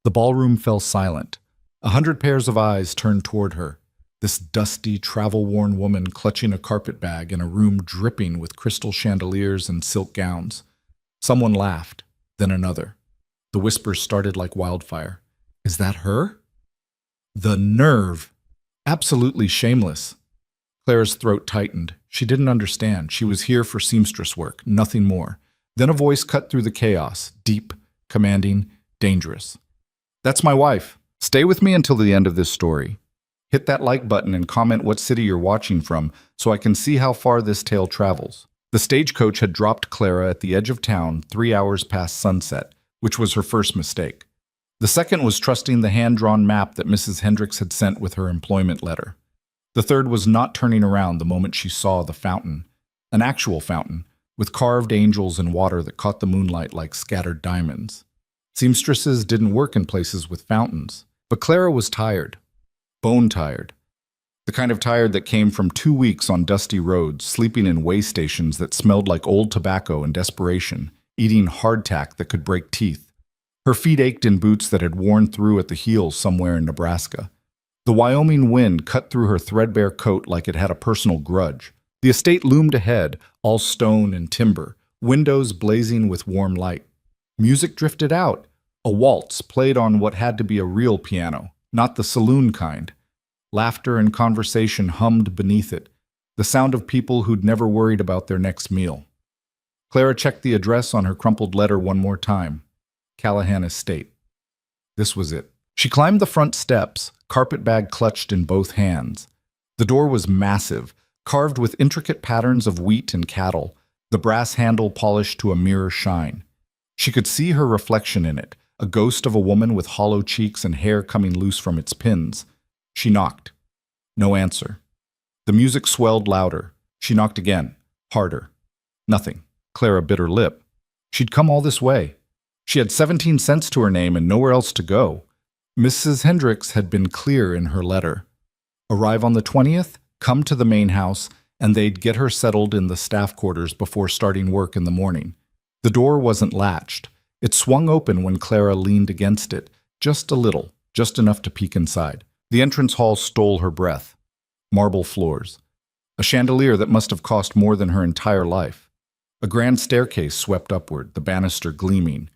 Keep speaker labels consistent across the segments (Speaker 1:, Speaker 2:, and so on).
Speaker 1: The ballroom fell silent. 100 pairs of eyes turned toward her. This dusty, travel-worn woman clutching a carpet bag in a room dripping with crystal chandeliers and silk gowns. Someone laughed, then another. The whispers started like wildfire. Is that her? The nerve! Absolutely shameless. Clara's throat tightened. She didn't understand. She was here for seamstress work, nothing more. Then a voice cut through the chaos, deep, commanding, dangerous. That's my wife. Stay with me until the end of this story. Hit that like button and comment what city you're watching from so I can see how far this tale travels. The stagecoach had dropped Clara at the edge of town 3 hours past sunset, which was her first mistake. The second was trusting the hand-drawn map that Mrs. Hendricks had sent with her employment letter. The third was not turning around the moment she saw the fountain, an actual fountain, with carved angels and water that caught the moonlight like scattered diamonds. Seamstresses didn't work in places with fountains, but Clara was tired, bone-tired. The kind of tired that came from 2 weeks on dusty roads, sleeping in way stations that smelled like old tobacco and desperation, eating hardtack that could break teeth. Her feet ached in boots that had worn through at the heels somewhere in Nebraska. The Wyoming wind cut through her threadbare coat like it had a personal grudge. The estate loomed ahead, all stone and timber, windows blazing with warm light. Music drifted out. A waltz played on what had to be a real piano, not the saloon kind. Laughter and conversation hummed beneath it, the sound of people who'd never worried about their next meal. Clara checked the address on her crumpled letter one more time. Callahan Estate. This was it. She climbed the front steps, carpet bag clutched in both hands. The door was massive, carved with intricate patterns of wheat and cattle, the brass handle polished to a mirror shine. She could see her reflection in it, a ghost of a woman with hollow cheeks and hair coming loose from its pins. She knocked. No answer. The music swelled louder. She knocked again, harder. Nothing. Clara bit her lip. She'd come all this way. She had 17 cents to her name and nowhere else to go. Mrs. Hendricks had been clear in her letter. Arrive on the 20th, come to the main house, and they'd get her settled in the staff quarters before starting work in the morning. The door wasn't latched. It swung open when Clara leaned against it, just a little, just enough to peek inside. The entrance hall stole her breath. Marble floors. A chandelier that must have cost more than her entire life. A grand staircase swept upward, the banister gleaming.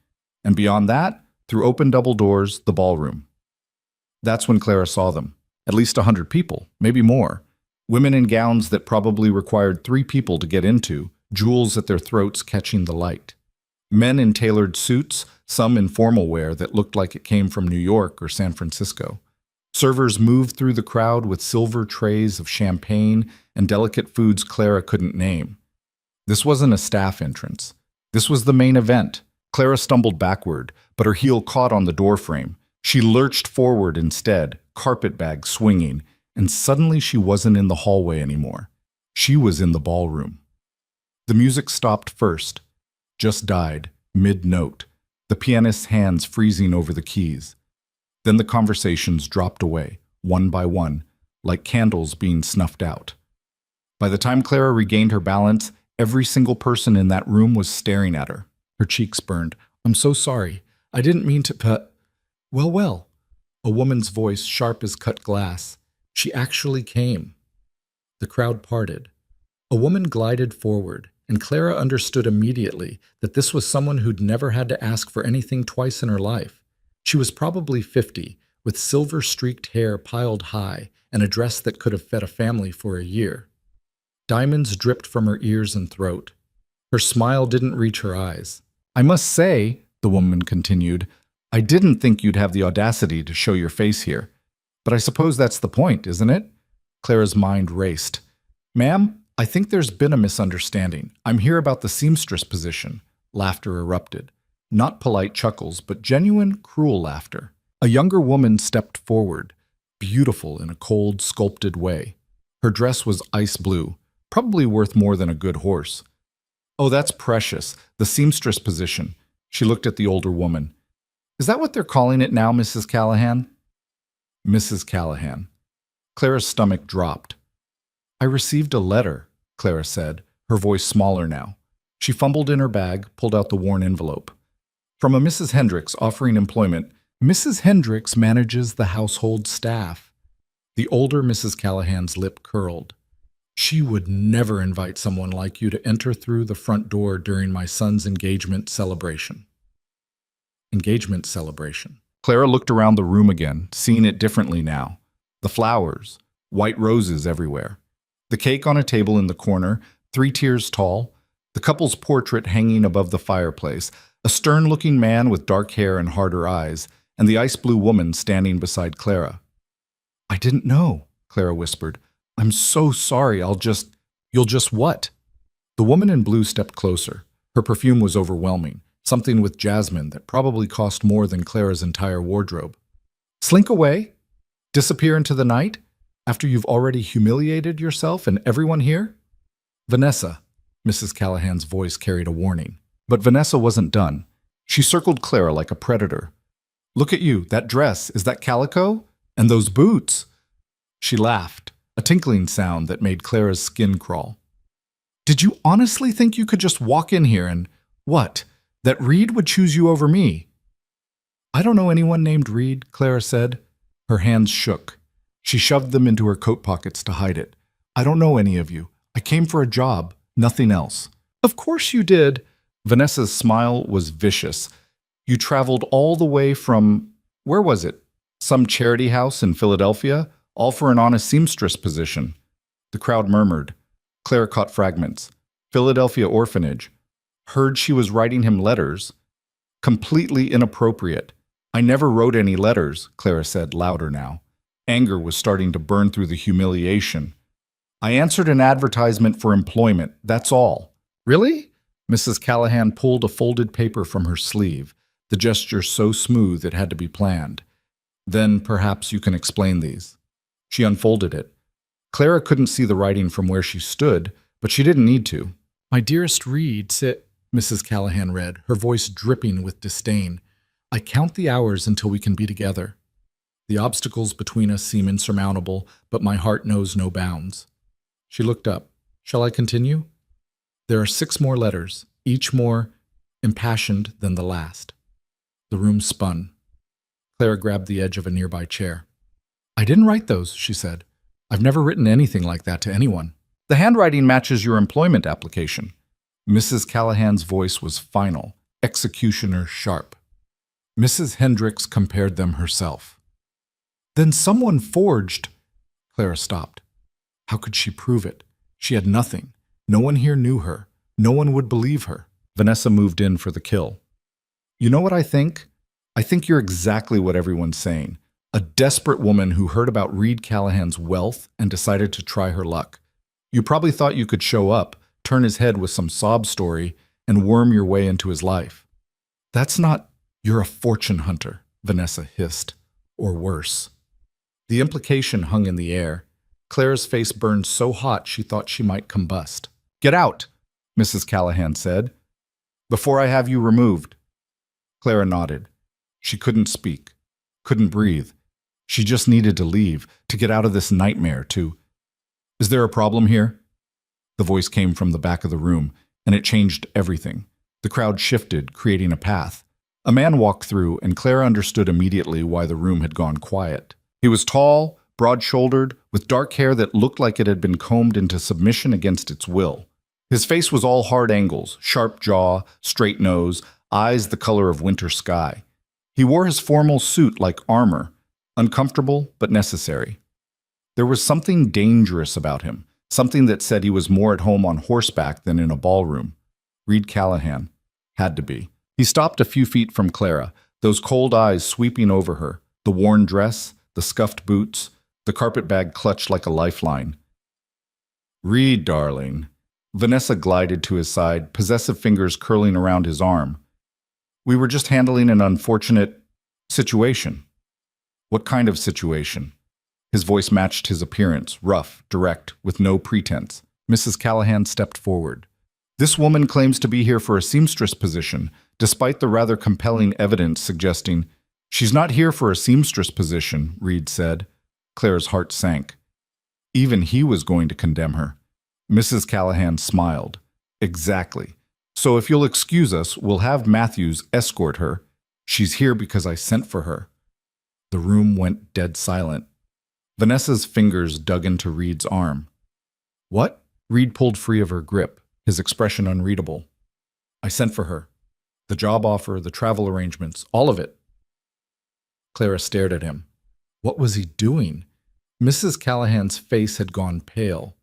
Speaker 1: And beyond that, through open double doors, the ballroom. That's when Clara saw them. At least 100 people, maybe more. Women in gowns that probably required 3 people to get into, jewels at their throats catching the light. Men in tailored suits, some in formal wear that looked like it came from New York or San Francisco. Servers moved through the crowd with silver trays of champagne and delicate foods Clara couldn't name. This wasn't a staff entrance. This was the main event. Clara stumbled backward, but her heel caught on the doorframe. She lurched forward instead, carpet bag swinging, and suddenly she wasn't in the hallway anymore. She was in the ballroom. The music stopped first, just died, mid-note, the pianist's hands freezing over the keys. Then the conversations dropped away, one by one, like candles being snuffed out. By the time Clara regained her balance, every single person in that room was staring at her. Her cheeks burned. I'm so sorry. I didn't mean to Well. A woman's voice, sharp as cut glass. She actually came. The crowd parted. A woman glided forward, and Clara understood immediately that this was someone who'd never had to ask for anything twice in her life. She was probably 50, with silver-streaked hair piled high and a dress that could have fed a family for a year. Diamonds dripped from her ears and throat. Her smile didn't reach her eyes. I must say, the woman continued, I didn't think you'd have the audacity to show your face here. But I suppose that's the point, isn't it? Clara's mind raced. Ma'am, I think there's been a misunderstanding. I'm here about the seamstress position. Laughter erupted. Not polite chuckles, but genuine, cruel laughter. A younger woman stepped forward, beautiful in a cold, sculpted way. Her dress was ice blue, probably worth more than a good horse. Oh, that's precious, the seamstress position. She looked at the older woman. Is that what they're calling it now, Mrs. Callahan? Mrs. Callahan. Clara's stomach dropped. I received a letter, Clara said, her voice smaller now. She fumbled in her bag, pulled out the worn envelope. From a Mrs. Hendricks offering employment, Mrs. Hendricks manages the household staff. The older Mrs. Callahan's lip curled. She would never invite someone like you to enter through the front door during my son's engagement celebration. Engagement celebration. Clara looked around the room again, seeing it differently now. The flowers, white roses everywhere. The cake on a table in the corner, 3 tiers tall. The couple's portrait hanging above the fireplace. A stern-looking man with dark hair and harder eyes, and the ice-blue woman standing beside Clara. "I didn't know," Clara whispered. "I'm so sorry, You'll just what?" The woman in blue stepped closer. Her perfume was overwhelming, something with jasmine that probably cost more than Clara's entire wardrobe. "Slink away? Disappear into the night? After you've already humiliated yourself and everyone here?" "Vanessa," Mrs. Callahan's voice carried a warning. But Vanessa wasn't done. She circled Clara like a predator. "Look at you, that dress, is that calico? And those boots?" She laughed, a tinkling sound that made Clara's skin crawl. "Did you honestly think you could just walk in here and, what, that Reed would choose you over me?" "I don't know anyone named Reed," Clara said. Her hands shook. She shoved them into her coat pockets to hide it. "I don't know any of you. I came for a job, nothing else." "Of course you did." Vanessa's smile was vicious. "You traveled all the way from, where was it? Some charity house in Philadelphia, all for an honest seamstress position." The crowd murmured. Clara caught fragments. "Philadelphia orphanage. Heard she was writing him letters. Completely inappropriate. I never wrote any letters," Clara said, louder now. Anger was starting to burn through the humiliation. "I answered an advertisement for employment, that's all." "Really?" Mrs. Callahan pulled a folded paper from her sleeve, the gesture so smooth it had to be planned. "Then perhaps you can explain these." She unfolded it. Clara couldn't see the writing from where she stood, but she didn't need to. "My dearest Reed, Mrs. Callahan read, her voice dripping with disdain. "I count the hours until we can be together. The obstacles between us seem insurmountable, but my heart knows no bounds." She looked up. "Shall I continue?" "There are 6 more letters, each more impassioned than the last." The room spun. Clara grabbed the edge of a nearby chair. "I didn't write those," she said. "I've never written anything like that to anyone." "The handwriting matches your employment application." Mrs. Callahan's voice was final, executioner sharp. Mrs. Hendricks compared them herself. "Then someone forged—" Clara stopped. How could she prove it? She had nothing. No one here knew her. No one would believe her. Vanessa moved in for the kill. "You know what I think? I think you're exactly what everyone's saying. A desperate woman who heard about Reed Callahan's wealth and decided to try her luck. You probably thought you could show up, turn his head with some sob story, and worm your way into his life. That's not— You're a fortune hunter," Vanessa hissed. Or worse. The implication hung in the air. Clara's face burned so hot she thought she might combust. "Get out," Mrs. Callahan said, "before I have you removed." Clara nodded. She couldn't speak, couldn't breathe. She just needed to leave, to get out of this nightmare, to— "Is there a problem here?" The voice came from the back of the room, and it changed everything. The crowd shifted, creating a path. A man walked through, and Clara understood immediately why the room had gone quiet. He was tall, broad-shouldered, with dark hair that looked like it had been combed into submission against its will. His face was all hard angles, sharp jaw, straight nose, eyes the color of winter sky. He wore his formal suit like armor, uncomfortable but necessary. There was something dangerous about him, something that said he was more at home on horseback than in a ballroom. Reed Callahan. Had to be. He stopped a few feet from Clara, those cold eyes sweeping over her, the worn dress, the scuffed boots, the carpet bag clutched like a lifeline. "Reed, darling." Vanessa glided to his side, possessive fingers curling around his arm. "We were just handling an unfortunate situation." "What kind of situation?" His voice matched his appearance, rough, direct, with no pretense. Mrs. Callahan stepped forward. "This woman claims to be here for a seamstress position, despite the rather compelling evidence suggesting—" "She's not here for a seamstress position," Reed said. Clara's heart sank. Even he was going to condemn her. Mrs. Callahan smiled. "Exactly. So if you'll excuse us, we'll have Matthews escort her. She's here because I sent for her." The room went dead silent. Vanessa's fingers dug into Reed's arm. What? Reed pulled free of her grip, his expression unreadable. I sent for her. The job offer, the travel arrangements, all of it. Clara stared at him. What was he doing? Mrs. Callahan's face had gone pale.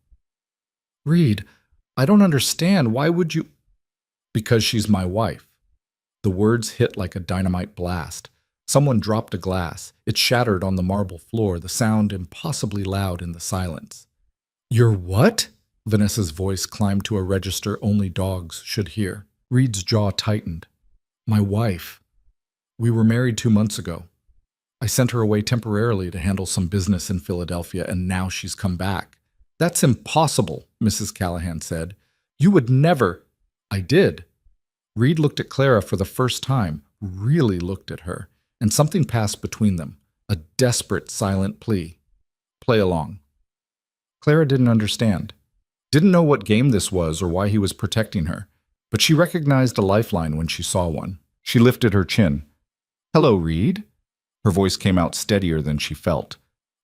Speaker 1: Reed, I don't understand. Why would you? Because she's my wife. The words hit like a dynamite blast. Someone dropped a glass. It shattered on the marble floor, the sound impossibly loud in the silence. You're what? Vanessa's voice climbed to a register only dogs should hear. Reed's jaw tightened. My wife. We were married 2 months ago. I sent her away temporarily to handle some business in Philadelphia, and now she's come back. That's impossible, Mrs. Callahan said. You would never. I did. Reed looked at Clara for the first time, really looked at her, and something passed between them, a desperate, silent plea. Play along. Clara didn't understand. Didn't know what game this was or why he was protecting her, but she recognized a lifeline when she saw one. She lifted her chin. Hello, Reed. Her voice came out steadier than she felt.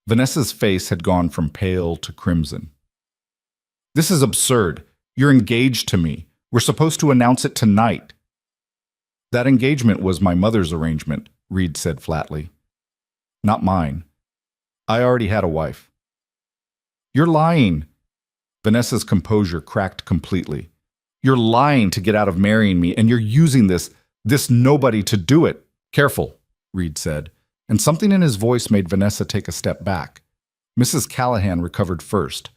Speaker 1: Vanessa's face had gone from pale to crimson. This is absurd. You're engaged to me. We're supposed to announce it tonight. That engagement was my mother's arrangement, Reed said flatly. Not mine. I already had a wife. You're lying. Vanessa's composure cracked completely. You're lying to get out of marrying me, and you're using this nobody to do it. Careful, Reed said, and something in his voice made Vanessa take a step back. Mrs. Callahan recovered first.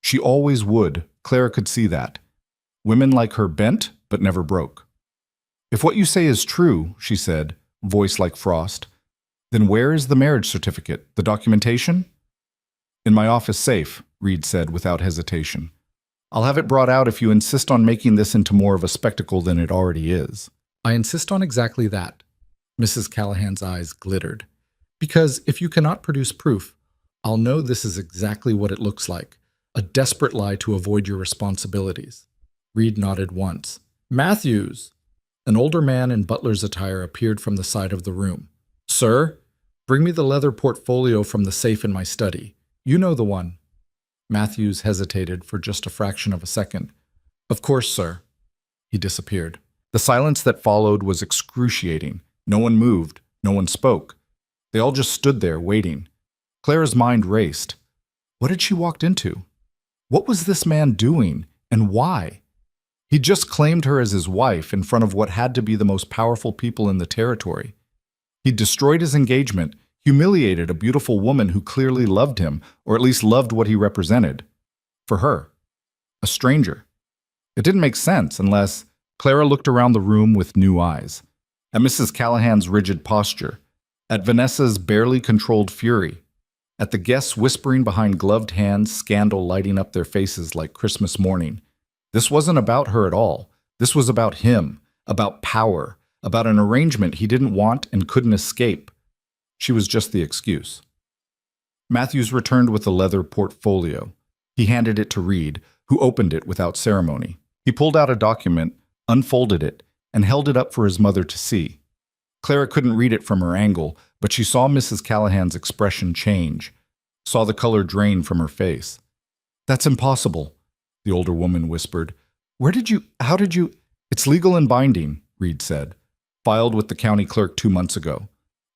Speaker 1: She always would. Clara could see that. Women like her bent, but never broke. If what you say is true, she said, voice like frost, then where is the marriage certificate, the documentation? In my office safe, Reed said without hesitation. I'll have it brought out if you insist on making this into more of a spectacle than it already is. I insist on exactly that. Mrs. Callahan's eyes glittered. Because if you cannot produce proof, I'll know this is exactly what it looks like, a desperate lie to avoid your responsibilities. Reed nodded once. Matthews! An older man in butler's attire appeared from the side of the room. Sir, bring me the leather portfolio from the safe in my study. You know the one. Matthews hesitated for just a fraction of a second. Of course, sir. He disappeared. The silence that followed was excruciating. No one moved. No one spoke. They all just stood there, waiting. Clara's mind raced. What had she walked into? What was this man doing, and why? He'd just claimed her as his wife in front of what had to be the most powerful people in the territory. He'd destroyed his engagement, humiliated a beautiful woman who clearly loved him, or at least loved what he represented. For her. A stranger. It didn't make sense unless Clara looked around the room with new eyes. At Mrs. Callahan's rigid posture. At Vanessa's barely controlled fury. At the guests whispering behind gloved hands, scandal lighting up their faces like Christmas morning. This wasn't about her at all. This was about him, about power, about an arrangement he didn't want and couldn't escape. She was just the excuse. Matthews returned with the leather portfolio. He handed it to Reed, who opened it without ceremony. He pulled out a document, unfolded it, and held it up for his mother to see. Clara couldn't read it from her angle, but she saw Mrs. Callahan's expression change, saw the color drain from her face. That's impossible, the older woman whispered. How did you? It's legal and binding, Reed said. Filed with the county clerk 2 months ago.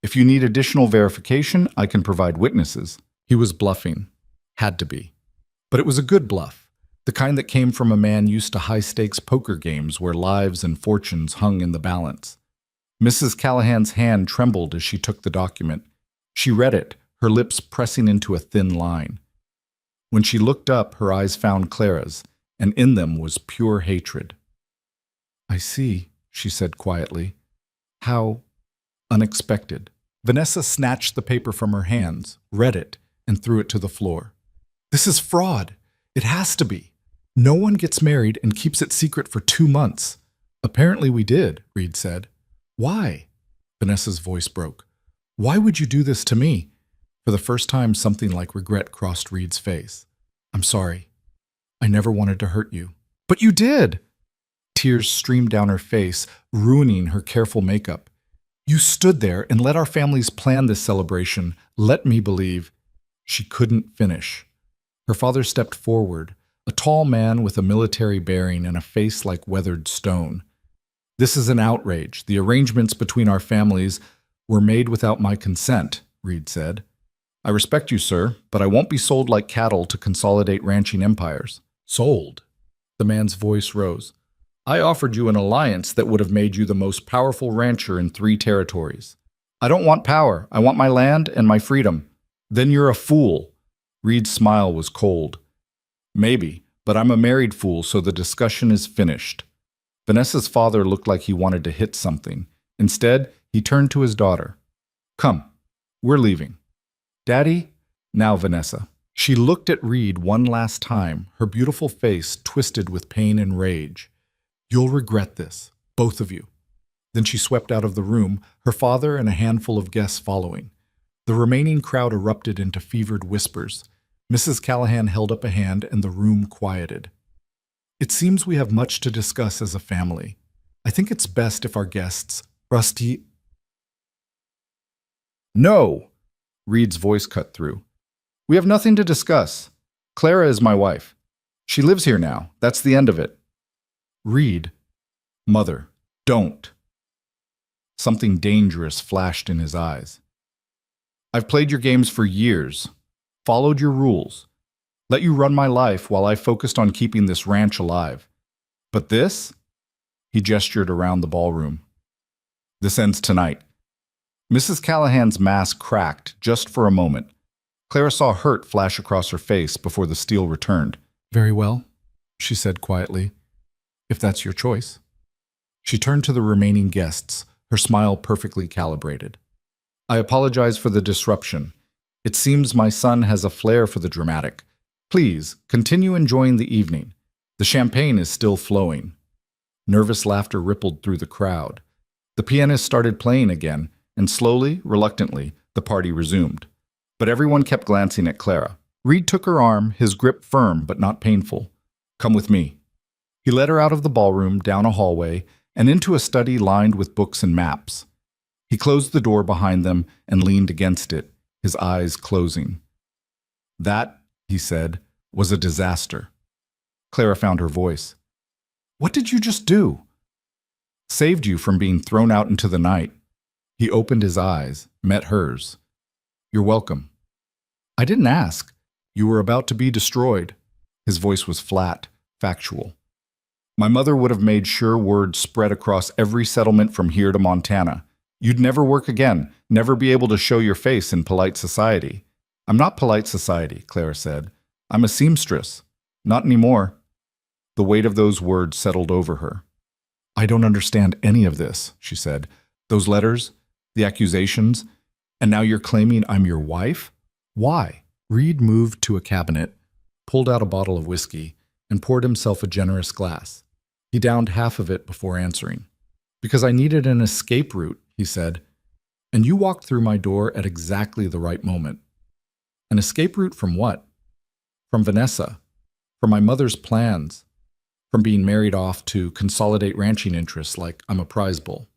Speaker 1: If you need additional verification, I can provide witnesses. He was bluffing. Had to be. But it was a good bluff, the kind that came from a man used to high-stakes poker games where lives and fortunes hung in the balance. Mrs. Callahan's hand trembled as she took the document. She read it, her lips pressing into a thin line. When she looked up, her eyes found Clara's, and in them was pure hatred. I see, she said quietly. How unexpected. Vanessa snatched the paper from her hands, read it, and threw it to the floor. This is fraud. It has to be. No one gets married and keeps it secret for 2 months. Apparently we did, Reed said. Why? Vanessa's voice broke. Why would you do this to me? For the first time, something like regret crossed Reed's face. I'm sorry. I never wanted to hurt you. But you did! Tears streamed down her face, ruining her careful makeup. You stood there and let our families plan this celebration. Let me believe. She couldn't finish. Her father stepped forward, a tall man with a military bearing and a face like weathered stone. This is an outrage. The arrangements between our families were made without my consent, Reed said. I respect you, sir, but I won't be sold like cattle to consolidate ranching empires. Sold? The man's voice rose. I offered you an alliance that would have made you the most powerful rancher in 3 territories. I don't want power. I want my land and my freedom. Then you're a fool. Reed's smile was cold. Maybe, but I'm a married fool, so the discussion is finished. Vanessa's father looked like he wanted to hit something. Instead, he turned to his daughter. Come, we're leaving. Daddy? Now, Vanessa. She looked at Reed one last time, her beautiful face twisted with pain and rage. You'll regret this, both of you. Then she swept out of the room, her father and a handful of guests following. The remaining crowd erupted into fevered whispers. Mrs. Callahan held up a hand and the room quieted. It seems we have much to discuss as a family. I think it's best if our guests, Rusty... No! Reed's voice cut through. We have nothing to discuss. Clara is my wife. She lives here now. That's the end of it. Reed. Mother, don't. Something dangerous flashed in his eyes. I've played your games for years, followed your rules, let you run my life while I focused on keeping this ranch alive. But this? He gestured around the ballroom. This ends tonight. Mrs. Callahan's mask cracked just for a moment. Clara saw hurt flash across her face before the steel returned. Very well, she said quietly, if that's your choice. She turned to the remaining guests, her smile perfectly calibrated. I apologize for the disruption. It seems my son has a flair for the dramatic. Please, continue enjoying the evening. The champagne is still flowing. Nervous laughter rippled through the crowd. The pianist started playing again, and slowly, reluctantly, the party resumed. But everyone kept glancing at Clara. Reed took her arm, his grip firm but not painful. Come with me. He led her out of the ballroom, down a hallway, and into a study lined with books and maps. He closed the door behind them and leaned against it, his eyes closing. That, he said, was a disaster. Clara found her voice. What did you just do? Saved you from being thrown out into the night. He opened his eyes, met hers. You're welcome. I didn't ask. You were about to be destroyed. His voice was flat, factual. My mother would have made sure word spread across every settlement from here to Montana. You'd never work again, never be able to show your face in polite society. I'm not polite society, Clara said. I'm a seamstress. Not anymore. The weight of those words settled over her. I don't understand any of this, she said. Those letters, the accusations, and now you're claiming I'm your wife? Why? Reed moved to a cabinet, pulled out a bottle of whiskey, and poured himself a generous glass. He downed half of it before answering. Because I needed an escape route, he said, and you walked through my door at exactly the right moment. An escape route from what? From Vanessa, from my mother's plans, from being married off to consolidate ranching interests like I'm a prize bull.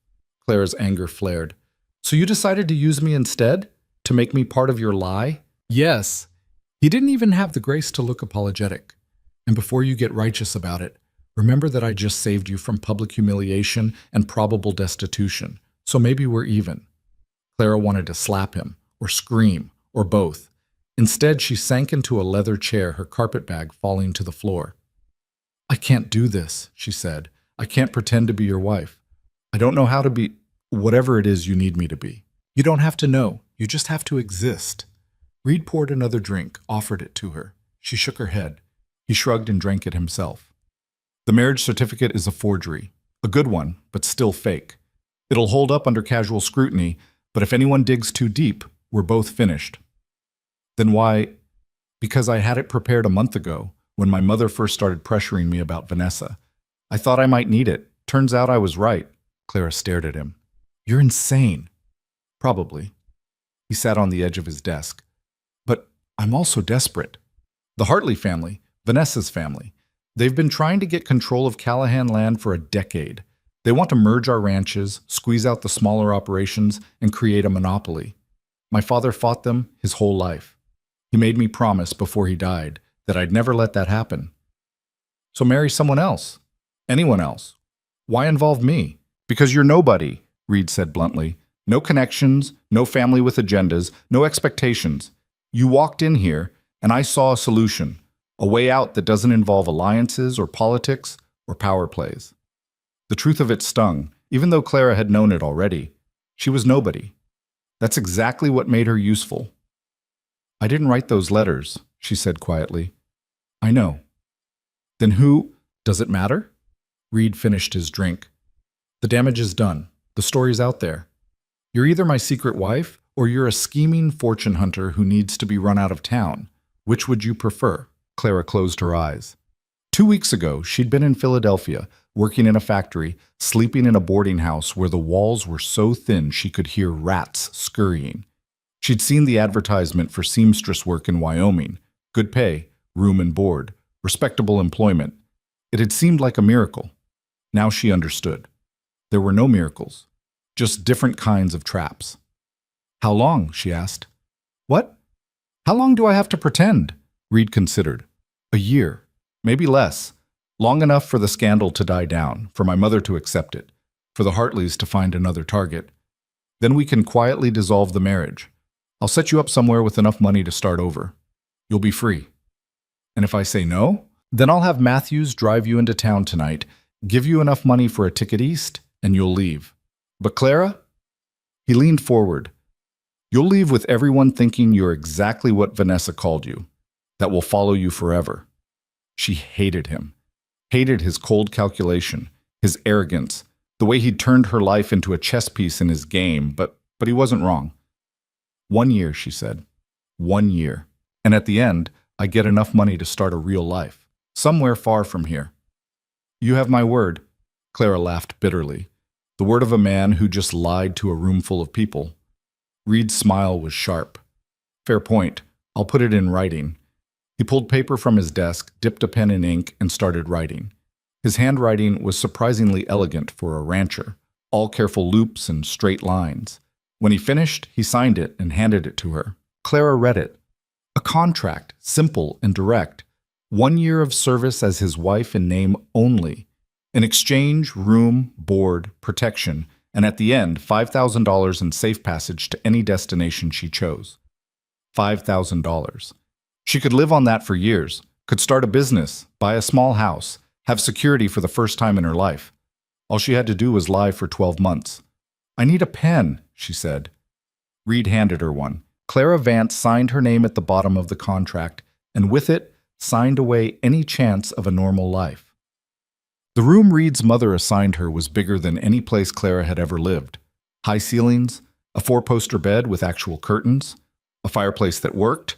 Speaker 1: Clara's anger flared. So you decided to use me instead? To make me part of your lie? Yes. He didn't even have the grace to look apologetic. And before you get righteous about it, remember that I just saved you from public humiliation and probable destitution. So maybe we're even. Clara wanted to slap him, or scream, or both. Instead, she sank into a leather chair, her carpet bag falling to the floor. I can't do this, she said. I can't pretend to be your wife. I don't know how to be whatever it is you need me to be. You don't have to know. You just have to exist. Reed poured another drink, offered it to her. She shook her head. He shrugged and drank it himself. The marriage certificate is a forgery. A good one, but still fake. It'll hold up under casual scrutiny, but if anyone digs too deep, we're both finished. Then why? Because I had it prepared a month ago, when my mother first started pressuring me about Vanessa. I thought I might need it. Turns out I was right. Clara stared at him. You're insane. Probably. He sat on the edge of his desk. But I'm also desperate. The Hartley family, Vanessa's family, they've been trying to get control of Callahan land for a decade. They want to merge our ranches, squeeze out the smaller operations, and create a monopoly. My father fought them his whole life. He made me promise before he died that I'd never let that happen. So marry someone else. Anyone else. Why involve me? Because you're nobody, Reed said bluntly. No connections, no family with agendas, no expectations. You walked in here, and I saw a solution, a way out that doesn't involve alliances or politics or power plays. The truth of it stung, even though Clara had known it already. She was nobody. That's exactly what made her useful. I didn't write those letters, she said quietly. I know. Then who? Does it matter? Reed finished his drink. The damage is done. The story's out there. You're either my secret wife, or you're a scheming fortune hunter who needs to be run out of town. Which would you prefer? Clara closed her eyes. 2 weeks ago, she'd been in Philadelphia, working in a factory, sleeping in a boarding house where the walls were so thin she could hear rats scurrying. She'd seen the advertisement for seamstress work in Wyoming. Good pay, room and board, respectable employment. It had seemed like a miracle. Now she understood. There were no miracles, just different kinds of traps. How long? She asked. What? How long do I have to pretend? Reed considered. A year, maybe less. Long enough for the scandal to die down, for my mother to accept it, for the Hartleys to find another target. Then we can quietly dissolve the marriage. I'll set you up somewhere with enough money to start over. You'll be free. And if I say no, then I'll have Matthews drive you into town tonight, give you enough money for a ticket east, and you'll leave. But Clara? He leaned forward. You'll leave with everyone thinking you're exactly what Vanessa called you, that will follow you forever. She hated him. Hated his cold calculation, his arrogance, the way he'd turned her life into a chess piece in his game, but he wasn't wrong. 1 year, she said. 1 year. And at the end, I get enough money to start a real life, somewhere far from here. You have my word, Clara laughed bitterly. The word of a man who just lied to a room full of people. Reed's smile was sharp. Fair point. I'll put it in writing. He pulled paper from his desk, dipped a pen in ink, and started writing. His handwriting was surprisingly elegant for a rancher, all careful loops and straight lines. When he finished, he signed it and handed it to her. Clara read it. A contract, simple and direct. 1 year of service as his wife in name only. In exchange, room, board, protection, and at the end, $5,000 in safe passage to any destination she chose. $5,000. She could live on that for years, could start a business, buy a small house, have security for the first time in her life. All she had to do was lie for 12 months. I need a pen, she said. Reed handed her one. Clara Vance signed her name at the bottom of the contract, and with it, signed away any chance of a normal life. The room Reed's mother assigned her was bigger than any place Clara had ever lived. High ceilings, a 4-poster bed with actual curtains, a fireplace that worked,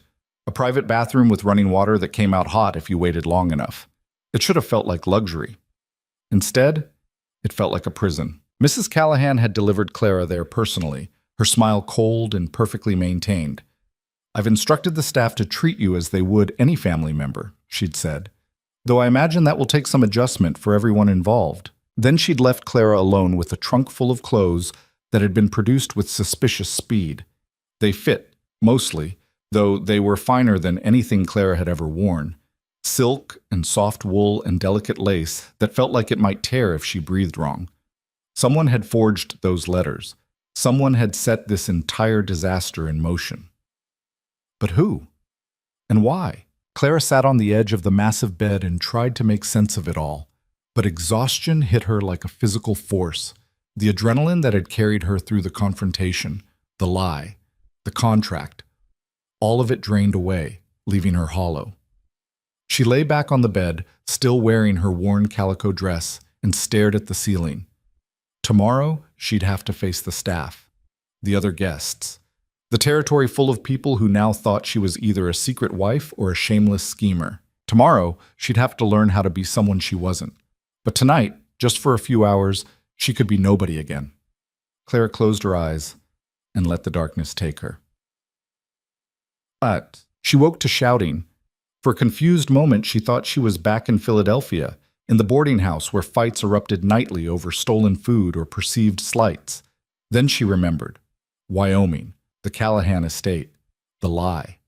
Speaker 1: a private bathroom with running water that came out hot if you waited long enough. It should have felt like luxury. Instead, it felt like a prison. Mrs. Callahan had delivered Clara there personally, her smile cold and perfectly maintained. I've instructed the staff to treat you as they would any family member, she'd said, though I imagine that will take some adjustment for everyone involved. Then she'd left Clara alone with a trunk full of clothes that had been produced with suspicious speed. They fit, mostly, though they were finer than anything Clara had ever worn. Silk and soft wool and delicate lace that felt like it might tear if she breathed wrong. Someone had forged those letters. Someone had set this entire disaster in motion. But who? And why? Clara sat on the edge of the massive bed and tried to make sense of it all. But exhaustion hit her like a physical force. The adrenaline that had carried her through the confrontation, the lie, the contract, all of it drained away, leaving her hollow. She lay back on the bed, still wearing her worn calico dress, and stared at the ceiling. Tomorrow, she'd have to face the staff, the other guests, the territory full of people who now thought she was either a secret wife or a shameless schemer. Tomorrow, she'd have to learn how to be someone she wasn't. But tonight, just for a few hours, she could be nobody again. Clara closed her eyes and let the darkness take her. But she woke to shouting. For a confused moment, she thought she was back in Philadelphia, in the boarding house where fights erupted nightly over stolen food or perceived slights. Then she remembered. Wyoming, the Callahan estate, the lie.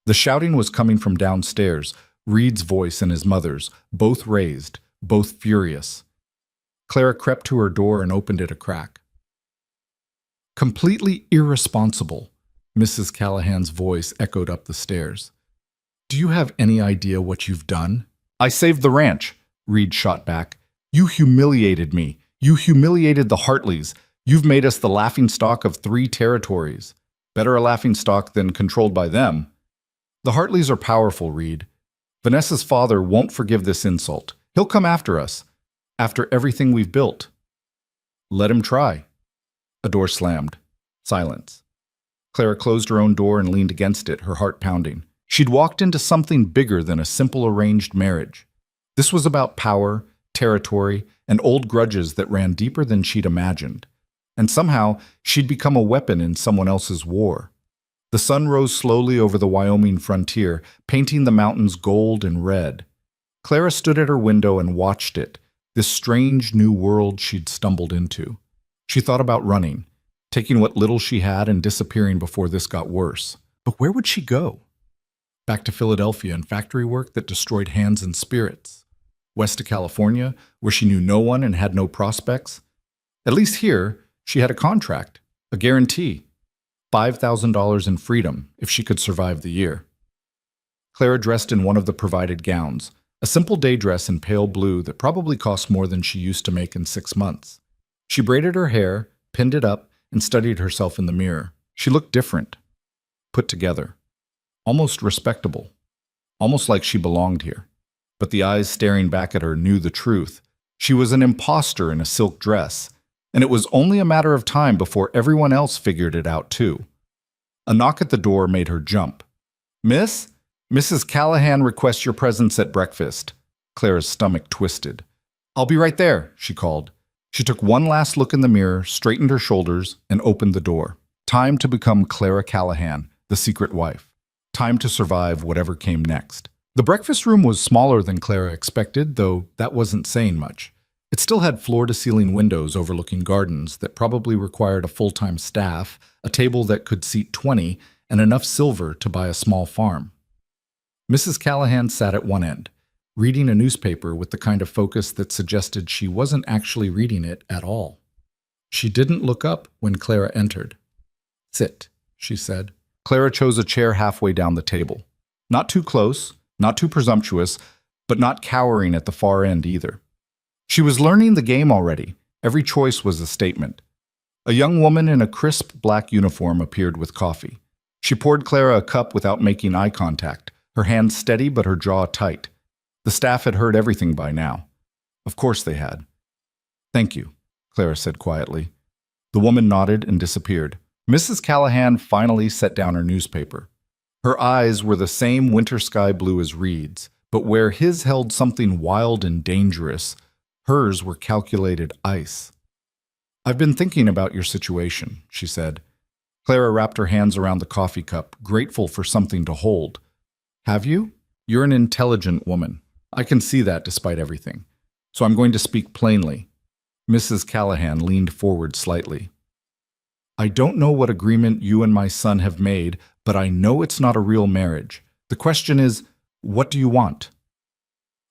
Speaker 1: The shouting was coming from downstairs, Reed's voice and his mother's, both raised, both furious. Clara crept to her door and opened it a crack. Completely irresponsible, Mrs. Callahan's voice echoed up the stairs. Do you have any idea what you've done? I saved the ranch, Reed shot back. You humiliated me. You humiliated the Hartleys. You've made us the laughingstock of 3 territories. Better a laughingstock than controlled by them. The Hartleys are powerful, Reed. Vanessa's father won't forgive this insult. He'll come after us, after everything we've built. Let him try. A door slammed. Silence. Clara closed her own door and leaned against it, her heart pounding. She'd walked into something bigger than a simple arranged marriage. This was about power, territory, and old grudges that ran deeper than she'd imagined. And somehow, she'd become a weapon in someone else's war. The sun rose slowly over the Wyoming frontier, painting the mountains gold and red. Clara stood at her window and watched it, this strange new world she'd stumbled into. She thought about running, taking what little she had and disappearing before this got worse. But where would she go? Back to Philadelphia and factory work that destroyed hands and spirits. West to California, where she knew no one and had no prospects. At least here, she had a contract, a guarantee. $5,000 in freedom if she could survive the year. Clara dressed in one of the provided gowns, a simple day dress in pale blue that probably cost more than she used to make in 6 months. She braided her hair, pinned it up, and studied herself in the mirror. She looked different, put together, almost respectable, almost like she belonged here. But the eyes staring back at her knew the truth. She was an imposter in a silk dress, and it was only a matter of time before everyone else figured it out too. A knock at the door made her jump. Miss? Mrs. Callahan requests your presence at breakfast. Clara's stomach twisted. I'll be right there, she called. She took one last look in the mirror, straightened her shoulders, and opened the door. Time to become Clara Callahan, the secret wife. Time to survive whatever came next. The breakfast room was smaller than Clara expected, though that wasn't saying much. It still had floor-to-ceiling windows overlooking gardens that probably required a full-time staff, a table that could seat 20, and enough silver to buy a small farm. Mrs. Callahan sat at one end, reading a newspaper with the kind of focus that suggested she wasn't actually reading it at all. She didn't look up when Clara entered. Sit, she said. Clara chose a chair halfway down the table. Not too close, not too presumptuous, but not cowering at the far end either. She was learning the game already. Every choice was a statement. A young woman in a crisp black uniform appeared with coffee. She poured Clara a cup without making eye contact, her hand steady but her jaw tight. The staff had heard everything by now. Of course they had. Thank you, Clara said quietly. The woman nodded and disappeared. Mrs. Callahan finally set down her newspaper. Her eyes were the same winter sky blue as Reed's, but where his held something wild and dangerous, hers were calculated ice. I've been thinking about your situation, she said. Clara wrapped her hands around the coffee cup, grateful for something to hold. Have you? You're an intelligent woman. I can see that despite everything. So I'm going to speak plainly. Mrs. Callahan leaned forward slightly. I don't know what agreement you and my son have made, but I know it's not a real marriage. The question is, what do you want?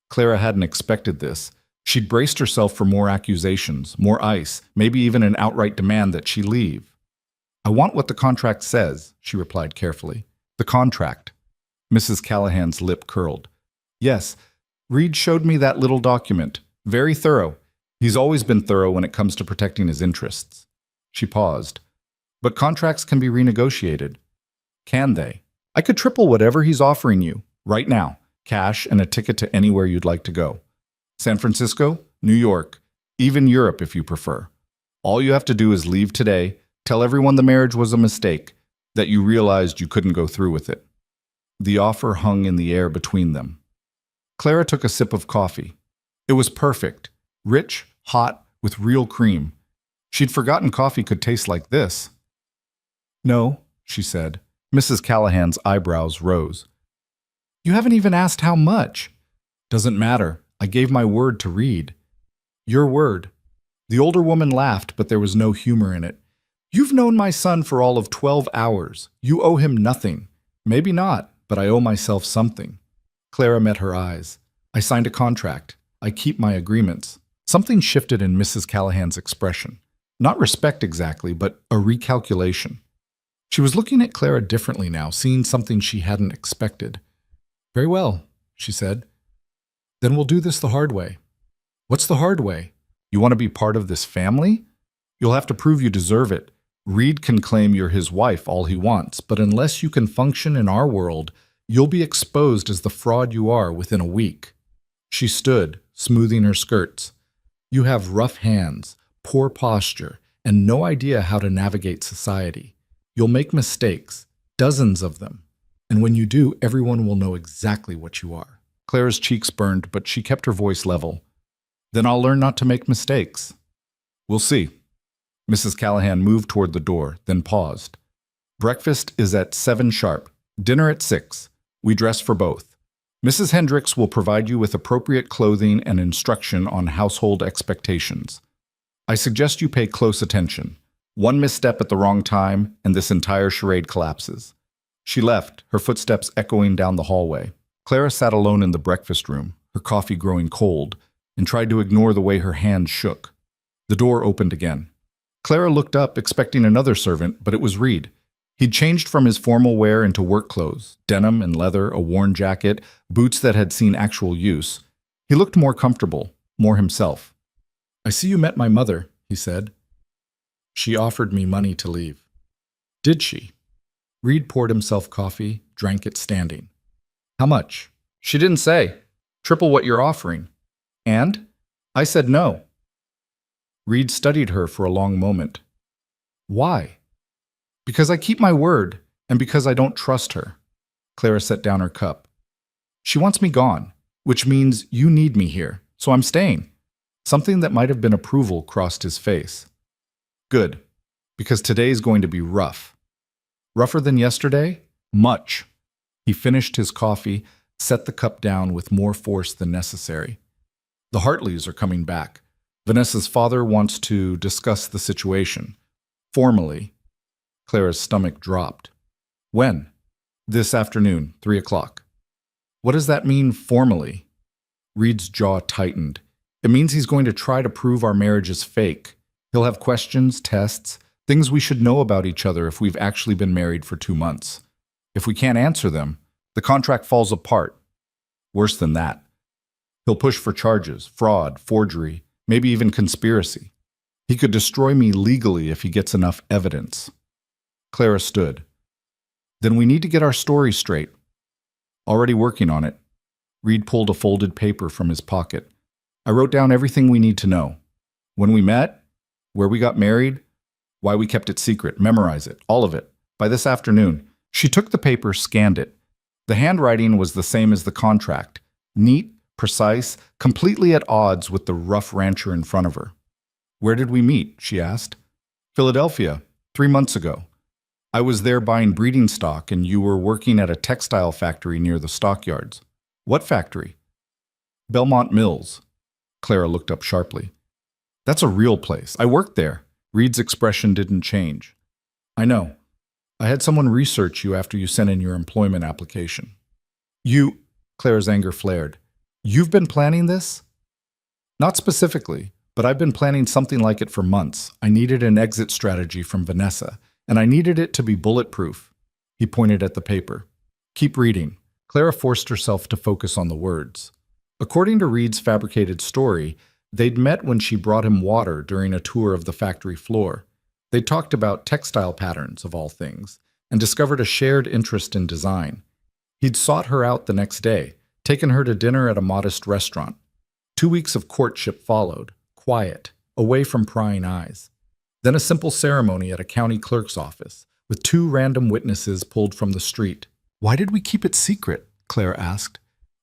Speaker 1: Clara hadn't expected this. She'd braced herself for more accusations, more ice, maybe even an outright demand that she leave. I want what the contract says, she replied carefully. The contract. Mrs. Callahan's lip curled. Yes, Reed showed me that little document. Very thorough. He's always been thorough when it comes to protecting his interests. She paused. But contracts can be renegotiated. Can they? I could triple whatever he's offering you, right now. Cash and a ticket to anywhere you'd like to go. San Francisco, New York, even Europe if you prefer. All you have to do is leave today, tell everyone the marriage was a mistake, that you realized you couldn't go through with it. The offer hung in the air between them. Clara took a sip of coffee. It was perfect, rich, hot, with real cream. She'd forgotten coffee could taste like this. No, she said. Mrs. Callahan's eyebrows rose. You haven't even asked how much. Doesn't matter. I gave my word to Reed. Your word. The older woman laughed, but there was no humor in it. You've known my son for all of 12 hours. You owe him nothing. Maybe not, but I owe myself something. Clara met her eyes. I signed a contract. I keep my agreements. Something shifted in Mrs. Callahan's expression. Not respect exactly, but a recalculation. She was looking at Clara differently now, seeing something she hadn't expected. Very well, she said. Then we'll do this the hard way. What's the hard way? You want to be part of this family? You'll have to prove you deserve it. Reed can claim you're his wife all he wants, but unless you can function in our world, you'll be exposed as the fraud you are within a week. She stood, smoothing her skirts. You have rough hands, poor posture, and no idea how to navigate society. You'll make mistakes, dozens of them. And when you do, everyone will know exactly what you are. Clara's cheeks burned, but she kept her voice level. Then I'll learn not to make mistakes. We'll see. Mrs. Callahan moved toward the door, then paused. Breakfast is at 7 sharp. Dinner at 6. We dress for both. Mrs. Hendricks will provide you with appropriate clothing and instruction on household expectations. I suggest you pay close attention. One misstep at the wrong time, and this entire charade collapses. She left, her footsteps echoing down the hallway. Clara sat alone in the breakfast room, her coffee growing cold, and tried to ignore the way her hands shook. The door opened again. Clara looked up, expecting another servant, but it was Reed. He'd changed from his formal wear into work clothes, denim and leather, a worn jacket, boots that had seen actual use. He looked more comfortable, more himself. I see you met my mother, he said. She offered me money to leave. Did she? Reed poured himself coffee, drank it standing. How much? She didn't say. Triple what you're offering. And? I said no. Reed studied her for a long moment. Why? Because I keep my word, and because I don't trust her. Clara set down her cup. She wants me gone, which means you need me here, so I'm staying. Something that might have been approval crossed his face. Good, because today's going to be rough. Rougher than yesterday? Much. He finished his coffee, set the cup down with more force than necessary. The Hartleys are coming back. Vanessa's father wants to discuss the situation. Formally. Clara's stomach dropped. When? This afternoon, 3 o'clock. What does that mean, formally? Reed's jaw tightened. It means he's going to try to prove our marriage is fake. He'll have questions, tests, things we should know about each other if we've actually been married for 2 months. If we can't answer them, the contract falls apart. Worse than that. He'll push for charges, fraud, forgery, maybe even conspiracy. He could destroy me legally if he gets enough evidence. Clara stood. Then we need to get our story straight. Already working on it. Reed pulled a folded paper from his pocket. I wrote down everything we need to know. When we met, where we got married, why we kept it secret, memorize it, all of it, by this afternoon. She took the paper, scanned it. The handwriting was the same as the contract. Neat, precise, completely at odds with the rough rancher in front of her. Where did we meet? She asked. Philadelphia, 3 months ago. I was there buying breeding stock and you were working at a textile factory near the stockyards. What factory? Belmont Mills. Clara looked up sharply. That's a real place. I worked there. Reed's expression didn't change. I know. I had someone research you after you sent in your employment application. You, Clara's anger flared. You've been planning this? Not specifically, but I've been planning something like it for months. I needed an exit strategy from Vanessa, and I needed it to be bulletproof. He pointed at the paper. Keep reading. Clara forced herself to focus on the words. According to Reed's fabricated story, they'd met when she brought him water during a tour of the factory floor. They talked about textile patterns, of all things, and discovered a shared interest in design. He'd sought her out the next day, taken her to dinner at a modest restaurant. 2 weeks of courtship followed, quiet, away from prying eyes. Then a simple ceremony at a county clerk's office, with 2 random witnesses pulled from the street. Why did we keep it secret? Claire asked.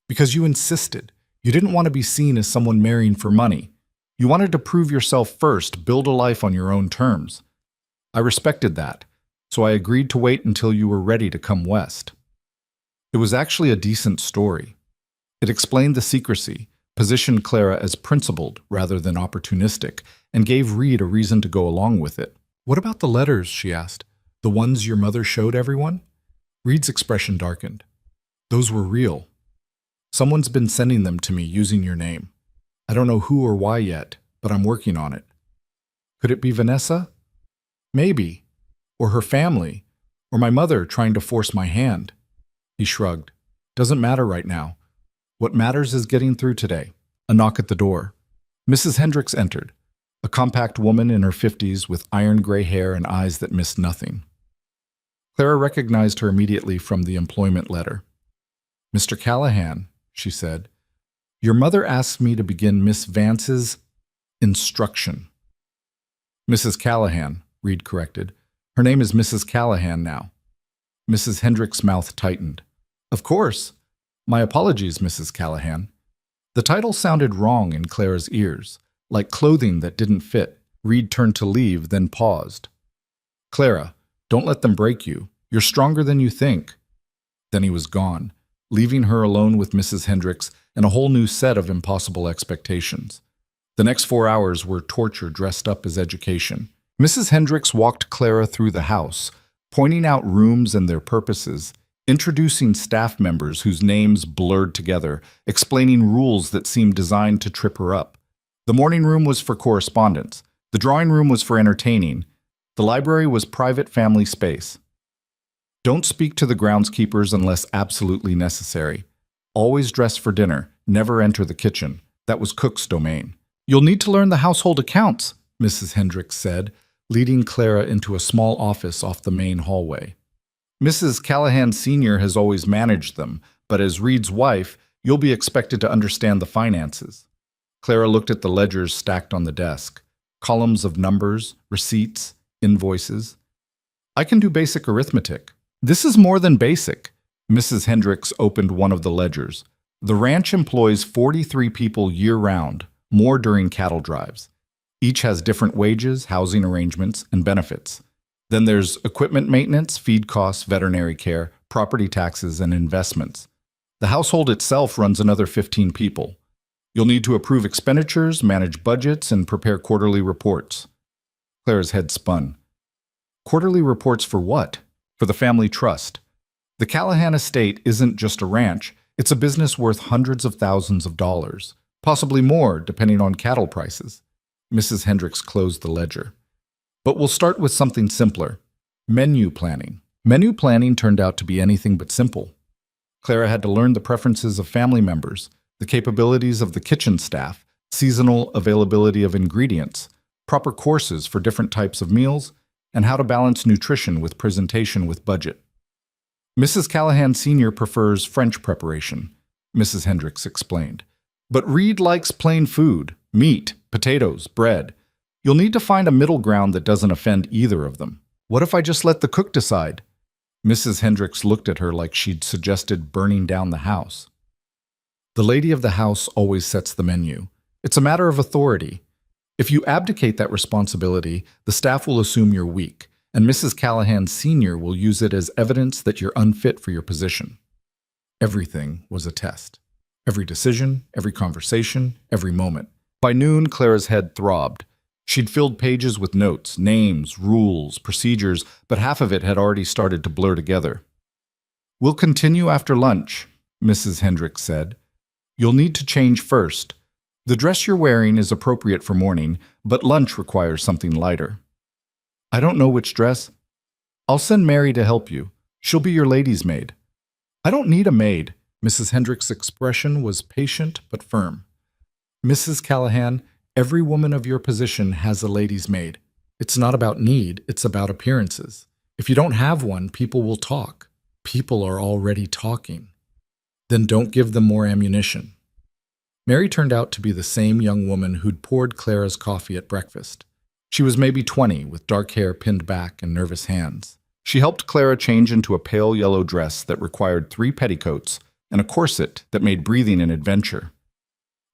Speaker 1: Because you insisted. You didn't want to be seen as someone marrying for money. You wanted to prove yourself first, build a life on your own terms. I respected that, so I agreed to wait until you were ready to come west. It was actually a decent story. It explained the secrecy, positioned Clara as principled rather than opportunistic, and gave Reed a reason to go along with it. "What about the letters?" she asked. "The ones your mother showed everyone?" Reed's expression darkened. "Those were real. Someone's been sending them to me using your name. I don't know who or why yet, but I'm working on it." "Could it be Vanessa?" "Maybe. Or her family. Or my mother trying to force my hand." He shrugged. "Doesn't matter right now. What matters is getting through today." A knock at the door. Mrs. Hendricks entered, a compact woman in her 50s with iron gray hair and eyes that missed nothing. Clara recognized her immediately from the employment letter. "Mr. Callahan," she said, "your mother asked me to begin Miss Vance's instruction." "Mrs. Callahan," Reed corrected. "Her name is Mrs. Callahan now." Mrs. Hendricks' mouth tightened. "Of course. My apologies, Mrs. Callahan." The title sounded wrong in Clara's ears, like clothing that didn't fit. Reed turned to leave, then paused. "Clara, don't let them break you. You're stronger than you think." Then he was gone, leaving her alone with Mrs. Hendricks and a whole new set of impossible expectations. The next 4 hours were torture dressed up as education. Mrs. Hendricks walked Clara through the house, pointing out rooms and their purposes, introducing staff members whose names blurred together, explaining rules that seemed designed to trip her up. The morning room was for correspondence. The drawing room was for entertaining. The library was private family space. Don't speak to the groundskeepers unless absolutely necessary. Always dress for dinner. Never enter the kitchen. That was Cook's domain. "You'll need to learn the household accounts," Mrs. Hendricks said, leading Clara into a small office off the main hallway. "Mrs. Callahan Sr. has always managed them, but as Reed's wife, you'll be expected to understand the finances." Clara looked at the ledgers stacked on the desk, columns of numbers, receipts, invoices. "I can do basic arithmetic." "This is more than basic." Mrs. Hendricks opened one of the ledgers. "The ranch employs 43 people year-round, more during cattle drives. Each has different wages, housing arrangements, and benefits. Then there's equipment maintenance, feed costs, veterinary care, property taxes, and investments. The household itself runs another 15 people. You'll need to approve expenditures, manage budgets, and prepare quarterly reports." Clara's head spun. "Quarterly reports for what?" "For the family trust. The Callahan estate isn't just a ranch. It's a business worth hundreds of thousands of dollars, possibly more, depending on cattle prices." Mrs. Hendricks closed the ledger. "But we'll start with something simpler. Menu planning." Menu planning turned out to be anything but simple. Clara had to learn the preferences of family members, the capabilities of the kitchen staff, seasonal availability of ingredients, proper courses for different types of meals, and how to balance nutrition with presentation with budget. "Mrs. Callahan Sr. prefers French preparation," Mrs. Hendricks explained. "But Reed likes plain food, meat, potatoes, bread. You'll need to find a middle ground that doesn't offend either of them." "What if I just let the cook decide?" Mrs. Hendricks looked at her like she'd suggested burning down the house. "The lady of the house always sets the menu. It's a matter of authority. If you abdicate that responsibility, the staff will assume you're weak, and Mrs. Callahan Sr. will use it as evidence that you're unfit for your position." Everything was a test. Every decision, every conversation, every moment. By noon, Clara's head throbbed. She'd filled pages with notes, names, rules, procedures, but half of it had already started to blur together. "We'll continue after lunch," Mrs. Hendricks said. "You'll need to change first. The dress you're wearing is appropriate for morning, but lunch requires something lighter." "I don't know which dress." "I'll send Mary to help you. She'll be your lady's maid." "I don't need a maid." Mrs. Hendricks' expression was patient but firm. "Mrs. Callahan, every woman of your position has a lady's maid. It's not about need, it's about appearances. If you don't have one, people will talk. People are already talking. Then don't give them more ammunition." Mary turned out to be the same young woman who'd poured Clara's coffee at breakfast. She was maybe 20, with dark hair pinned back and nervous hands. She helped Clara change into a pale yellow dress that required 3 petticoats and a corset that made breathing an adventure.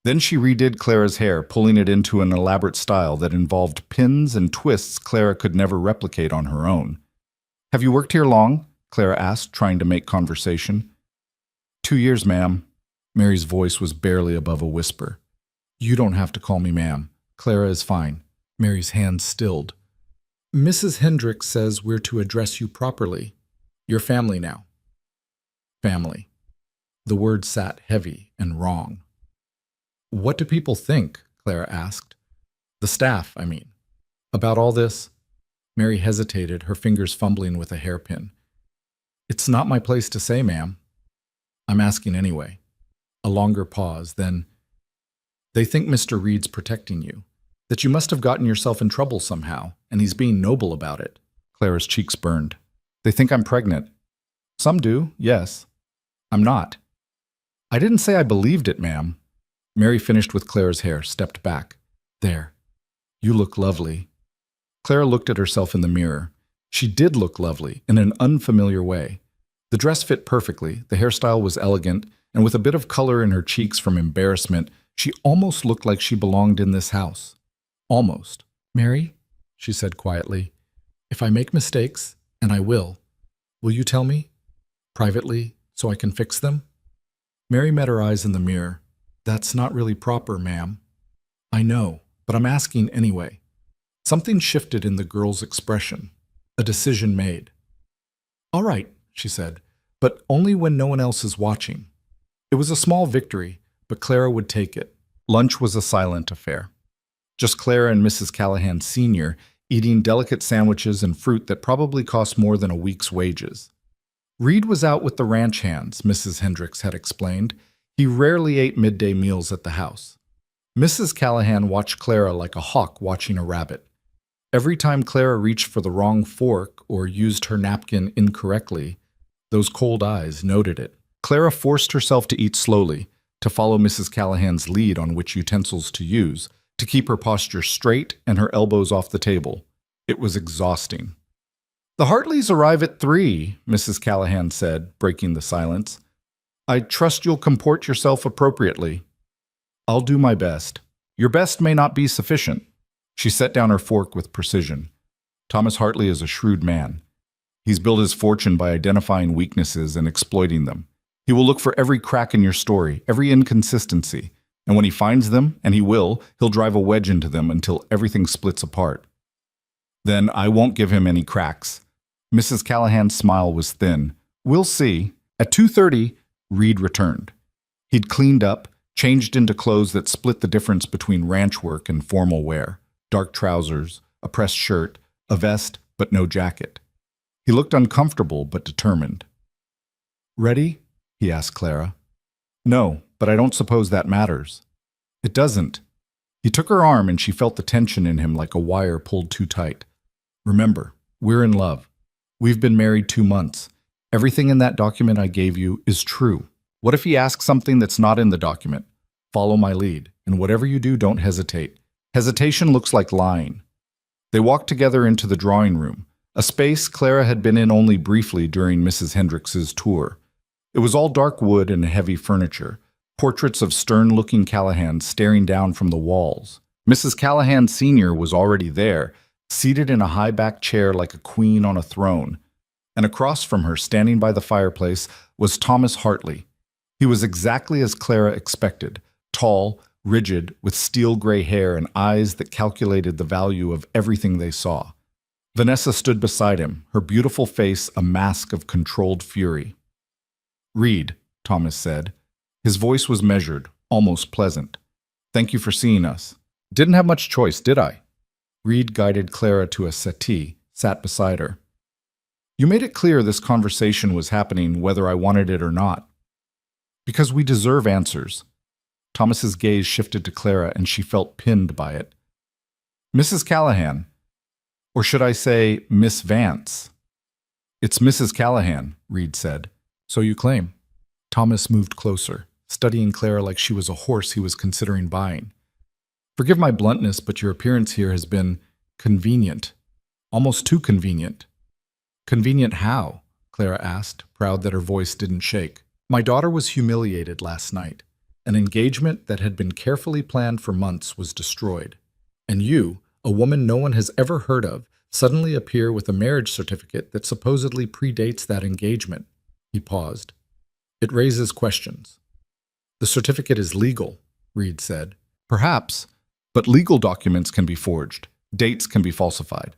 Speaker 1: Then she redid Clara's hair, pulling it into an elaborate style that involved pins and twists Clara could never replicate on her own. "Have you worked here long?" Clara asked, trying to make conversation. 2 years, ma'am." Mary's voice was barely above a whisper. You don't have to call me ma'am. Clara is fine. Mary's hands stilled. Mrs. Hendricks says we're to address you properly. You're family now. Family. The word sat heavy and wrong. What do people think? Clara asked. The staff, I mean. About all this? Mary hesitated, her fingers fumbling with a hairpin. It's not my place to say, ma'am. I'm asking anyway. A longer pause, then, they think Mr. Reed's protecting you, that you must have gotten yourself in trouble somehow, and he's being noble about it. Clara's cheeks burned. They think I'm pregnant. Some do, yes. I'm not. I didn't say I believed it, ma'am. Mary finished with Clara's hair, stepped back. There. You look lovely. Clara looked at herself in the mirror. She did look lovely, in an unfamiliar way. The dress fit perfectly, the hairstyle was elegant, and with a bit of color in her cheeks from embarrassment, she almost looked like she belonged in this house. Almost. Mary, she said quietly, if I make mistakes, and I will you tell me? Privately, so I can fix them? Mary met her eyes in the mirror. That's not really proper, ma'am. I know, but I'm asking anyway. Something shifted in the girl's expression. A decision made. All right, she said, but only when no one else is watching. It was a small victory, but Clara would take it. Lunch was a silent affair. Just Clara and Mrs. Callahan Sr. eating delicate sandwiches and fruit that probably cost more than a week's wages. Reed was out with the ranch hands, Mrs. Hendricks had explained. He rarely ate midday meals at the house. Mrs. Callahan watched Clara like a hawk watching a rabbit. Every time Clara reached for the wrong fork or used her napkin incorrectly, those cold eyes noted it. Clara forced herself to eat slowly, to follow Mrs. Callahan's lead on which utensils to use, to keep her posture straight and her elbows off the table. It was exhausting. The Hartleys arrive at 3, Mrs. Callahan said, breaking the silence. I trust you'll comport yourself appropriately. I'll do my best. Your best may not be sufficient. She set down her fork with precision. Thomas Hartley is a shrewd man. He's built his fortune by identifying weaknesses and exploiting them. He will look for every crack in your story, every inconsistency, and when he finds them, and he will, he'll drive a wedge into them until everything splits apart. Then I won't give him any cracks. Mrs. Callahan's smile was thin. We'll see. At 2:30, Reed returned. He'd cleaned up, changed into clothes that split the difference between ranch work and formal wear. Dark trousers, a pressed shirt, a vest, but no jacket. He looked uncomfortable but determined. Ready? He asked Clara. No, but I don't suppose that matters. It doesn't. He took her arm and she felt the tension in him like a wire pulled too tight. Remember, we're in love. We've been married 2 months. Everything in that document I gave you is true. What if he asks something that's not in the document? Follow my lead, and whatever you do, don't hesitate. Hesitation looks like lying. They walked together into the drawing room, a space Clara had been in only briefly during Mrs. Hendricks's tour. It was all dark wood and heavy furniture, portraits of stern-looking Callahan staring down from the walls. Mrs. Callahan Sr. was already there, seated in a high-backed chair like a queen on a throne, and across from her, standing by the fireplace, was Thomas Hartley. He was exactly as Clara expected, tall, rigid, with steel-gray hair and eyes that calculated the value of everything they saw. Vanessa stood beside him, her beautiful face a mask of controlled fury. Reed, Thomas said. His voice was measured, almost pleasant. Thank you for seeing us. Didn't have much choice, did I? Reed guided Clara to a settee, sat beside her. You made it clear this conversation was happening whether I wanted it or not. Because we deserve answers. Thomas's gaze shifted to Clara and she felt pinned by it. Mrs. Callahan, or should I say Miss Vance? It's Mrs. Callahan, Reed said. So you claim. Thomas moved closer, studying Clara like she was a horse he was considering buying. Forgive my bluntness, but your appearance here has been convenient. Almost too convenient. Convenient how? Clara asked, proud that her voice didn't shake. My daughter was humiliated last night. An engagement that had been carefully planned for months was destroyed. And you, a woman no one has ever heard of, suddenly appear with a marriage certificate that supposedly predates that engagement. He paused. It raises questions. The certificate is legal, Reed said. Perhaps, but legal documents can be forged. Dates can be falsified.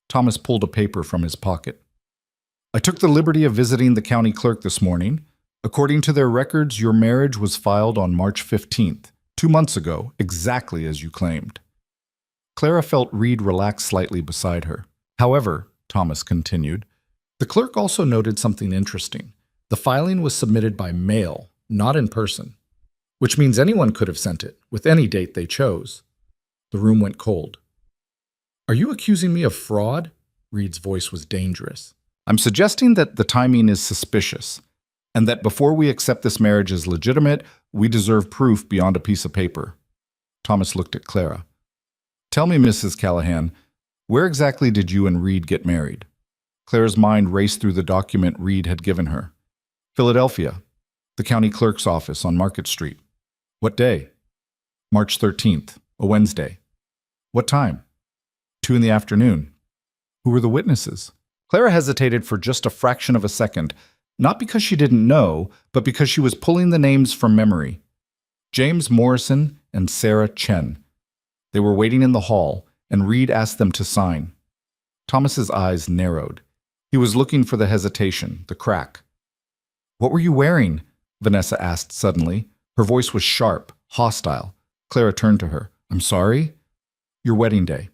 Speaker 1: Thomas pulled a paper from his pocket. I took the liberty of visiting the county clerk this morning. According to their records, your marriage was filed on March 15th, 2 months ago, exactly as you claimed. Clara felt Reed relax slightly beside her. However, Thomas continued, the clerk also noted something interesting. The filing was submitted by mail, not in person, which means anyone could have sent it, with any date they chose. The room went cold. Are you accusing me of fraud? Reed's voice was dangerous. I'm suggesting that the timing is suspicious, and that before we accept this marriage as legitimate, we deserve proof beyond a piece of paper. Thomas looked at Clara. Tell me, Mrs. Callahan, where exactly did you and Reed get married? Clara's mind raced through the document Reed had given her. Philadelphia, the county clerk's office on Market Street. What day? March 13th, a Wednesday. What time? 2 in the afternoon. Who were the witnesses? Clara hesitated for just a fraction of a second, not because she didn't know, but because she was pulling the names from memory. James Morrison and Sarah Chen. They were waiting in the hall, and Reed asked them to sign. Thomas's eyes narrowed. He was looking for the hesitation, the crack. What were you wearing? Vanessa asked suddenly. Her voice was sharp, hostile. Clara turned to her. I'm sorry? Your wedding day.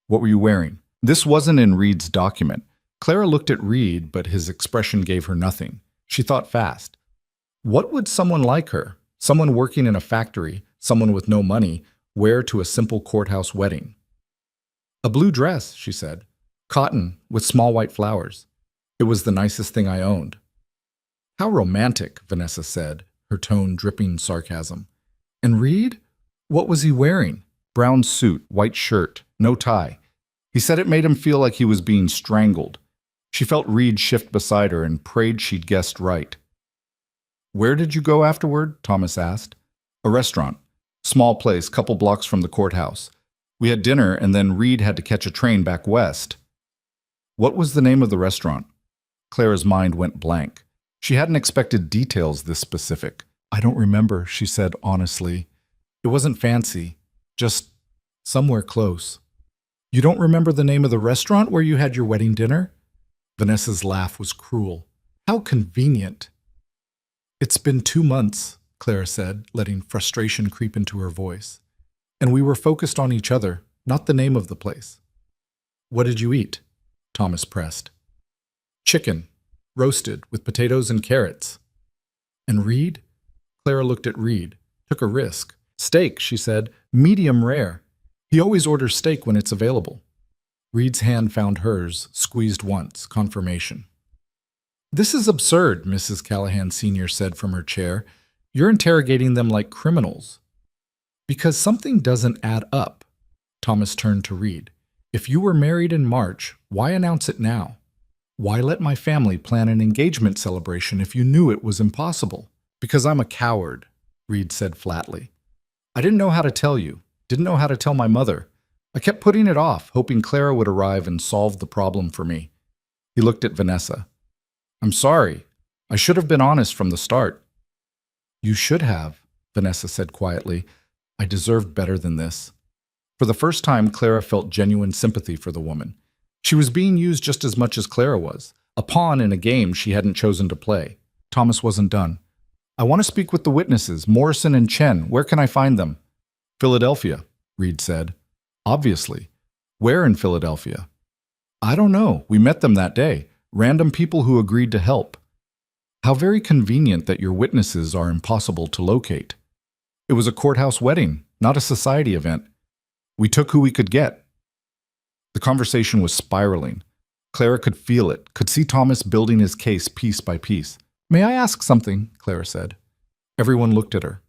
Speaker 1: What were you wearing? This wasn't in Reed's document. Clara looked at Reed, but his expression gave her nothing. She thought fast. What would someone like her, someone working in a factory, someone with no money, wear to a simple courthouse wedding? A blue dress, she said. Cotton, with small white flowers. It was the nicest thing I owned. How romantic, Vanessa said, her tone dripping sarcasm. And Reed? What was he wearing? Brown suit, white shirt, no tie. He said it made him feel like he was being strangled. She felt Reed shift beside her and prayed she'd guessed right. Where did you go afterward? Thomas asked. A restaurant. Small place, couple blocks from the courthouse. We had dinner and then Reed had to catch a train back west. What was the name of the restaurant? Clara's mind went blank. She hadn't expected details this specific. I don't remember, she said honestly. It wasn't fancy, just somewhere close. You don't remember the name of the restaurant where you had your wedding dinner? Vanessa's laugh was cruel. How convenient. It's been 2 months, Clara said, letting frustration creep into her voice. And we were focused on each other, not the name of the place. What did you eat? Thomas pressed. Chicken, roasted, with potatoes and carrots. And Reed? Clara looked at Reed, took a risk. Steak, she said, medium rare. He always orders steak when it's available. Reed's hand found hers, squeezed once, confirmation. This is absurd, Mrs. Callahan Sr. said from her chair. You're interrogating them like criminals. Because something doesn't add up. Thomas turned to Reed. If you were married in March, why announce it now? Why let my family plan an engagement celebration if you knew it was impossible? Because I'm a coward, Reed said flatly. I didn't know how to tell you, didn't know how to tell my mother. I kept putting it off, hoping Clara would arrive and solve the problem for me. He looked at Vanessa. I'm sorry. I should have been honest from the start. You should have, Vanessa said quietly. I deserved better than this. For the first time, Clara felt genuine sympathy for the woman. She was being used just as much as Clara was, a pawn in a game she hadn't chosen to play. Thomas wasn't done. I want to speak with the witnesses, Morrison and Chen. Where can I find them? Philadelphia, Reed said. Obviously. Where in Philadelphia? I don't know. We met them that day. Random people who agreed to help. How very convenient that your witnesses are impossible to locate. It was a courthouse wedding, not a society event. We took who we could get. The conversation was spiraling. Clara could feel it, could see Thomas building his case piece by piece. May I ask something? Clara said. Everyone looked at her.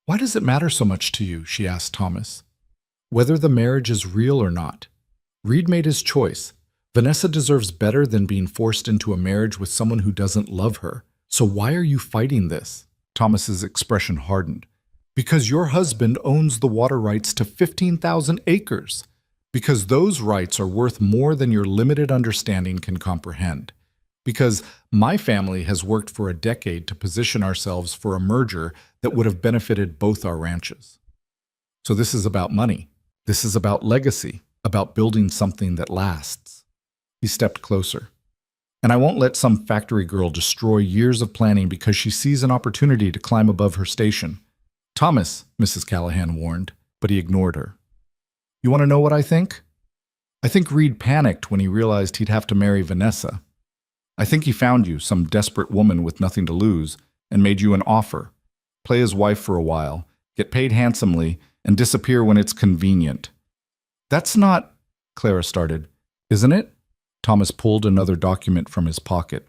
Speaker 1: Why does it matter so much to you? She asked Thomas. Whether the marriage is real or not. Reed made his choice. Vanessa deserves better than being forced into a marriage with someone who doesn't love her. So why are you fighting this? Thomas's expression hardened. Because your husband owns the water rights to 15,000 acres. Because those rights are worth more than your limited understanding can comprehend. Because my family has worked for a decade to position ourselves for a merger that would have benefited both our ranches. So this is about money. This is about legacy, about building something that lasts. He stepped closer. And I won't let some factory girl destroy years of planning because she sees an opportunity to climb above her station. Thomas, Mrs. Callahan warned, but he ignored her. You want to know what I think? I think Reed panicked when he realized he'd have to marry Vanessa. I think he found you, some desperate woman with nothing to lose, and made you an offer. Play his wife for a while, get paid handsomely, and disappear when it's convenient. That's not, Clara started. Isn't it? Thomas pulled another document from his pocket.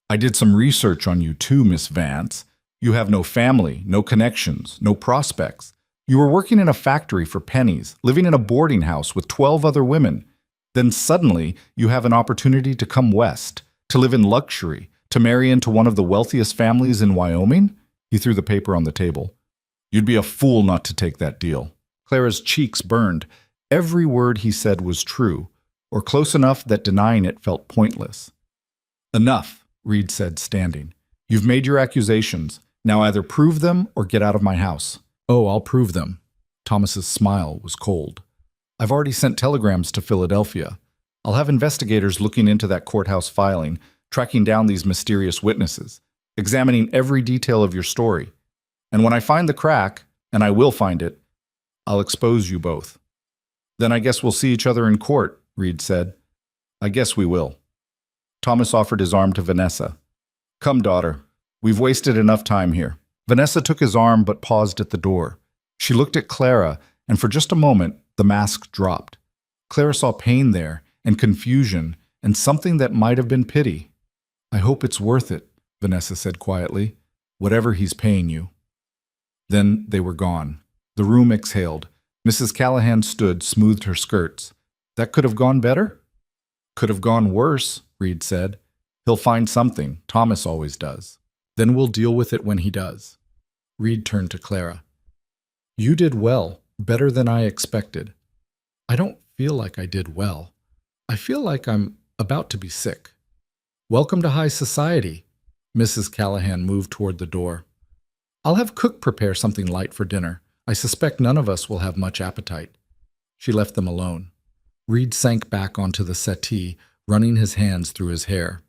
Speaker 1: I did some research on you too, Miss Vance. You have no family, no connections, no prospects. You were working in a factory for pennies, living in a boarding house with 12 other women. Then suddenly you have an opportunity to come west, to live in luxury, to marry into one of the wealthiest families in Wyoming? He threw the paper on the table. You'd be a fool not to take that deal. Clara's cheeks burned. Every word he said was true, or close enough that denying it felt pointless. Enough, Reed said, standing. You've made your accusations. Now either prove them or get out of my house. Oh, I'll prove them. Thomas's smile was cold. I've already sent telegrams to Philadelphia. I'll have investigators looking into that courthouse filing, tracking down these mysterious witnesses, examining every detail of your story. And when I find the crack, and I will find it, I'll expose you both. Then I guess we'll see each other in court, Reed said. I guess we will. Thomas offered his arm to Vanessa. Come, daughter. We've wasted enough time here. Vanessa took his arm but paused at the door. She looked at Clara, and for just a moment, the mask dropped. Clara saw pain there, and confusion, and something that might have been pity. I hope it's worth it, Vanessa said quietly. Whatever he's paying you. Then they were gone. The room exhaled. Mrs. Callahan stood, smoothed her skirts. That could have gone better? Could have gone worse, Reed said. He'll find something. Thomas always does. Then we'll deal with it when he does. Reed turned to Clara. You did well, better than I expected. I don't feel like I did well. I feel like I'm about to be sick. Welcome to high society. Mrs. Callahan moved toward the door. I'll have Cook prepare something light for dinner. I suspect none of us will have much appetite. She left them alone. Reed sank back onto the settee, running his hands through his hair.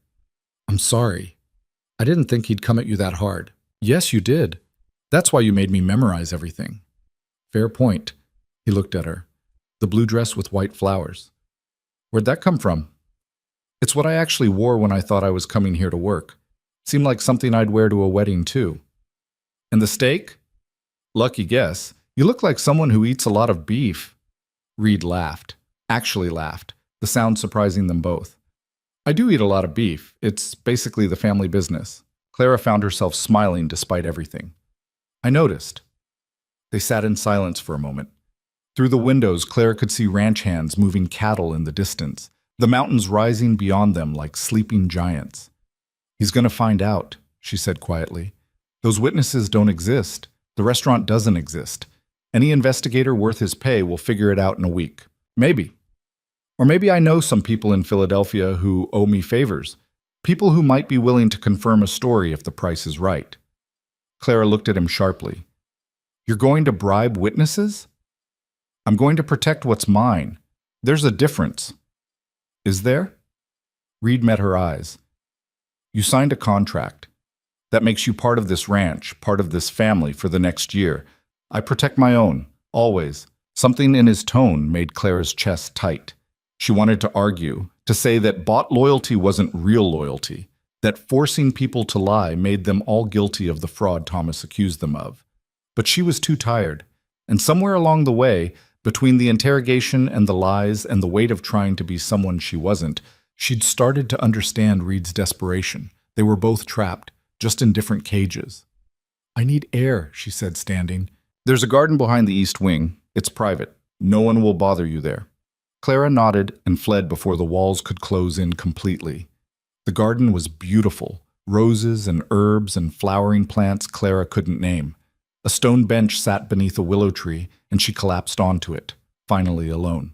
Speaker 1: I'm sorry. I didn't think he'd come at you that hard. Yes, you did. That's why you made me memorize everything. Fair point. He looked at her. The blue dress with white flowers. Where'd that come from? It's what I actually wore when I thought I was coming here to work. Seemed like something I'd wear to a wedding, too. And the steak? Lucky guess. You look like someone who eats a lot of beef. Reed laughed. Actually laughed, the sound surprising them both. I do eat a lot of beef. It's basically the family business. Clara found herself smiling despite everything. I noticed. They sat in silence for a moment. Through the windows, Clara could see ranch hands moving cattle in the distance, the mountains rising beyond them like sleeping giants. He's going to find out, she said quietly. Those witnesses don't exist. The restaurant doesn't exist. Any investigator worth his pay will figure it out in a week. Maybe. Or maybe I know some people in Philadelphia who owe me favors, people who might be willing to confirm a story if the price is right. Clara looked at him sharply. You're going to bribe witnesses? I'm going to protect what's mine. There's a difference. Is there? Reed met her eyes. You signed a contract. That makes you part of this ranch, part of this family for the next year. I protect my own, always. Something in his tone made Clara's chest tight. She wanted to argue, to say that bought loyalty wasn't real loyalty, that forcing people to lie made them all guilty of the fraud Thomas accused them of. But she was too tired, and somewhere along the way, between the interrogation and the lies and the weight of trying to be someone she wasn't, she'd started to understand Reed's desperation. They were both trapped, just in different cages. I need air, she said, standing. There's a garden behind the east wing. It's private. No one will bother you there. Clara nodded and fled before the walls could close in completely. The garden was beautiful, roses and herbs and flowering plants Clara couldn't name. A stone bench sat beneath a willow tree, and she collapsed onto it, finally alone.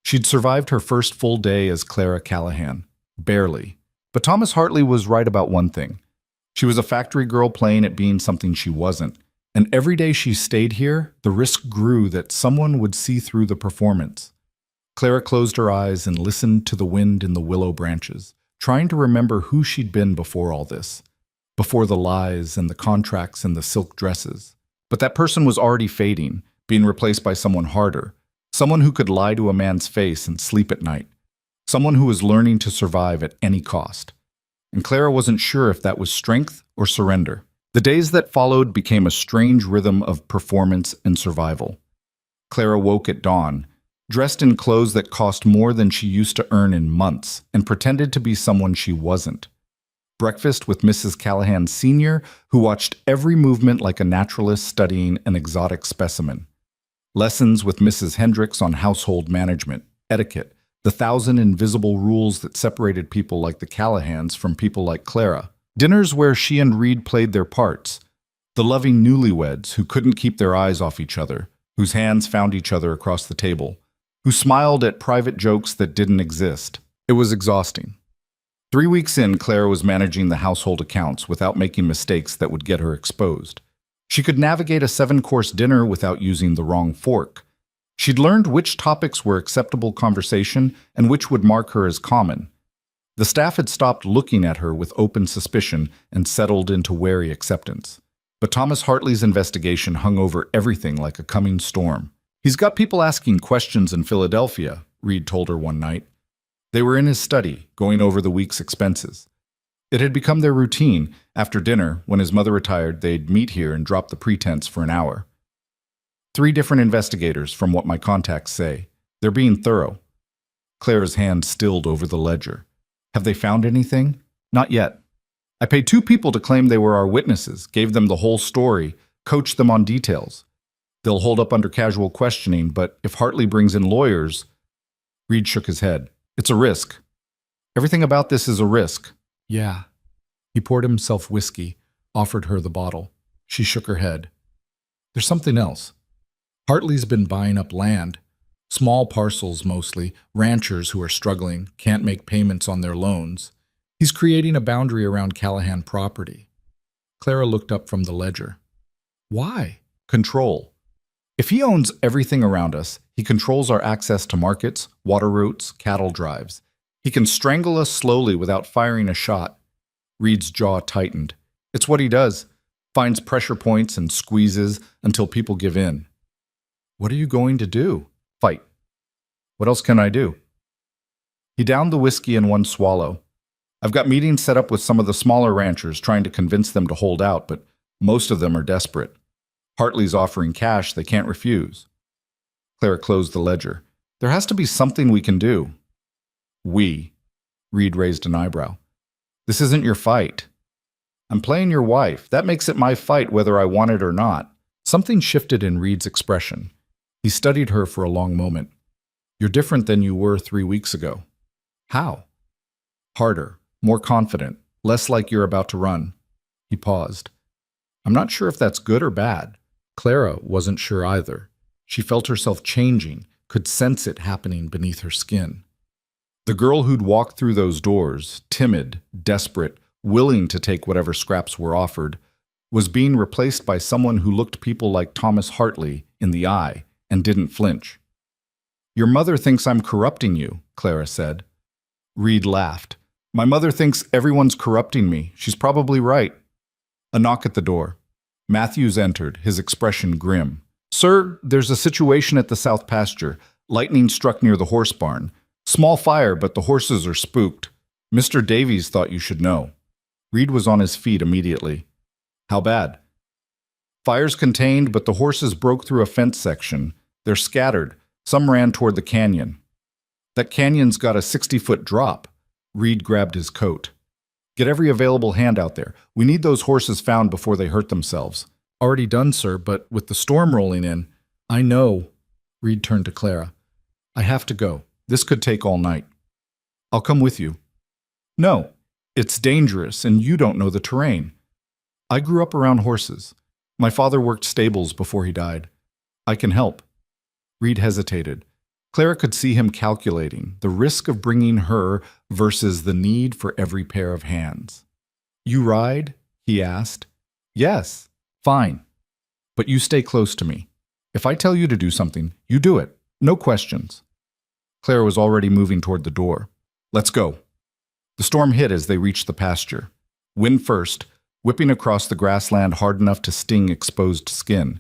Speaker 1: She'd survived her first full day as Clara Callahan. Barely. But Thomas Hartley was right about one thing. She was a factory girl playing at being something she wasn't. And every day she stayed here, the risk grew that someone would see through the performance. Clara closed her eyes and listened to the wind in the willow branches, trying to remember who she'd been before all this, before the lies and the contracts and the silk dresses. But that person was already fading, being replaced by someone harder, someone who could lie to a man's face and sleep at night, someone who was learning to survive at any cost. And Clara wasn't sure if that was strength or surrender. The days that followed became a strange rhythm of performance and survival. Clara woke at dawn, dressed in clothes that cost more than she used to earn in months, and pretended to be someone she wasn't. Breakfast with Mrs. Callahan Sr., who watched every movement like a naturalist studying an exotic specimen. Lessons with Mrs. Hendricks on household management, etiquette, the 1,000 invisible rules that separated people like the Callahans from people like Clara. Dinners where she and Reed played their parts. The loving newlyweds who couldn't keep their eyes off each other, whose hands found each other across the table, who smiled at private jokes that didn't exist. It was exhausting. 3 weeks in, Clara was managing the household accounts without making mistakes that would get her exposed. She could navigate a 7-course dinner without using the wrong fork. She'd learned which topics were acceptable conversation and which would mark her as common. The staff had stopped looking at her with open suspicion and settled into wary acceptance. But Thomas Hartley's investigation hung over everything like a coming storm. "He's got people asking questions in Philadelphia," Reed told her one night. They were in his study, going over the week's expenses. It had become their routine. After dinner, when his mother retired, they'd meet here and drop the pretense for an hour. 3 different investigators, from what my contacts say. They're being thorough. Clara's hand stilled over the ledger. "Have they found anything?" "Not yet. I paid 2 people to claim they were our witnesses, gave them the whole story, coached them on details. They'll hold up under casual questioning, but if Hartley brings in lawyers..." Reed shook his head. "It's a risk. Everything about this is a risk." "Yeah." He poured himself whiskey, offered her the bottle. She shook her head. "There's something else. Hartley's been buying up land. Small parcels mostly, ranchers who are struggling, can't make payments on their loans. He's creating a boundary around Callahan property." Clara looked up from the ledger. "Why?" "Control. If he owns everything around us, he controls our access to markets, water routes, cattle drives. He can strangle us slowly without firing a shot." Reed's jaw tightened. "It's what he does. Finds pressure points and squeezes until people give in." "What are you going to do?" "Fight. What else can I do?" He downed the whiskey in one swallow. "I've got meetings set up with some of the smaller ranchers, trying to convince them to hold out, but most of them are desperate. Hartley's offering cash they can't refuse." Clara closed the ledger. "There has to be something we can do." "We?" Reed raised an eyebrow. "This isn't your fight." "I'm playing your wife. That makes it my fight whether I want it or not." Something shifted in Reed's expression. He studied her for a long moment. "You're different than you were 3 weeks ago." "How?" "Harder, more confident, less like you're about to run." He paused. "I'm not sure if that's good or bad." Clara wasn't sure either. She felt herself changing, could sense it happening beneath her skin. The girl who'd walked through those doors, timid, desperate, willing to take whatever scraps were offered, was being replaced by someone who looked people like Thomas Hartley in the eye and didn't flinch. "Your mother thinks I'm corrupting you," Clara said. Reed laughed. "My mother thinks everyone's corrupting me. She's probably right." A knock at the door. Matthews entered, his expression grim. "Sir, there's a situation at the south pasture. Lightning struck near the horse barn. Small fire, but the horses are spooked. Mr. Davies thought you should know." Reed was on his feet immediately. "How bad?" "Fire's contained, but the horses broke through a fence section. They're scattered. Some ran toward the canyon." "That canyon's got a 60-foot drop." Reed grabbed his coat. "Get every available hand out there. We need those horses found before they hurt themselves." "Already done, sir, but with the storm rolling in..." "I know." Reed turned to Clara. "I have to go. This could take all night." "I'll come with you." "No. It's dangerous, and you don't know the terrain." "I grew up around horses. My father worked stables before he died. I can help." Reed hesitated. Clara could see him calculating the risk of bringing her versus the need for every pair of hands. "You ride?" he asked. "Yes." "Fine. But you stay close to me. If I tell you to do something, you do it. No questions." Clara was already moving toward the door. "Let's go." The storm hit as they reached the pasture. Wind first, whipping across the grassland hard enough to sting exposed skin.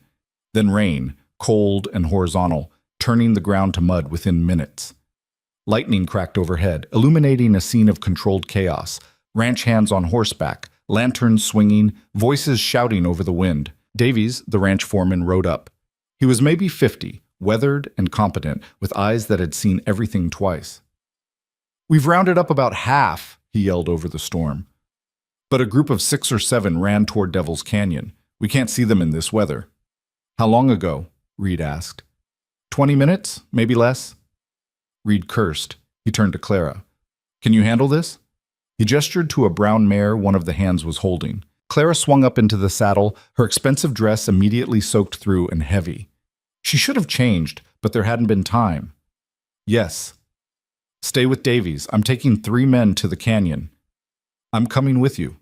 Speaker 1: Then rain, cold and horizontal, turning the ground to mud within minutes. Lightning cracked overhead, illuminating a scene of controlled chaos. Ranch hands on horseback, lanterns swinging, voices shouting over the wind. Davies, the ranch foreman, rode up. He was maybe 50, weathered and competent, with eyes that had seen everything twice. "We've rounded up about half," he yelled over the storm. "But a group of 6 or 7 ran toward Devil's Canyon. We can't see them in this weather." "How long ago?" Reed asked. 20 minutes, maybe less." Reed cursed. He turned to Clara. "Can you handle this?" He gestured to a brown mare one of the hands was holding. Clara swung up into the saddle, her expensive dress immediately soaked through and heavy. She should have changed, but there hadn't been time. "Yes." "Stay with Davies. I'm taking 3 men to the canyon." "I'm coming with you."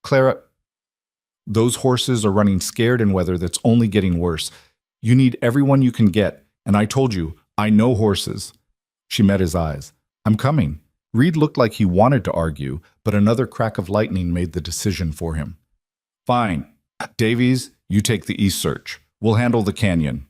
Speaker 1: "Clara, those horses are running scared in weather that's only getting worse. You need everyone you can get, and I told you, I know horses." She met his eyes. "I'm coming." Reed looked like he wanted to argue, but another crack of lightning made the decision for him. "Fine. Davies, you take the east search. We'll handle the canyon."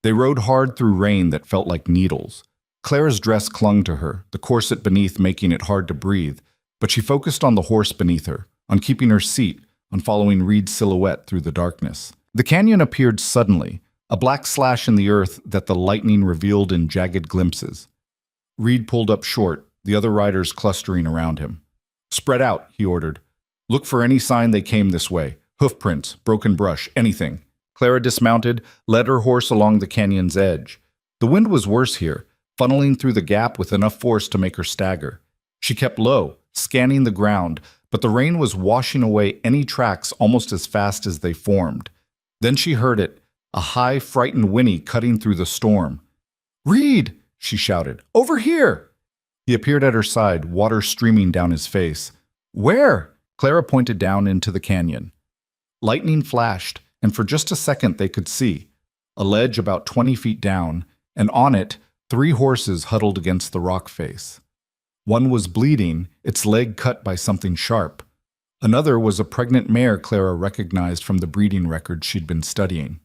Speaker 1: They rode hard through rain that felt like needles. Clara's dress clung to her, the corset beneath making it hard to breathe, but she focused on the horse beneath her, on keeping her seat, on following Reed's silhouette through the darkness. The canyon appeared suddenly, a black slash in the earth that the lightning revealed in jagged glimpses. Reed pulled up short, the other riders clustering around him. "Spread out," he ordered. "Look for any sign they came this way. Hoof prints, broken brush, anything." Clara dismounted, led her horse along the canyon's edge. The wind was worse here, funneling through the gap with enough force to make her stagger. She kept low, scanning the ground, but the rain was washing away any tracks almost as fast as they formed. Then she heard it, a high, frightened whinny cutting through the storm. "Reed!" she shouted. "Over here!" He appeared at her side, water streaming down his face. "Where?" Clara pointed down into the canyon. Lightning flashed, and for just a second they could see. A ledge about 20 feet down, and on it, 3 horses huddled against the rock face. One was bleeding, its leg cut by something sharp. Another was a pregnant mare Clara recognized from the breeding records she'd been studying.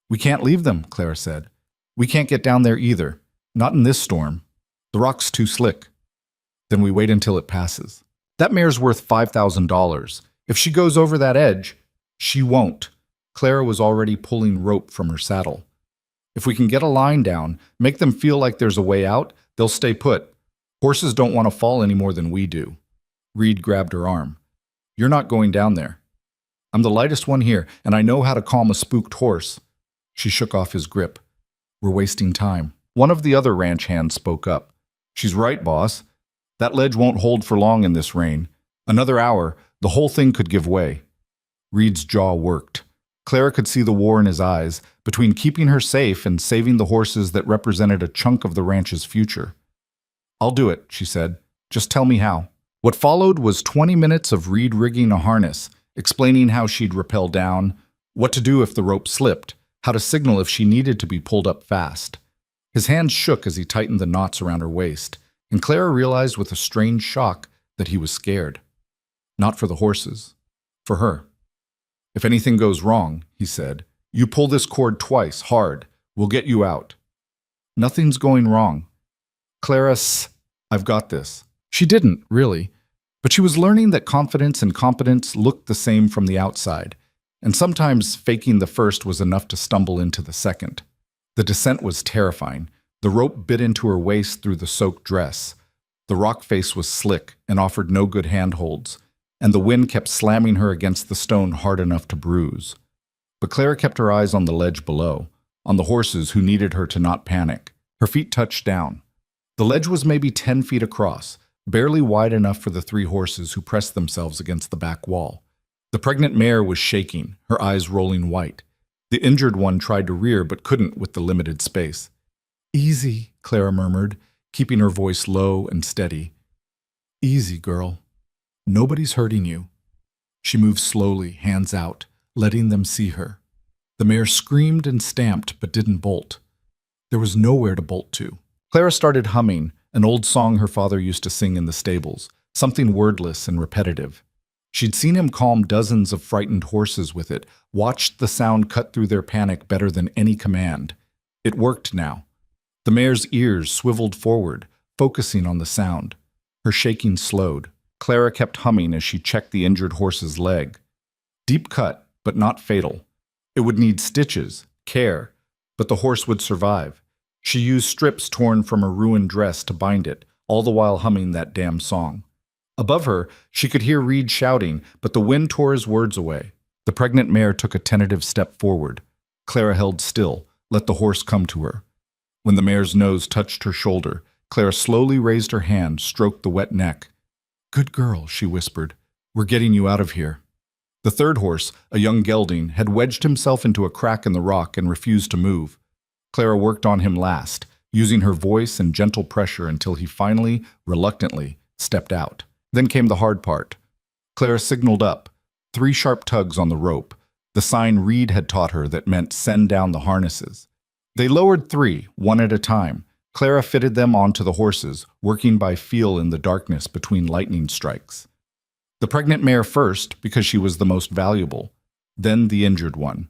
Speaker 1: "We can't leave them," Clara said. "We can't get down there either. Not in this storm. The rock's too slick." "Then we wait until it passes." "That mare's worth $5,000. If she goes over that edge..." "She won't." Clara was already pulling rope from her saddle. "If we can get a line down, make them feel like there's a way out, they'll stay put. Horses don't want to fall any more than we do." Reed grabbed her arm. "You're not going down there." "I'm the lightest one here, and I know how to calm a spooked horse." She shook off his grip. "We're wasting time." One of the other ranch hands spoke up. "She's right, boss. That ledge won't hold for long in this rain. Another hour, the whole thing could give way." Reed's jaw worked. Clara could see the war in his eyes, between keeping her safe and saving the horses that represented a chunk of the ranch's future. "I'll do it," she said. "Just tell me how." What followed was 20 minutes of Reed rigging a harness, explaining how she'd rappel down, what to do if the rope slipped, how to signal if she needed to be pulled up fast. His hands shook as he tightened the knots around her waist, and Clara realized with a strange shock that he was scared. Not for the horses. For her. "If anything goes wrong," he said, "you pull this cord twice, hard. We'll get you out." "Nothing's going wrong." "Clara, I've got this." She didn't, really. But she was learning that confidence and competence looked the same from the outside, and sometimes faking the first was enough to stumble into the second. The descent was terrifying. The rope bit into her waist through the soaked dress. The rock face was slick and offered no good handholds, and the wind kept slamming her against the stone hard enough to bruise. But Clara kept her eyes on the ledge below, on the horses who needed her to not panic. Her feet touched down. The ledge was maybe 10 feet across, barely wide enough for the 3 horses who pressed themselves against the back wall. The pregnant mare was shaking, her eyes rolling white. The injured one tried to rear but couldn't with the limited space. Easy, Clara murmured, keeping her voice low and steady. Easy, girl. Nobody's hurting you. She moved slowly, hands out, letting them see her. The mare screamed and stamped but didn't bolt. There was nowhere to bolt to. Clara started humming, an old song her father used to sing in the stables, something wordless and repetitive. She'd seen him calm dozens of frightened horses with it, watched the sound cut through their panic better than any command. It worked now. The mare's ears swiveled forward, focusing on the sound. Her shaking slowed. Clara kept humming as she checked the injured horse's leg. Deep cut, but not fatal. It would need stitches, care, but the horse would survive. She used strips torn from a ruined dress to bind it, all the while humming that damn song. Above her, she could hear Reed shouting, but the wind tore his words away. The pregnant mare took a tentative step forward. Clara held still, let the horse come to her. When the mare's nose touched her shoulder, Clara slowly raised her hand, stroked the wet neck. "Good girl," she whispered. "We're getting you out of here." The third horse, a young gelding, had wedged himself into a crack in the rock and refused to move. Clara worked on him last, using her voice and gentle pressure until he finally, reluctantly, stepped out. Then came the hard part. Clara signaled up, 3 sharp tugs on the rope, the sign Reed had taught her that meant send down the harnesses. They lowered 3, one at a time. Clara fitted them onto the horses, working by feel in the darkness between lightning strikes. The pregnant mare first, because she was the most valuable, then the injured one.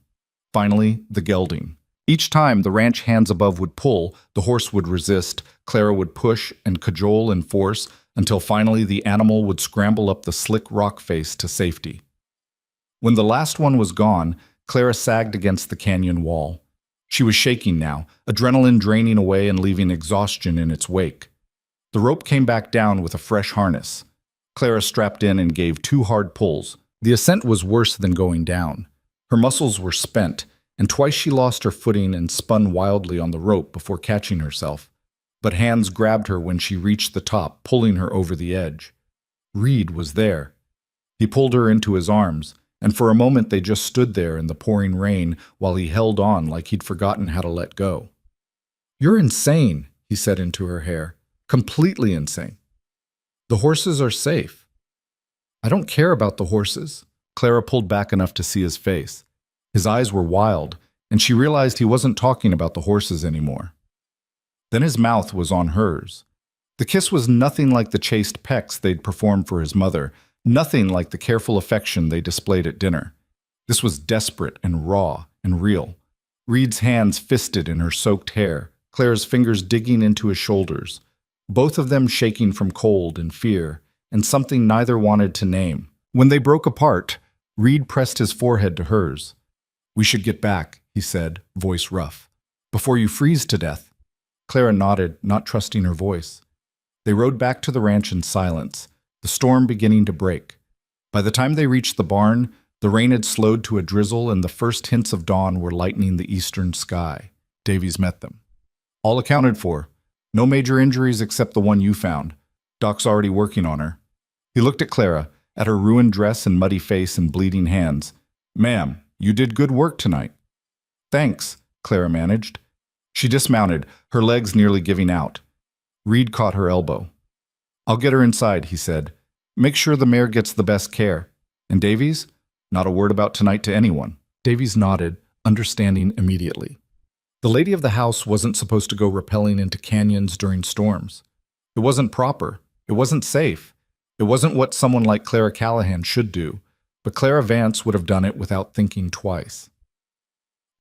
Speaker 1: Finally, the gelding. Each time the ranch hands above would pull, the horse would resist, Clara would push and cajole and force, until finally the animal would scramble up the slick rock face to safety. When the last one was gone, Clara sagged against the canyon wall. She was shaking now, adrenaline draining away and leaving exhaustion in its wake. The rope came back down with a fresh harness. Clara strapped in and gave 2 hard pulls. The ascent was worse than going down. Her muscles were spent, and twice she lost her footing and spun wildly on the rope before catching herself. But hands grabbed her when she reached the top, pulling her over the edge. Reed was there. He pulled her into his arms, and for a moment they just stood there in the pouring rain while he held on like he'd forgotten how to let go. "You're insane," he said into her hair. "Completely insane. The horses are safe." "I don't care about the horses." Clara pulled back enough to see his face. His eyes were wild, and she realized he wasn't talking about the horses anymore. Then his mouth was on hers. The kiss was nothing like the chaste pecks they'd performed for his mother, nothing like the careful affection they displayed at dinner. This was desperate and raw and real. Reed's hands fisted in her soaked hair, Clara's fingers digging into his shoulders, both of them shaking from cold and fear, and something neither wanted to name. When they broke apart, Reed pressed his forehead to hers. "We should get back," he said, voice rough, "before you freeze to death." Clara nodded, not trusting her voice. They rode back to the ranch in silence, the storm beginning to break. By the time they reached the barn, the rain had slowed to a drizzle and the first hints of dawn were lightening the eastern sky. Davies met them. "All accounted for. No major injuries except the one you found. Doc's already working on her." He looked at Clara, at her ruined dress and muddy face and bleeding hands. "Ma'am, you did good work tonight." "Thanks," Clara managed. She dismounted, her legs nearly giving out. Reed caught her elbow. "I'll get her inside," he said. "Make sure the mare gets the best care. And Davies? Not a word about tonight to anyone." Davies nodded, understanding immediately. The lady of the house wasn't supposed to go rappelling into canyons during storms. It wasn't proper. It wasn't safe. It wasn't what someone like Clara Callahan should do, but Clara Vance would have done it without thinking twice.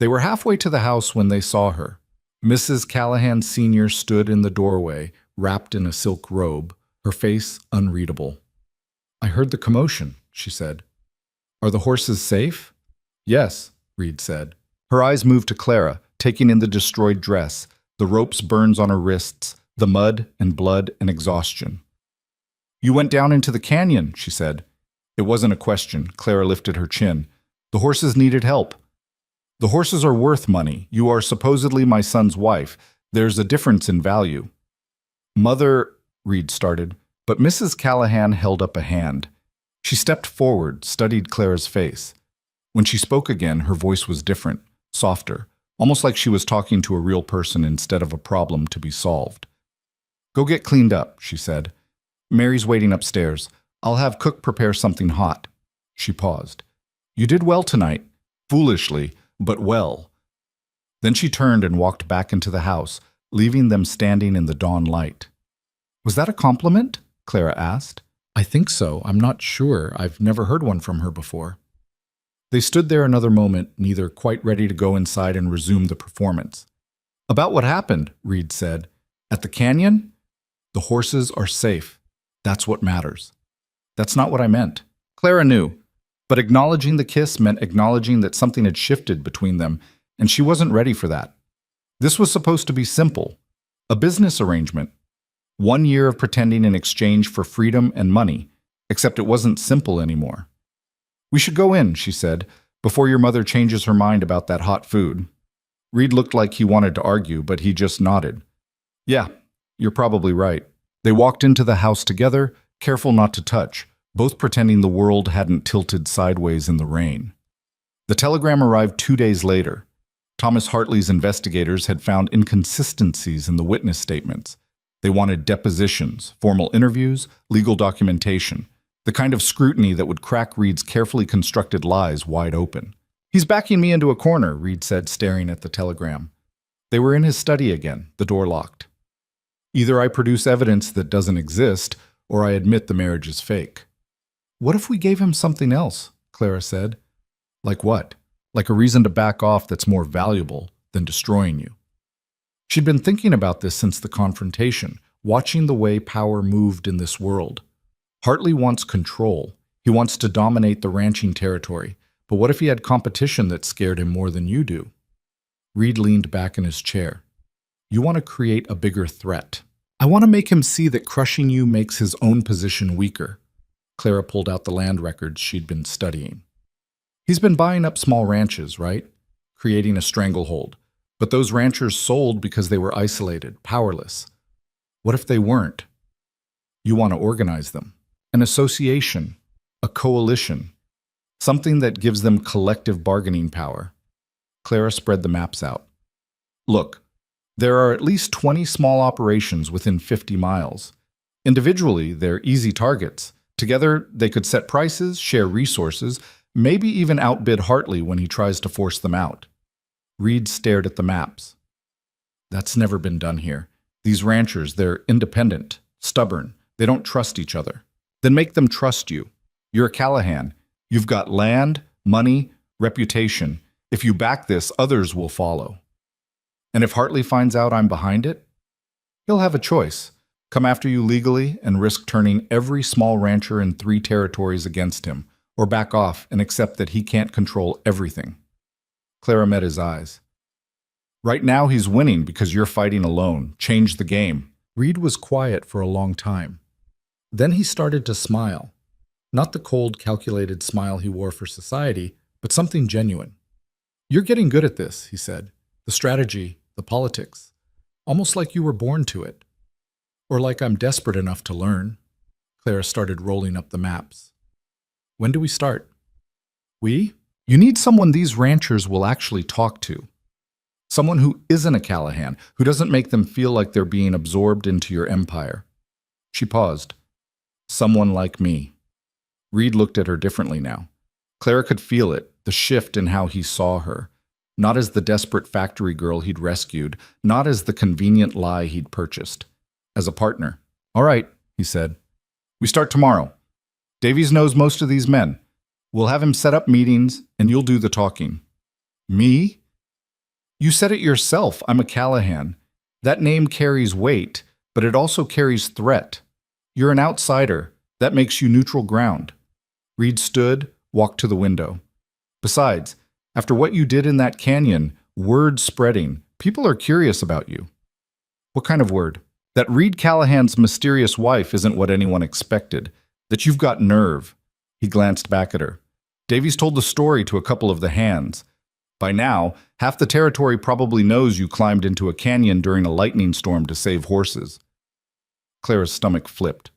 Speaker 1: They were halfway to the house when they saw her. Mrs. Callahan Sr. stood in the doorway, wrapped in a silk robe, her face unreadable. "I heard the commotion," she said. "Are the horses safe?" "Yes," Reed said. Her eyes moved to Clara, taking in the destroyed dress, the rope's burns on her wrists, the mud and blood and exhaustion. "You went down into the canyon," she said. It wasn't a question. Clara lifted her chin. "The horses needed help." "The horses are worth money. You are supposedly my son's wife. There's a difference in value." "Mother," Reed started, but Mrs. Callahan held up a hand. She stepped forward, studied Clara's face. When she spoke again, her voice was different, softer, almost like she was talking to a real person instead of a problem to be solved. "Go get cleaned up," she said. "Mary's waiting upstairs. I'll have Cook prepare something hot." She paused. "You did well tonight. Foolishly, but well." Then she turned and walked back into the house, leaving them standing in the dawn light. "Was that a compliment?" Clara asked. "I think so. I'm not sure. I've never heard one from her before." They stood there another moment, neither quite ready to go inside and resume the performance. "About what happened," Reed said. "At the canyon? The horses are safe. That's what matters." "That's not what I meant." Clara knew, but acknowledging the kiss meant acknowledging that something had shifted between them, and she wasn't ready for that. This was supposed to be simple. A business arrangement. 1 year of pretending in exchange for freedom and money, except it wasn't simple anymore. "We should go in," she said, "before your mother changes her mind about that hot food." Reed looked like he wanted to argue, but he just nodded. "Yeah, you're probably right." They walked into the house together, careful not to touch, both pretending the world hadn't tilted sideways in the rain. The telegram arrived 2 days later. Thomas Hartley's investigators had found inconsistencies in the witness statements. They wanted depositions, formal interviews, legal documentation, the kind of scrutiny that would crack Reed's carefully constructed lies wide open. "He's backing me into a corner," Reed said, staring at the telegram. They were in his study again, the door locked. "Either I produce evidence that doesn't exist, or I admit the marriage is fake." "What if we gave him something else?" Clara said. "Like what? Like a reason to back off that's more valuable than destroying you." She'd been thinking about this since the confrontation, watching the way power moved in this world. Hartley wants control. He wants to dominate the ranching territory. But what if he had competition that scared him more than you do? Reed leaned back in his chair. "You want to create a bigger threat. I want to make him see that crushing you makes his own position weaker." Clara pulled out the land records she'd been studying. "He's been buying up small ranches, right? Creating a stranglehold. But those ranchers sold because they were isolated, powerless. What if they weren't? You want to organize them. An association, a coalition, something that gives them collective bargaining power." Clara spread the maps out. "Look, there are at least 20 small operations within 50 miles. Individually, they're easy targets. Together, they could set prices, share resources, maybe even outbid Hartley when he tries to force them out." Reed stared at the maps. "That's never been done here. These ranchers, they're independent, stubborn. They don't trust each other. Then make them trust you. You're a Callahan. You've got land, money, reputation. If you back this, others will follow. And if Hartley finds out I'm behind it, he'll have a choice. Come after you legally and risk turning every small rancher in 3 territories against him, or back off and accept that he can't control everything." Clara met his eyes. "Right now he's winning because you're fighting alone. Change the game." Reed was quiet for a long time. Then he started to smile. Not the cold, calculated smile he wore for society, but something genuine. "You're getting good at this," he said. "The strategy, the politics. Almost like you were born to it. Or like I'm desperate enough to learn." Clara started rolling up the maps. "When do we start?" "We? You need someone these ranchers will actually talk to. Someone who isn't a Callahan, who doesn't make them feel like they're being absorbed into your empire." She paused. "Someone like me." Reed looked at her differently now. Clara could feel it, the shift in how he saw her. Not as the desperate factory girl he'd rescued, not as the convenient lie he'd purchased. As a partner. "All right," he said. "We start tomorrow. Davies knows most of these men. We'll have him set up meetings, and you'll do the talking." "Me?" "You said it yourself. I'm a Callahan. That name carries weight, but it also carries threat. You're an outsider. That makes you neutral ground." Reed stood, walked to the window. "Besides, after what you did in that canyon, word's spreading. People are curious about you." "What kind of word?" "That Reed Callahan's mysterious wife isn't what anyone expected. That you've got nerve." He glanced back at her. "Davies told the story to a couple of the hands. By now, half the territory probably knows you climbed into a canyon during a lightning storm to save horses." Clara's stomach flipped.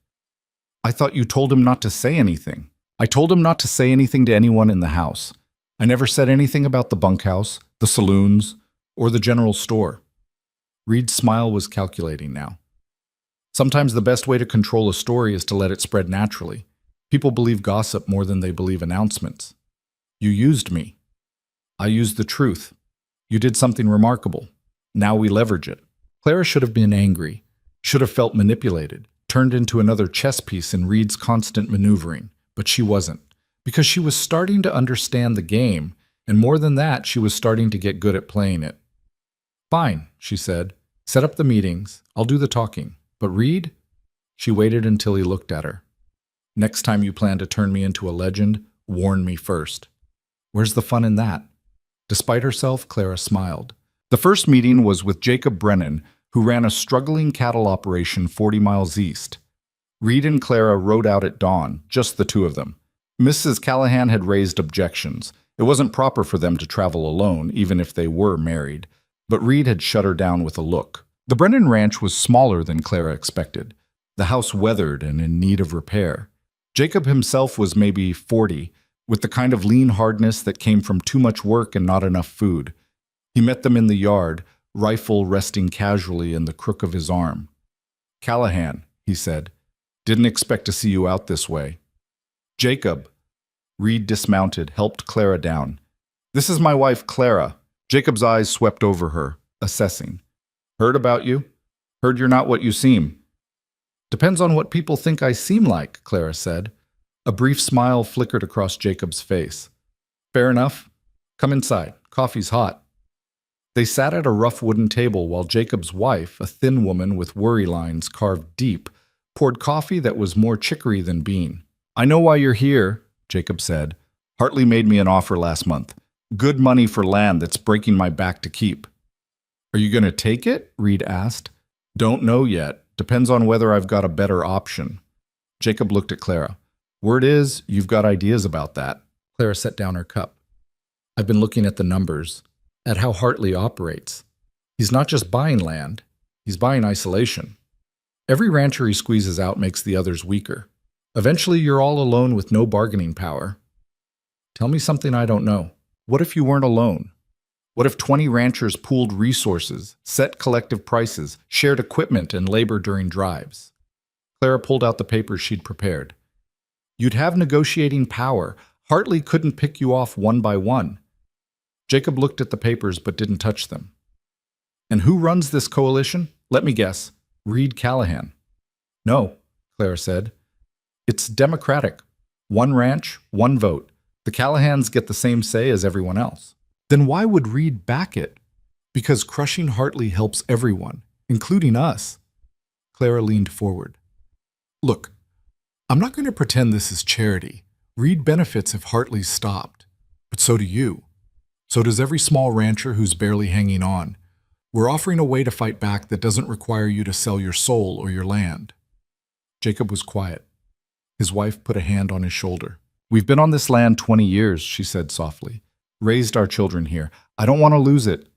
Speaker 1: "I thought you told him not to say anything." "I told him not to say anything to anyone in the house. I never said anything about the bunkhouse, the saloons, or the general store. Reed's smile was calculating now. Sometimes the best way to control a story is to let it spread naturally. People believe gossip more than they believe announcements. You used me. I used the truth. You did something remarkable. Now we leverage it. Clara should have been angry, should have felt manipulated, turned into another chess piece in Reed's constant maneuvering, but she wasn't, because she was starting to understand the game, and more than that, she was starting to get good at playing it. Fine, she said. Set up the meetings. I'll do the talking. But Reed? She waited until he looked at her. Next time you plan to turn me into a legend, warn me first. Where's the fun in that? Despite herself, Clara smiled. The first meeting was with Jacob Brennan, who ran a struggling cattle operation 40 miles east. Reed and Clara rode out at dawn, just the two of them. Mrs. Callahan had raised objections. It wasn't proper for them to travel alone, even if they were married. But Reed had shut her down with a look. The Brennan ranch was smaller than Clara expected. The house weathered and in need of repair. Jacob himself was maybe 40, with the kind of lean hardness that came from too much work and not enough food. He met them in the yard, rifle resting casually in the crook of his arm. Callahan, he said, didn't expect to see you out this way. Jacob. Reed dismounted, helped Clara down. This is my wife, Clara. Jacob's eyes swept over her, assessing. Heard about you? Heard you're not what you seem. Depends on what people think I seem like, Clara said. A brief smile flickered across Jacob's face. Fair enough. Come inside. Coffee's hot. They sat at a rough wooden table while Jacob's wife, a thin woman with worry lines carved deep, poured coffee that was more chicory than bean. I know why you're here, Jacob said. Hartley made me an offer last month. Good money for land that's breaking my back to keep. Are you going to take it? Reed asked. Don't know yet. Depends on whether I've got a better option. Jacob looked at Clara. Word is, you've got ideas about that. Clara set down her cup. I've been looking at the numbers, at how Hartley operates. He's not just buying land, he's buying isolation. Every rancher he squeezes out makes the others weaker. Eventually, you're all alone with no bargaining power. Tell me something I don't know. What if you weren't alone? What if 20 ranchers pooled resources, set collective prices, shared equipment and labor during drives? Clara pulled out the papers she'd prepared. You'd have negotiating power. Hartley couldn't pick you off one by one. Jacob looked at the papers but didn't touch them. And who runs this coalition? Let me guess. Reed Callahan. No, Clara said. It's democratic. One ranch, one vote. The Callahans get the same say as everyone else. Then why would Reed back it? Because crushing Hartley helps everyone, including us. Clara leaned forward. Look, I'm not going to pretend this is charity. Reed benefits if Hartley's stopped. But so do you. So does every small rancher who's barely hanging on. We're offering a way to fight back that doesn't require you to sell your soul or your land. Jacob was quiet. His wife put a hand on his shoulder. We've been on this land 20 years, she said softly. Raised our children here. I don't want to lose it.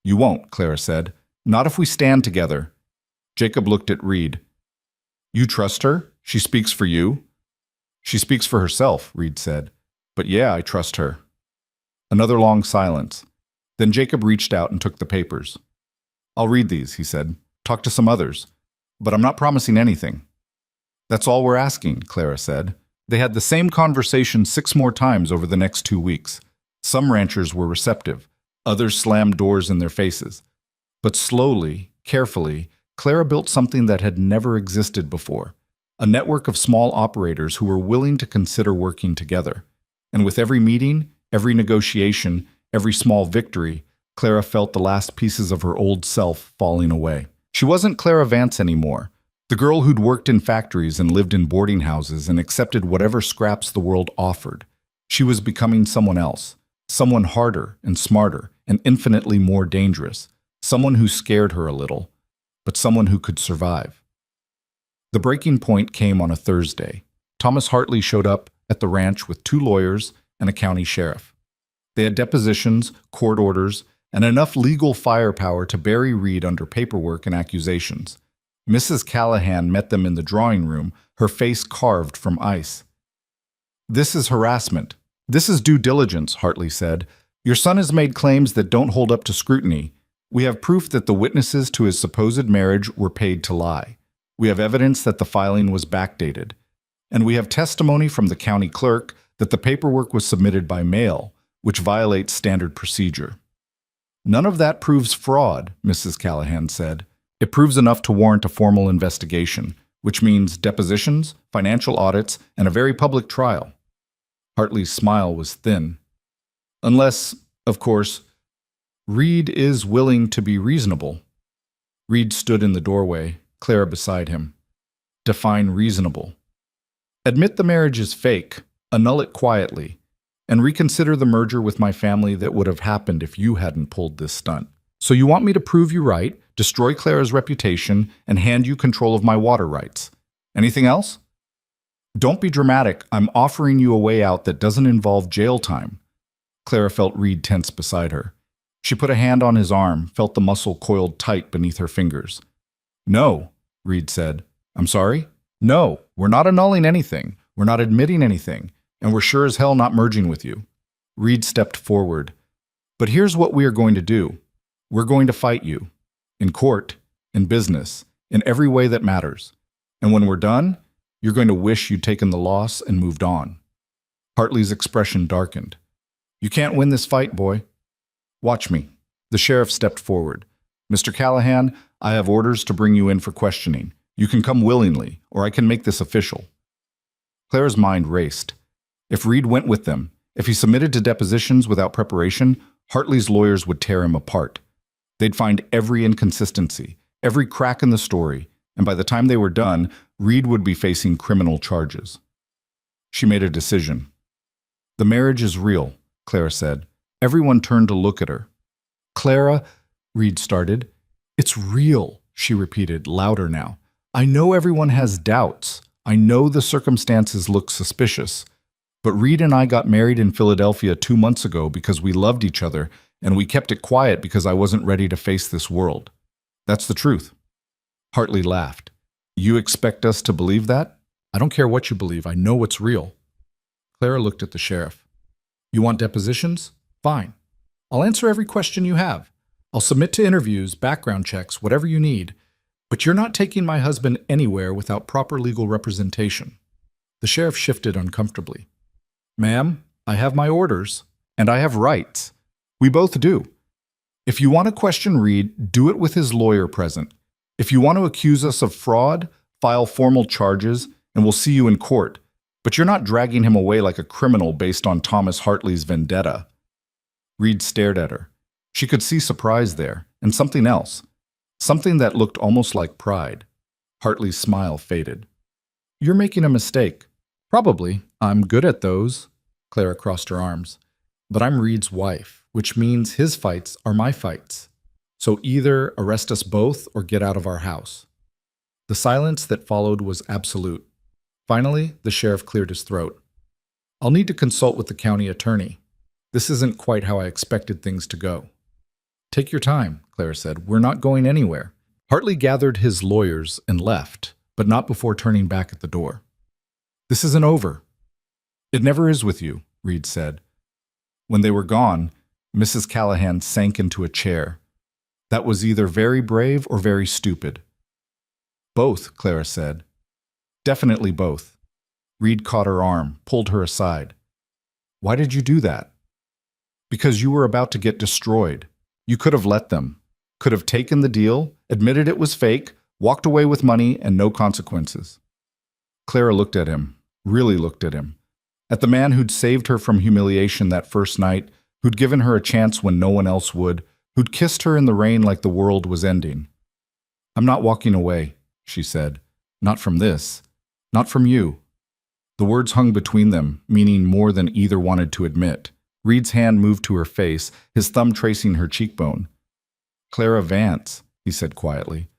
Speaker 1: You won't, Clara said. Not if we stand together. Jacob looked at Reed. You trust her? She speaks for you? She speaks for herself, Reed said. But yeah, I trust her. Another long silence. Then Jacob reached out and took the papers. I'll read these, he said. Talk to some others. But I'm not promising anything. That's all we're asking, Clara said. They had the same conversation 6 more times over the next 2 weeks. Some ranchers were receptive. Others slammed doors in their faces. But slowly, carefully, Clara built something that had never existed before. A network of small operators who were willing to consider working together. And with every meeting, every negotiation, every small victory, Clara felt the last pieces of her old self falling away. She wasn't Clara Vance anymore. The girl who'd worked in factories and lived in boarding houses and accepted whatever scraps the world offered. She was becoming someone else. Someone harder and smarter and infinitely more dangerous. Someone who scared her a little, but someone who could survive. The breaking point came on a Thursday. Thomas Hartley showed up at the ranch with 2 lawyers and a county sheriff. They had depositions, court orders, and enough legal firepower to bury Reed under paperwork and accusations. Mrs. Callahan met them in the drawing room, her face carved from ice. This is harassment. This is due diligence, Hartley said. Your son has made claims that don't hold up to scrutiny. We have proof that the witnesses to his supposed marriage were paid to lie. We have evidence that the filing was backdated. And we have testimony from the county clerk that the paperwork was submitted by mail, which violates standard procedure. None of that proves fraud, Mrs. Callahan said. It proves enough to warrant a formal investigation, which means depositions, financial audits, and a very public trial. Hartley's smile was thin. Unless, of course, Reed is willing to be reasonable. Reed stood in the doorway, Clara beside him. Define reasonable. Admit the marriage is fake, annul it quietly, and reconsider the merger with my family that would have happened if you hadn't pulled this stunt. So you want me to prove you right, destroy Clara's reputation, and hand you control of my water rights. Anything else? Don't be dramatic. I'm offering you a way out that doesn't involve jail time. Clara felt Reed tense beside her. She put a hand on his arm, felt the muscle coiled tight beneath her fingers. No, Reed said. I'm sorry? No, we're not annulling anything. We're not admitting anything. And we're sure as hell not merging with you. Reed stepped forward. But here's what we are going to do. We're going to fight you. In court, in business, in every way that matters. And when we're done, you're going to wish you'd taken the loss and moved on. Hartley's expression darkened. You can't win this fight, boy. Watch me. The sheriff stepped forward. Mr. Callahan, I have orders to bring you in for questioning. You can come willingly, or I can make this official. Clara's mind raced. If Reed went with them, if he submitted to depositions without preparation, Hartley's lawyers would tear him apart. They'd find every inconsistency, every crack in the story, and by the time they were done, Reed would be facing criminal charges. She made a decision. The marriage is real, Clara said. Everyone turned to look at her. Clara, Reed started. It's real, she repeated, louder now. I know everyone has doubts. I know the circumstances look suspicious. But Reed and I got married in Philadelphia 2 months ago because we loved each other, and we kept it quiet because I wasn't ready to face this world. That's the truth. Hartley laughed. You expect us to believe that? I don't care what you believe. I know what's real. Clara looked at the sheriff. You want depositions? Fine. I'll answer every question you have. I'll submit to interviews, background checks, whatever you need. But you're not taking my husband anywhere without proper legal representation. The sheriff shifted uncomfortably. Ma'am, I have my orders, and I have rights. We both do. If you want to question Reed, do it with his lawyer present. If you want to accuse us of fraud, file formal charges, and we'll see you in court. But you're not dragging him away like a criminal based on Thomas Hartley's vendetta. Reed stared at her. She could see surprise there, and something else. Something that looked almost like pride. Hartley's smile faded. You're making a mistake. Probably. I'm good at those. Clara crossed her arms. But I'm Reed's wife, which means his fights are my fights. So either arrest us both or get out of our house. The silence that followed was absolute. Finally, the sheriff cleared his throat. I'll need to consult with the county attorney. This isn't quite how I expected things to go. Take your time, Clara said. We're not going anywhere. Hartley gathered his lawyers and left, but not before turning back at the door. This isn't over. It never is with you, Reed said. When they were gone, Mrs. Callahan sank into a chair. That was either very brave or very stupid. Both, Clara said. Definitely both. Reed caught her arm, pulled her aside. Why did you do that? Because you were about to get destroyed. You could have let them. Could have taken the deal, admitted it was fake, walked away with money and no consequences. Clara looked at him, really looked at him. At the man who'd saved her from humiliation that first night, who'd given her a chance when no one else would, who'd kissed her in the rain like the world was ending. I'm not walking away, she said. Not from this. Not from you. The words hung between them, meaning more than either wanted to admit. Reed's hand moved to her face, his thumb tracing her cheekbone. Clara Vance, he said quietly.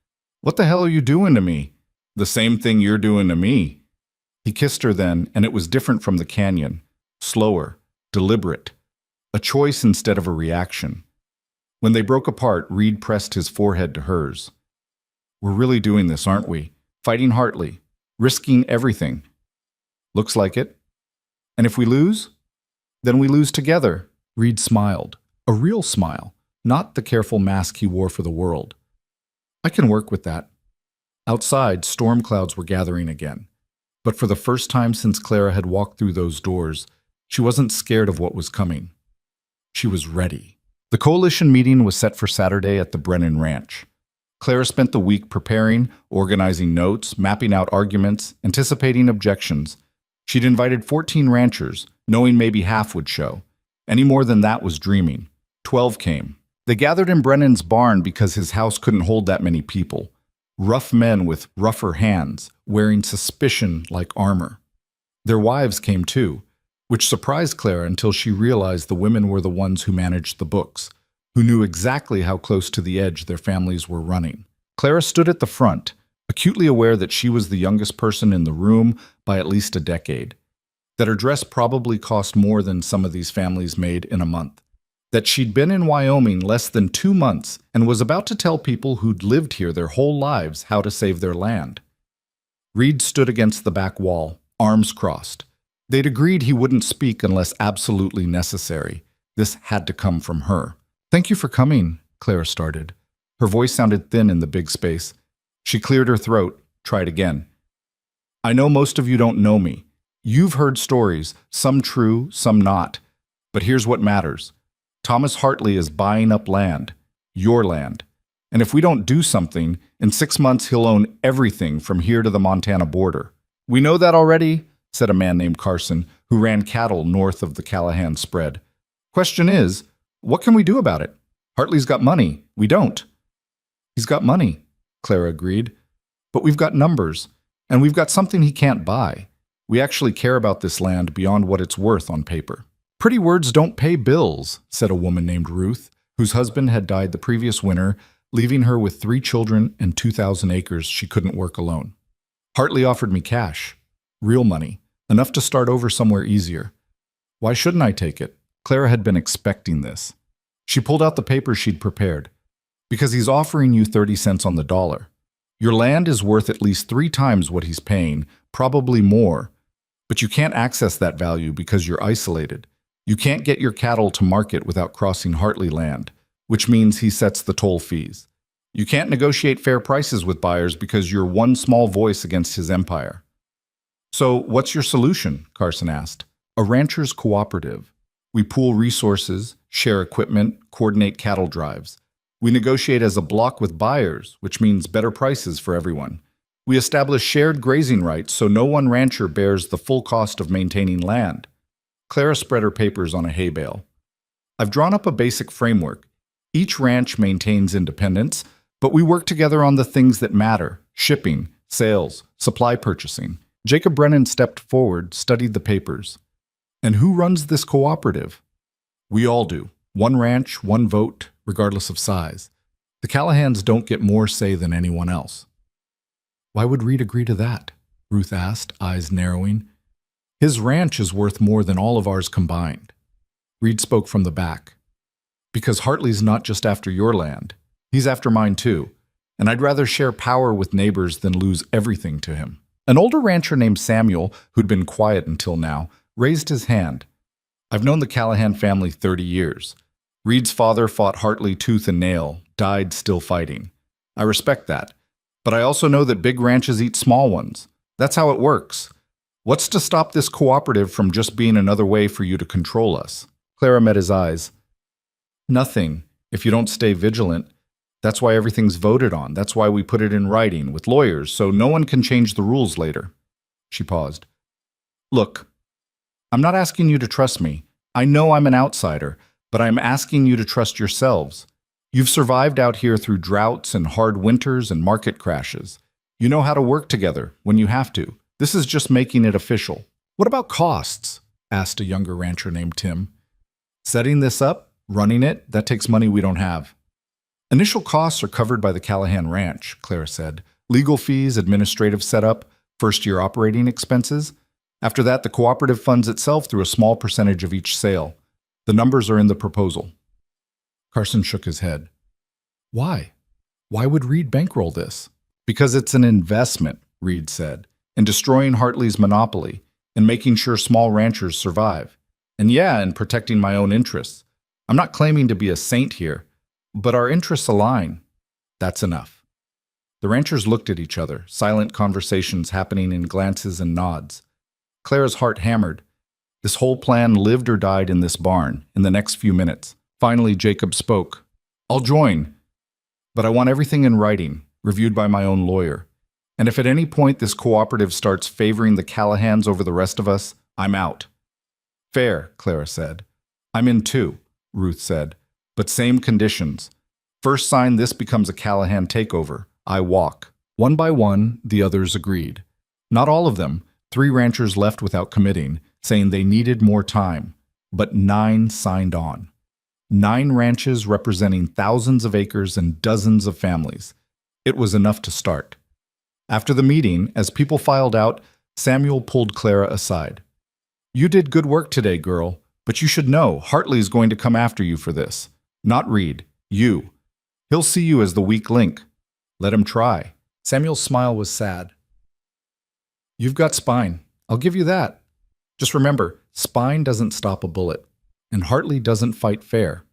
Speaker 1: What the hell are you doing to me? The same thing you're doing to me. He kissed her then, and it was different from the canyon. Slower, deliberate. A choice instead of a reaction. When they broke apart, Reed pressed his forehead to hers. We're really doing this, aren't we? Fighting Hartley. Risking everything. Looks like it. And if we lose? Then we lose together. Reed smiled. A real smile, not the careful mask he wore for the world. I can work with that. Outside, storm clouds were gathering again. But for the first time since Clara had walked through those doors, she wasn't scared of what was coming. She was ready. The coalition meeting was set for Saturday at the Brennan Ranch. Clara spent the week preparing, organizing notes, mapping out arguments, anticipating objections. She'd invited 14 ranchers, knowing maybe half would show. Any more than that was dreaming. 12 came. They gathered in Brennan's barn because his house couldn't hold that many people. Rough men with rougher hands, wearing suspicion like armor. Their wives came too, which surprised Clara until she realized the women were the ones who managed the books, who knew exactly how close to the edge their families were running. Clara stood at the front, acutely aware that she was the youngest person in the room by at least a decade, that her dress probably cost more than some of these families made in a month, that she'd been in Wyoming less than 2 months and was about to tell people who'd lived here their whole lives how to save their land. Reed stood against the back wall, arms crossed. They'd agreed he wouldn't speak unless absolutely necessary. This had to come from her. "Thank you for coming," Clara started. Her voice sounded thin in the big space. She cleared her throat, tried again. "I know most of you don't know me. You've heard stories, some true, some not. But here's what matters. Thomas Hartley is buying up land, your land. And if we don't do something, in 6 months he'll own everything from here to the Montana border." "We know that already," said a man named Carson, who ran cattle north of the Callahan spread. "Question is, what can we do about it? Hartley's got money. We don't." "He's got money," Clara agreed. "But we've got numbers, and we've got something he can't buy. We actually care about this land beyond what it's worth on paper." "Pretty words don't pay bills," said a woman named Ruth, whose husband had died the previous winter, leaving her with 3 children and 2,000 acres she couldn't work alone. "Hartley offered me cash. Real money. Enough to start over somewhere easier. Why shouldn't I take it?" Clara had been expecting this. She pulled out the papers she'd prepared. "Because he's offering you 30 cents on the dollar. Your land is worth at least 3 times what he's paying, probably more. But you can't access that value because you're isolated. You can't get your cattle to market without crossing Hartley land, which means he sets the toll fees. You can't negotiate fair prices with buyers because you're one small voice against his empire." "So what's your solution?" Carson asked. "A rancher's cooperative. We pool resources, share equipment, coordinate cattle drives. We negotiate as a block with buyers, which means better prices for everyone. We establish shared grazing rights so no one rancher bears the full cost of maintaining land." Clara spread her papers on a hay bale. "I've drawn up a basic framework. Each ranch maintains independence, but we work together on the things that matter: shipping, sales, supply purchasing." Jacob Brennan stepped forward, studied the papers. "And who runs this cooperative?" "We all do. One ranch, one vote, regardless of size. The Callahans don't get more say than anyone else." "Why would Reed agree to that?" Ruth asked, eyes narrowing. "His ranch is worth more than all of ours combined." Reed spoke from the back. "Because Hartley's not just after your land. He's after mine too. And I'd rather share power with neighbors than lose everything to him." An older rancher named Samuel, who'd been quiet until now, raised his hand. "I've known the Callahan family 30 years. Reed's father fought Hartley tooth and nail, died still fighting. I respect that. But I also know that big ranches eat small ones. That's how it works. What's to stop this cooperative from just being another way for you to control us?" Clara met his eyes. "Nothing, if you don't stay vigilant. That's why everything's voted on. That's why we put it in writing, with lawyers, so no one can change the rules later." She paused. "Look, I'm not asking you to trust me. I know I'm an outsider, but I'm asking you to trust yourselves. You've survived out here through droughts and hard winters and market crashes. You know how to work together when you have to. This is just making it official." "What about costs?" asked a younger rancher named Tim. "Setting this up, running it, that takes money we don't have." "Initial costs are covered by the Callahan Ranch," Clara said. "Legal fees, administrative setup, first-year operating expenses. After that, the cooperative funds itself through a small percentage of each sale. The numbers are in the proposal." Carson shook his head. "Why? Why would Reed bankroll this?" "Because it's an investment," Reed said, "in destroying Hartley's monopoly and making sure small ranchers survive. And yeah, in protecting my own interests. I'm not claiming to be a saint here, but our interests align. That's enough. The ranchers looked at each other, silent conversations happening in glances and nods. Clara's heart hammered. This whole plan lived or died in this barn in the next few minutes. Finally, Jacob spoke. I'll join, but I want everything in writing, reviewed by my own lawyer. And if at any point this cooperative starts favoring the Callahans over the rest of us, I'm out. Fair, Clara said. I'm in too, Ruth said, but same conditions. First sign this becomes a Callahan takeover, I walk. One by one, the others agreed. Not all of them. 3 ranchers left without committing, saying they needed more time, but 9 signed on. 9 ranches representing thousands of acres and dozens of families. It was enough to start. After the meeting, as people filed out, Samuel pulled Clara aside. You did good work today, girl, but you should know Hartley's going to come after you for this. Not Reed, you. He'll see you as the weak link. Let him try. Samuel's smile was sad. You've got spine. I'll give you that. Just remember, spine doesn't stop a bullet, and Hartley doesn't fight fair.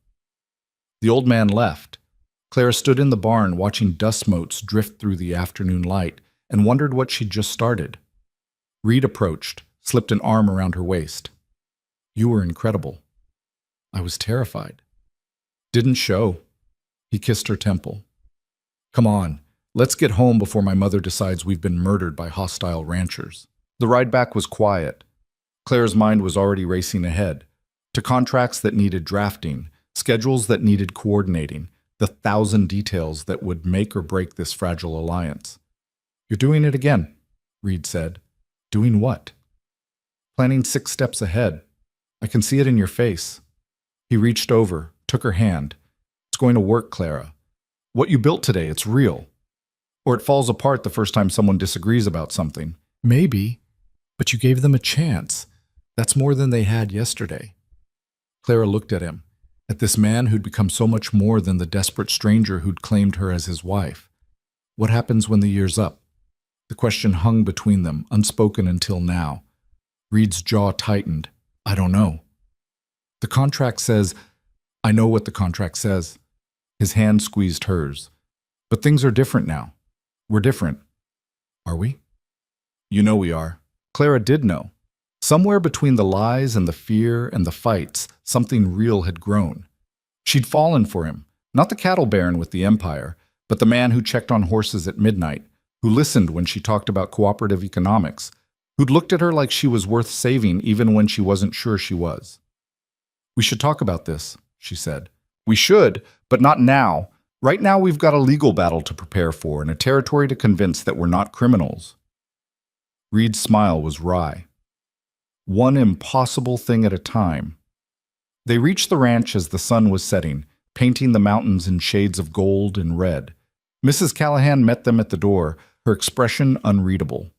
Speaker 1: The old man left. Clara stood in the barn watching dust motes drift through the afternoon light and wondered what she'd just started. Reed approached, slipped an arm around her waist. You were incredible. I was terrified. Didn't show. He kissed her temple. Come on, let's get home before my mother decides we've been murdered by hostile ranchers. The ride back was quiet. Clara's mind was already racing ahead, to contracts that needed drafting, schedules that needed coordinating, the 1,000 details that would make or break this fragile alliance. You're doing it again, Reed said. Doing what? Planning 6 steps ahead. I can see it in your face. He reached over, took her hand. It's going to work, Clara. What you built today, it's real. Or it falls apart the first time someone disagrees about something. Maybe, but you gave them a chance. That's more than they had yesterday. Clara looked at him, at this man who'd become so much more than the desperate stranger who'd claimed her as his wife. What happens when the year's up? The question hung between them, unspoken until now. Reed's jaw tightened. I don't know. The contract says, I know what the contract says. His hand squeezed hers. But things are different now. We're different. Are we? You know we are. Clara did know. Somewhere between the lies and the fear and the fights, something real had grown. She'd fallen for him, not the cattle baron with the empire, but the man who checked on horses at midnight, who listened when she talked about cooperative economics, who'd looked at her like she was worth saving even when she wasn't sure she was. We should talk about this, she said. We should, but not now. Right now we've got a legal battle to prepare for and a territory to convince that we're not criminals. Reed's smile was wry. One impossible thing at a time. They reached the ranch as the sun was setting, painting the mountains in shades of gold and red. Mrs. Callahan met them at the door, her expression unreadable.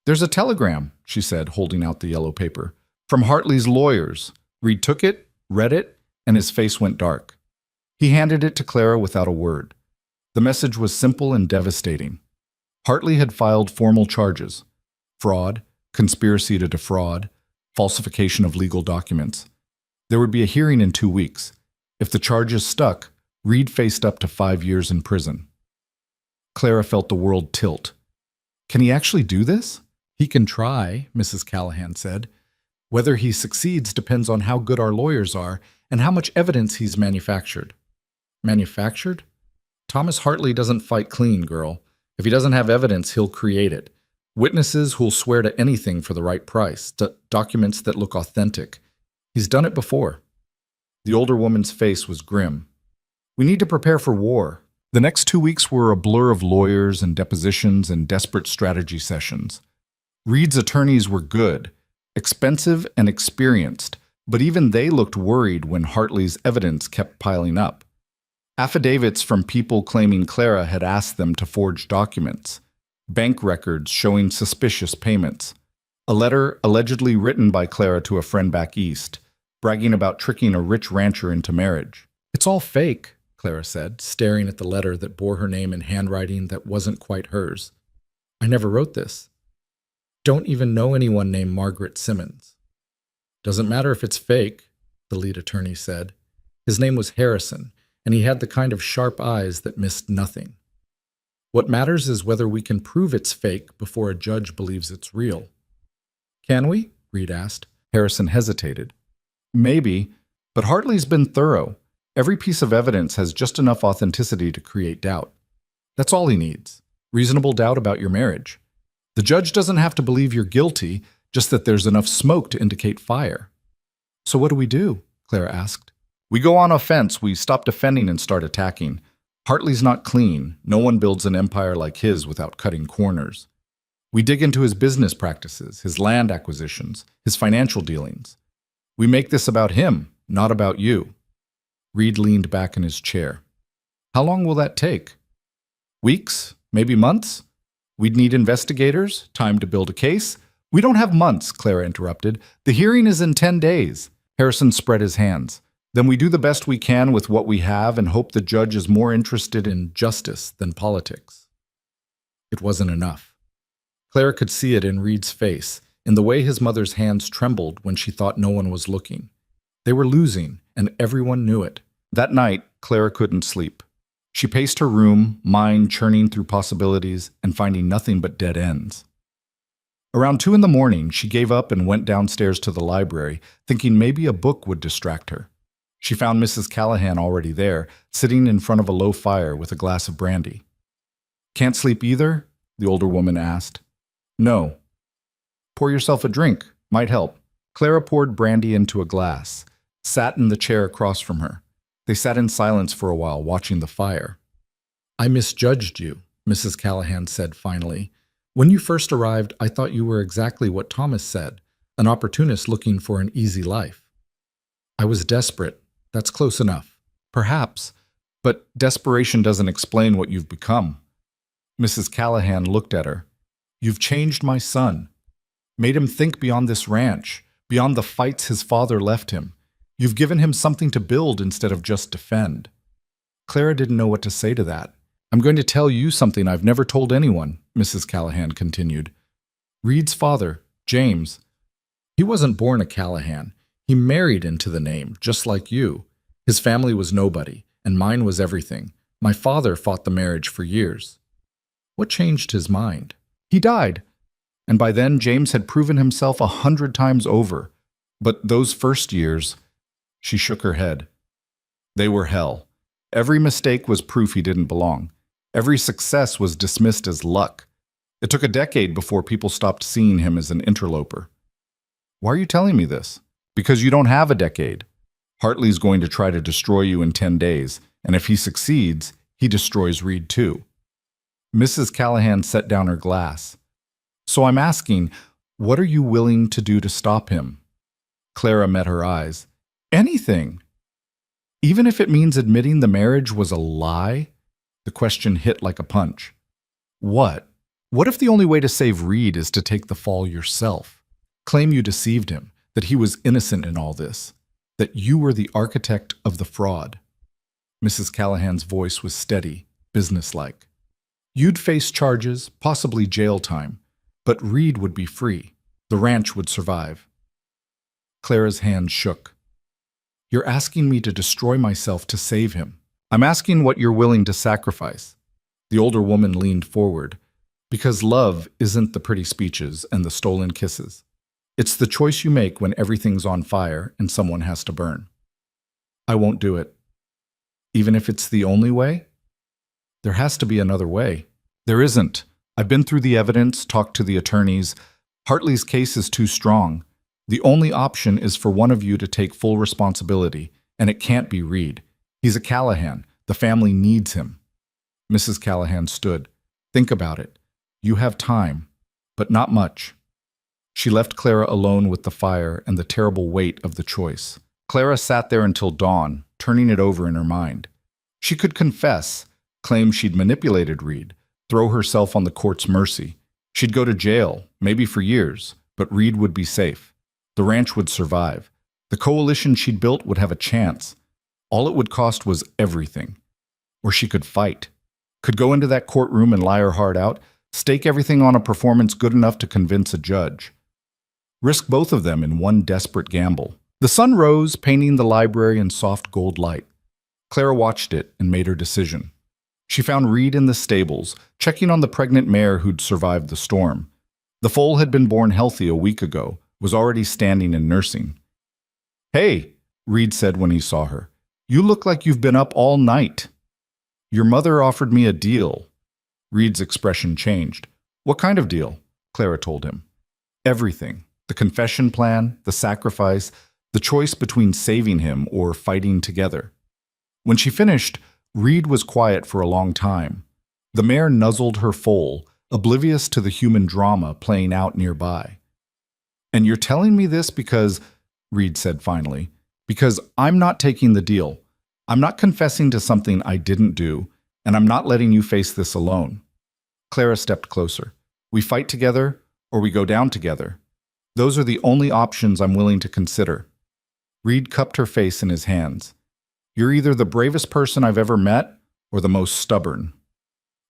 Speaker 1: There's a telegram, she said, holding out the yellow paper. From Hartley's lawyers. Reed took it, read it, and his face went dark. He handed it to Clara without a word. The message was simple and devastating. Hartley had filed formal charges. Fraud, conspiracy to defraud, falsification of legal documents. There would be a hearing in 2 weeks. If the charges stuck, Reed faced up to 5 years in prison. Clara felt the world tilt. Can he actually do this? He can try, Mrs. Callahan said. Whether he succeeds depends on how good our lawyers are and how much evidence he's manufactured. Manufactured? Thomas Hartley doesn't fight clean, girl. If he doesn't have evidence, he'll create it. Witnesses who'll swear to anything for the right price, documents that look authentic. He's done it before. The older woman's face was grim. We need to prepare for war. The next 2 weeks were a blur of lawyers and depositions and desperate strategy sessions. Reed's attorneys were good, expensive and experienced, but even they looked worried when Hartley's evidence kept piling up. Affidavits from people claiming Clara had asked them to forge documents. Bank records showing suspicious payments. A letter allegedly written by Clara to a friend back east, bragging about tricking a rich rancher into marriage. It's all fake, Clara said, staring at the letter that bore her name in handwriting that wasn't quite hers. I never wrote this. Don't even know anyone named Margaret Simmons. Doesn't matter if it's fake, the lead attorney said. His name was Harrison, and he had the kind of sharp eyes that missed nothing. What matters is whether we can prove it's fake before a judge believes it's real. Can we? Reed asked. Harrison hesitated. Maybe, but Hartley's been thorough. Every piece of evidence has just enough authenticity to create doubt. That's all he needs. Reasonable doubt about your marriage. The judge doesn't have to believe you're guilty, just that there's enough smoke to indicate fire. So what do we do? Clara asked. We go on offense. We stop defending and start attacking. Hartley's not clean. No one builds an empire like his without cutting corners. We dig into his business practices, his land acquisitions, his financial dealings. We make this about him, not about you. Reed leaned back in his chair. How long will that take? Weeks? Maybe months? We'd need investigators, time to build a case. We don't have months, Clara interrupted. The hearing is in 10 days. Harrison spread his hands. Then we do the best we can with what we have and hope the judge is more interested in justice than politics. It wasn't enough. Clara could see it in Reed's face, in the way his mother's hands trembled when she thought no one was looking. They were losing, and everyone knew it. That night, Clara couldn't sleep. She paced her room, mind churning through possibilities and finding nothing but dead ends. Around 2 a.m, she gave up and went downstairs to the library, thinking maybe a book would distract her. She found Mrs. Callahan already there, sitting in front of a low fire with a glass of brandy. Can't sleep either? The older woman asked. No. Pour yourself a drink. Might help. Clara poured brandy into a glass, sat in the chair across from her. They sat in silence for a while, watching the fire. I misjudged you, Mrs. Callahan said finally. When you first arrived, I thought you were exactly what Thomas said, an opportunist looking for an easy life. I was desperate. That's close enough. Perhaps. But desperation doesn't explain what you've become. Mrs. Callahan looked at her. You've changed my son. Made him think beyond this ranch, beyond the fights his father left him. You've given him something to build instead of just defend. Clara didn't know what to say to that. I'm going to tell you something I've never told anyone, Mrs. Callahan continued. Reed's father, James, he wasn't born a Callahan. He married into the name, just like you. His family was nobody, and mine was everything. My father fought the marriage for years. What changed his mind? He died. And by then, James had proven himself 100 times over. But those first years, she shook her head. They were hell. Every mistake was proof he didn't belong. Every success was dismissed as luck. It took a decade before people stopped seeing him as an interloper. Why are you telling me this? Because you don't have a decade. Hartley's going to try to destroy you in 10 days, and if he succeeds, he destroys Reed too. Mrs. Callahan set down her glass. So I'm asking, what are you willing to do to stop him? Clara met her eyes. Anything. Even if it means admitting the marriage was a lie? The question hit like a punch. What? What if the only way to save Reed is to take the fall yourself? Claim you deceived him, that he was innocent in all this, that you were the architect of the fraud. Mrs. Callahan's voice was steady, businesslike. You'd face charges, possibly jail time, but Reed would be free. The ranch would survive. Clara's hand shook. You're asking me to destroy myself to save him. I'm asking what you're willing to sacrifice. The older woman leaned forward. Because love isn't the pretty speeches and the stolen kisses. It's the choice you make when everything's on fire and someone has to burn. I won't do it. Even if it's the only way? There has to be another way. There isn't. I've been through the evidence, talked to the attorneys. Hartley's case is too strong. The only option is for one of you to take full responsibility, and it can't be Reed. He's a Callahan. The family needs him. Mrs. Callahan stood. Think about it. You have time, but not much. She left Clara alone with the fire and the terrible weight of the choice. Clara sat there until dawn, turning it over in her mind. She could confess, claim she'd manipulated Reed, throw herself on the court's mercy. She'd go to jail, maybe for years, but Reed would be safe. The ranch would survive. The coalition she'd built would have a chance. All it would cost was everything. Or she could fight. Could go into that courtroom and lie her heart out, stake everything on a performance good enough to convince a judge. Risk both of them in one desperate gamble. The sun rose, painting the library in soft gold light. Clara watched it and made her decision. She found Reed in the stables, checking on the pregnant mare who'd survived the storm. The foal had been born healthy a week ago, was already standing and nursing. "Hey," Reed said when he saw her. "You look like you've been up all night." "Your mother offered me a deal." Reed's expression changed. "What kind of deal?" Clara told him. "Everything. The confession plan, the sacrifice, the choice between saving him or fighting together." When she finished, Reed was quiet for a long time. The mare nuzzled her foal, oblivious to the human drama playing out nearby. "And you're telling me this because," Reed said finally, "because I'm not taking the deal. I'm not confessing to something I didn't do, and I'm not letting you face this alone." Clara stepped closer. "We fight together, or we go down together. Those are the only options I'm willing to consider." Reed cupped her face in his hands. "You're either the bravest person I've ever met, or the most stubborn."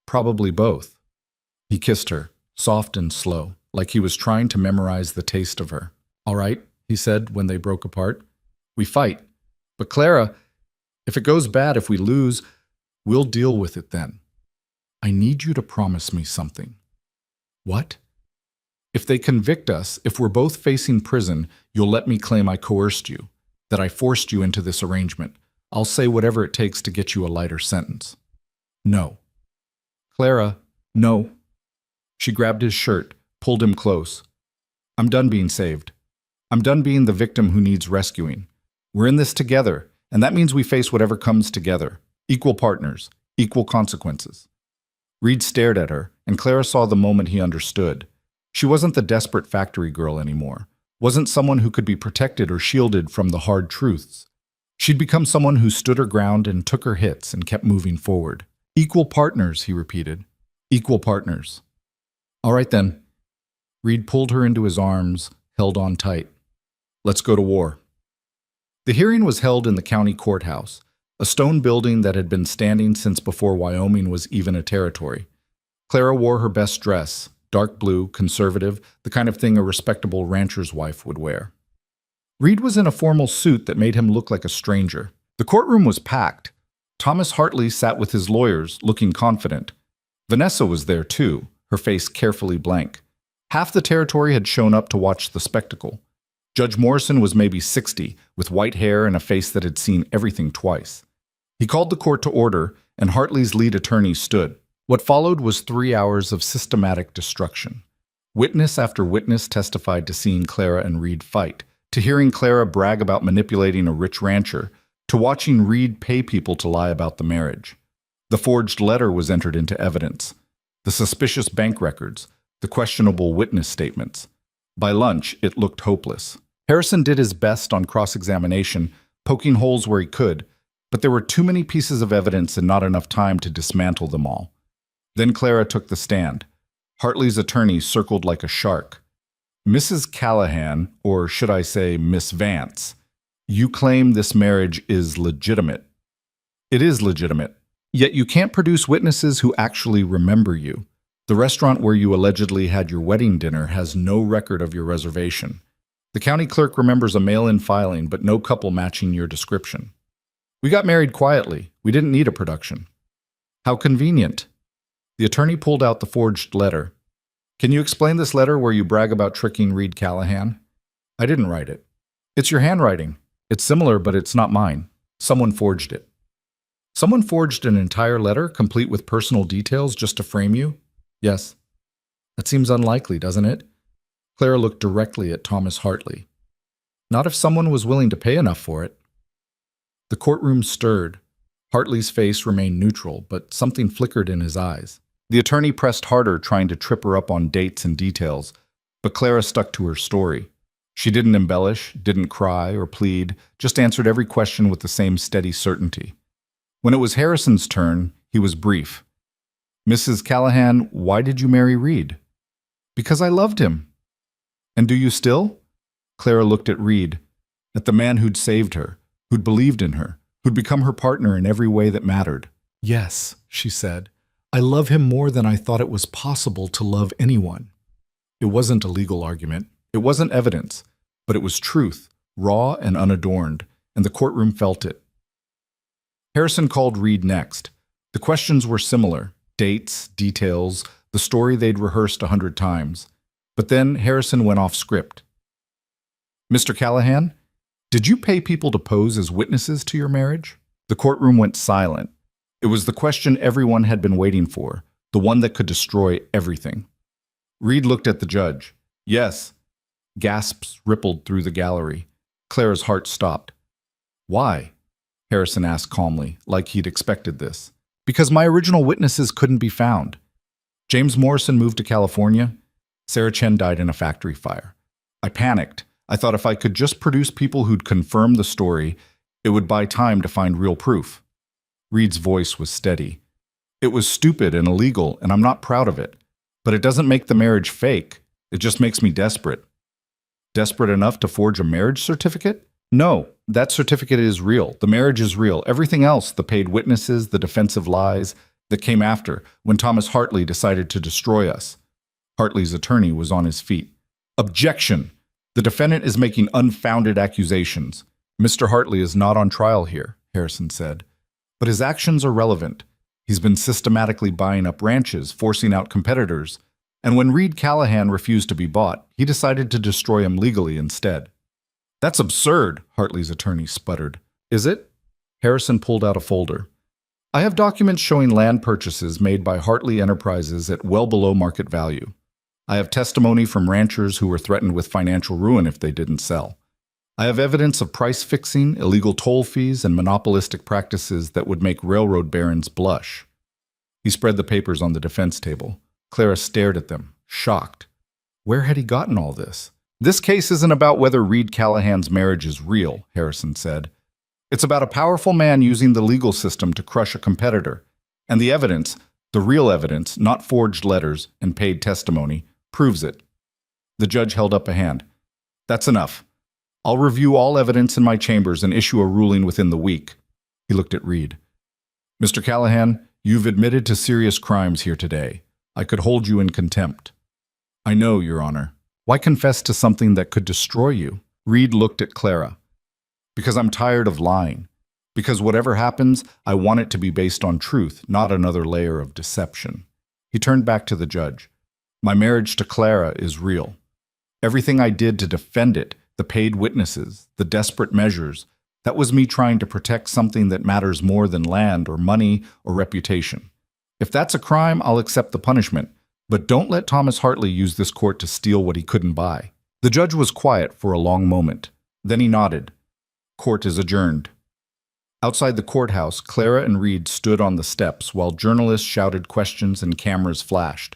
Speaker 1: "Probably both." He kissed her, soft and slow, like he was trying to memorize the taste of her. "All right," he said when they broke apart. "We fight. But Clara, if it goes bad, if we lose, we'll deal with it then. I need you to promise me something." "What?" "If they convict us, if we're both facing prison, you'll let me claim I coerced you, that I forced you into this arrangement. I'll say whatever it takes to get you a lighter sentence." "No." "Clara, no." She grabbed his shirt, pulled him close. "I'm done being saved. I'm done being the victim who needs rescuing. We're in this together, and that means we face whatever comes together. Equal partners, equal consequences." Reed stared at her, and Clara saw the moment he understood. She wasn't the desperate factory girl anymore, wasn't someone who could be protected or shielded from the hard truths. She'd become someone who stood her ground and took her hits and kept moving forward. "Equal partners," he repeated. "Equal partners." "All right then." Reed pulled her into his arms, held on tight. "Let's go to war." The hearing was held in the county courthouse, a stone building that had been standing since before Wyoming was even a territory. Clara wore her best dress, dark blue, conservative, the kind of thing a respectable rancher's wife would wear. Reed was in a formal suit that made him look like a stranger. The courtroom was packed. Thomas Hartley sat with his lawyers, looking confident. Vanessa was there too, her face carefully blank. Half the territory had shown up to watch the spectacle. Judge Morrison was maybe 60, with white hair and a face that had seen everything twice. He called the court to order, and Hartley's lead attorney stood. What followed was 3 hours of systematic destruction. Witness after witness testified to seeing Clara and Reed fight, to hearing Clara brag about manipulating a rich rancher, to watching Reed pay people to lie about the marriage. The forged letter was entered into evidence. The suspicious bank records, the questionable witness statements. By lunch, it looked hopeless. Harrison did his best on cross-examination, poking holes where he could, but there were too many pieces of evidence and not enough time to dismantle them all. Then Clara took the stand. Hartley's attorney circled like a shark. "Mrs. Callahan, or should I say Miss Vance, you claim this marriage is legitimate. It is legitimate. Yet you can't produce witnesses who actually remember you. The restaurant where you allegedly had your wedding dinner has no record of your reservation. The county clerk remembers a mail-in filing, but no couple matching your description. We got married quietly. We didn't need a production." "How convenient." The attorney pulled out the forged letter. "Can you explain this letter where you brag about tricking Reed Callahan?" "I didn't write it." "It's your handwriting. It's similar, but it's not mine. Someone forged it." "Someone forged an entire letter, complete with personal details, just to frame you?" "Yes." "That seems unlikely, doesn't it?" Clara looked directly at Thomas Hartley. "Not if someone was willing to pay enough for it." The courtroom stirred. Hartley's face remained neutral, but something flickered in his eyes. The attorney pressed harder, trying to trip her up on dates and details, but Clara stuck to her story. She didn't embellish, didn't cry or plead, just answered every question with the same steady certainty. When it was Harrison's turn, he was brief. "Mrs. Callahan, why did you marry Reed?" "Because I loved him." "And do you still?" Clara looked at Reed, at the man who'd saved her, who'd believed in her, who'd become her partner in every way that mattered. "Yes," she said. "I love him more than I thought it was possible to love anyone." It wasn't a legal argument. It wasn't evidence, but it was truth, raw and unadorned, and the courtroom felt it. Harrison called Reed next. The questions were similar: dates, details, the story they'd rehearsed 100 times. But then Harrison went off script. "Mr. Callahan, did you pay people to pose as witnesses to your marriage?" The courtroom went silent. It was the question everyone had been waiting for, the one that could destroy everything. Reed looked at the judge. "Yes." Gasps rippled through the gallery. Clara's heart stopped. "Why?" Harrison asked calmly, like he'd expected this. "Because my original witnesses couldn't be found. James Morrison moved to California. Sarah Chen died in a factory fire. I panicked. I thought if I could just produce people who'd confirm the story, it would buy time to find real proof." Reed's voice was steady. "It was stupid and illegal, and I'm not proud of it. But it doesn't make the marriage fake. It just makes me desperate." "Desperate enough to forge a marriage certificate?" "No, that certificate is real. The marriage is real. Everything else, the paid witnesses, the defensive lies, that came after, when Thomas Hartley decided to destroy us." Hartley's attorney was on his feet. "Objection! The defendant is making unfounded accusations. Mr. Hartley is not on trial here," Harrison said. "But his actions are relevant. He's been systematically buying up ranches, forcing out competitors. And when Reed Callahan refused to be bought, he decided to destroy him legally instead." "That's absurd," Hartley's attorney sputtered. "Is it?" Harrison pulled out a folder. "I have documents showing land purchases made by Hartley Enterprises at well below market value. I have testimony from ranchers who were threatened with financial ruin if they didn't sell. I have evidence of price fixing, illegal toll fees, and monopolistic practices that would make railroad barons blush." He spread the papers on the defense table. Clara stared at them, shocked. Where had he gotten all this? "This case isn't about whether Reed Callahan's marriage is real," Harrison said. "It's about a powerful man using the legal system to crush a competitor. And the evidence, the real evidence, not forged letters and paid testimony, proves it." The judge held up a hand. "That's enough. I'll review all evidence in my chambers and issue a ruling within the week." He looked at Reed. "Mr. Callahan, you've admitted to serious crimes here today. I could hold you in contempt." "I know, Your Honor. Why confess to something that could destroy you?" Reed looked at Clara. "Because I'm tired of lying. Because whatever happens, I want it to be based on truth, not another layer of deception." He turned back to the judge. "My marriage to Clara is real. Everything I did to defend it, the paid witnesses, the desperate measures, that was me trying to protect something that matters more than land or money or reputation. If that's a crime, I'll accept the punishment. But don't let Thomas Hartley use this court to steal what he couldn't buy." The judge was quiet for a long moment. Then he nodded. "Court is adjourned." Outside the courthouse, Clara and Reed stood on the steps while journalists shouted questions and cameras flashed.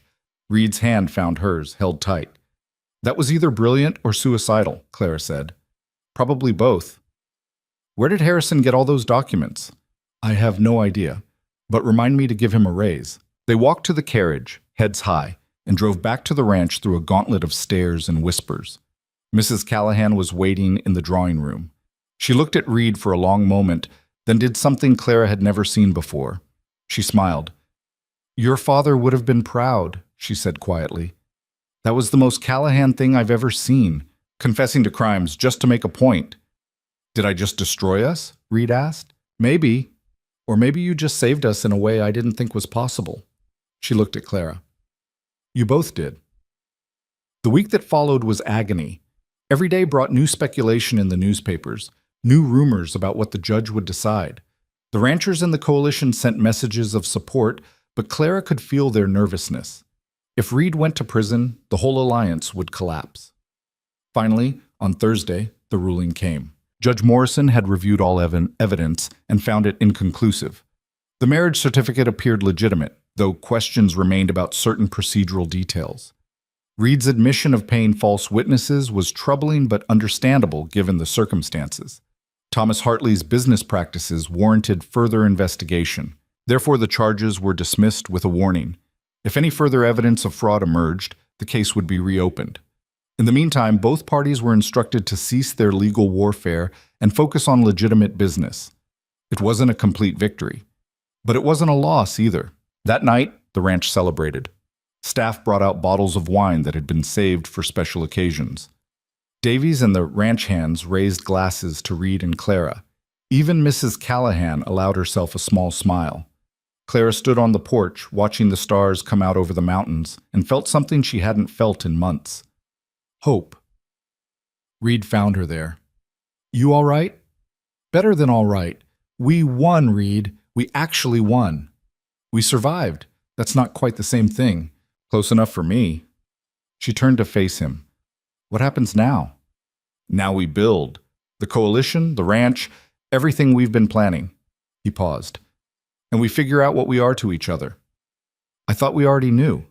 Speaker 1: Reed's hand found hers, held tight. "That was either brilliant or suicidal," Clara said. "Probably both." "Where did Harrison get all those documents?" "I have no idea, but remind me to give him a raise." They walked to the carriage, heads high, and drove back to the ranch through a gauntlet of stares and whispers. Mrs. Callahan was waiting in the drawing room. She looked at Reed for a long moment, then did something Clara had never seen before. She smiled. "Your father would have been proud," she said quietly. "That was the most Callahan thing I've ever seen, confessing to crimes just to make a point." "Did I just destroy us?" Reed asked. "Maybe. Or maybe you just saved us in a way I didn't think was possible." She looked at Clara. "You both did." The week that followed was agony. Every day brought new speculation in the newspapers, new rumors about what the judge would decide. The ranchers in the coalition sent messages of support, but Clara could feel their nervousness. If Reed went to prison, the whole alliance would collapse. Finally, on Thursday, the ruling came. Judge Morrison had reviewed all evidence and found it inconclusive. The marriage certificate appeared legitimate, though questions remained about certain procedural details. Reed's admission of paying false witnesses was troubling but understandable given the circumstances. Thomas Hartley's business practices warranted further investigation. Therefore, the charges were dismissed with a warning. If any further evidence of fraud emerged, the case would be reopened. In the meantime, both parties were instructed to cease their legal warfare and focus on legitimate business. It wasn't a complete victory, but it wasn't a loss either. That night, the ranch celebrated. Staff brought out bottles of wine that had been saved for special occasions. Davies and the ranch hands raised glasses to Reed and Clara. Even Mrs. Callahan allowed herself a small smile. Clara stood on the porch, watching the stars come out over the mountains, and felt something she hadn't felt in months. Hope. Reed found her there. You all right? Better than all right. We won, Reed. We actually won. We survived. That's not quite the same thing. Close enough for me. She turned to face him. What happens now? Now we build. The coalition, the ranch, everything we've been planning. He paused. And we figure out what we are to each other. I thought we already knew.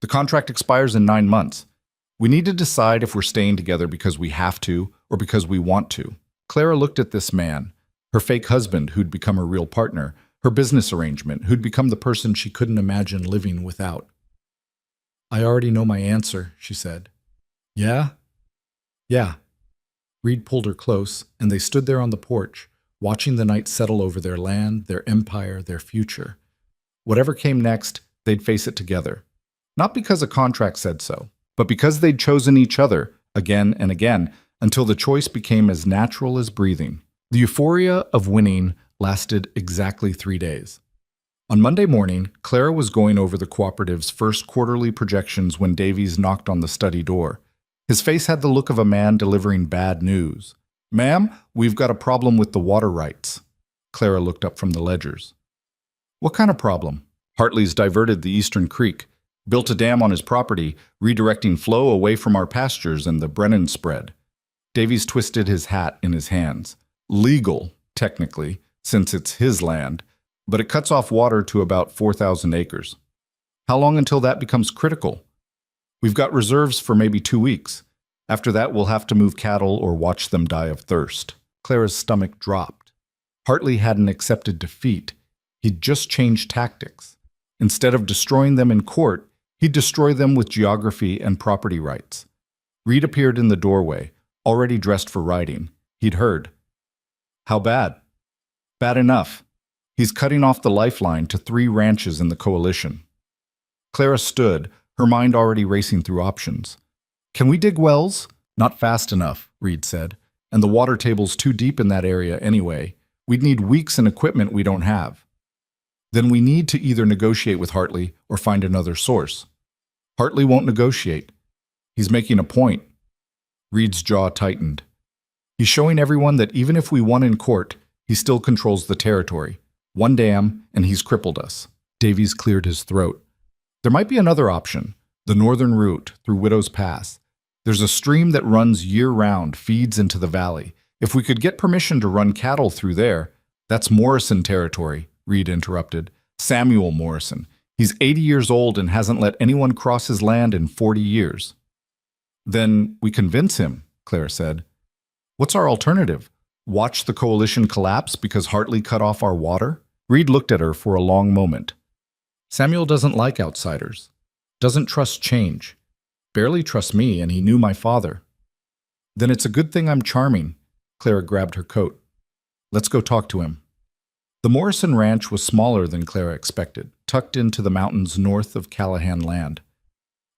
Speaker 1: The contract expires in 9 months. We need to decide if we're staying together because we have to or because we want to. Clara looked at this man, her fake husband who'd become her real partner, her business arrangement who'd become the person she couldn't imagine living without. I already know my answer, she said. Yeah? Yeah. Reed pulled her close, and they stood there on the porch, watching the night settle over their land, their empire, their future. Whatever came next, they'd face it together. Not because a contract said so, but because they'd chosen each other again and again until the choice became as natural as breathing. The euphoria of winning lasted exactly 3 days. On Monday morning, Clara was going over the cooperative's first quarterly projections when Davies knocked on the study door. His face had the look of a man delivering bad news. Ma'am, we've got a problem with the water rights. Clara looked up from the ledgers. What kind of problem? Hartley's diverted the Eastern Creek, built a dam on his property, redirecting flow away from our pastures and the Brennan spread. Davies twisted his hat in his hands. Legal, technically, since it's his land, but it cuts off water to about 4,000 acres. How long until that becomes critical? We've got reserves for maybe 2 weeks. After that, we'll have to move cattle or watch them die of thirst. Clara's stomach dropped. Hartley hadn't accepted defeat. He'd just changed tactics. Instead of destroying them in court, he'd destroy them with geography and property rights. Reed appeared in the doorway, already dressed for riding. He'd heard. How bad? Bad enough. He's cutting off the lifeline to 3 ranches in the coalition. Clara stood, her mind already racing through options. Can we dig wells? Not fast enough, Reed said. And the water table's too deep in that area anyway. We'd need weeks and equipment we don't have. Then we need to either negotiate with Hartley or find another source. Hartley won't negotiate. He's making a point. Reed's jaw tightened. He's showing everyone that even if we won in court, he still controls the territory. 1 dam, and he's crippled us. Davies cleared his throat. There might be another option, the northern route through Widow's Pass. There's a stream that runs year-round, feeds into the valley. If we could get permission to run cattle through there, that's Morrison territory, Reed interrupted. Samuel Morrison. He's 80 years old and hasn't let anyone cross his land in 40 years. Then we convince him, Clara said. What's our alternative? Watch the coalition collapse because Hartley cut off our water? Reed looked at her for a long moment. Samuel doesn't like outsiders. Doesn't trust change. Barely trusts me, and he knew my father. Then it's a good thing I'm charming. Clara grabbed her coat. Let's go talk to him. The Morrison Ranch was smaller than Clara expected, tucked into the mountains north of Callahan land.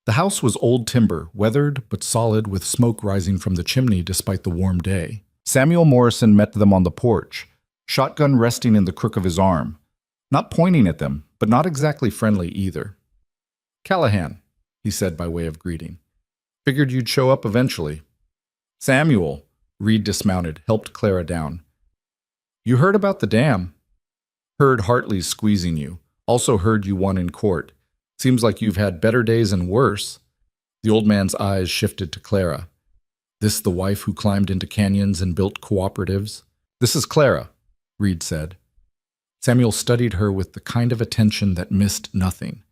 Speaker 1: The house was old timber, weathered but solid with smoke rising from the chimney despite the warm day. Samuel Morrison met them on the porch, shotgun resting in the crook of his arm. Not pointing at them, but not exactly friendly either. Callahan, he said by way of greeting. Figured you'd show up eventually. Samuel, Reed dismounted, helped Clara down. You heard about the dam. Heard Hartley's squeezing you. Also heard you won in court. Seems like you've had better days and worse. The old man's eyes shifted to Clara. This the wife who climbed into canyons and built cooperatives? This is Clara, Reed said. Samuel studied her with the kind of attention that missed nothing.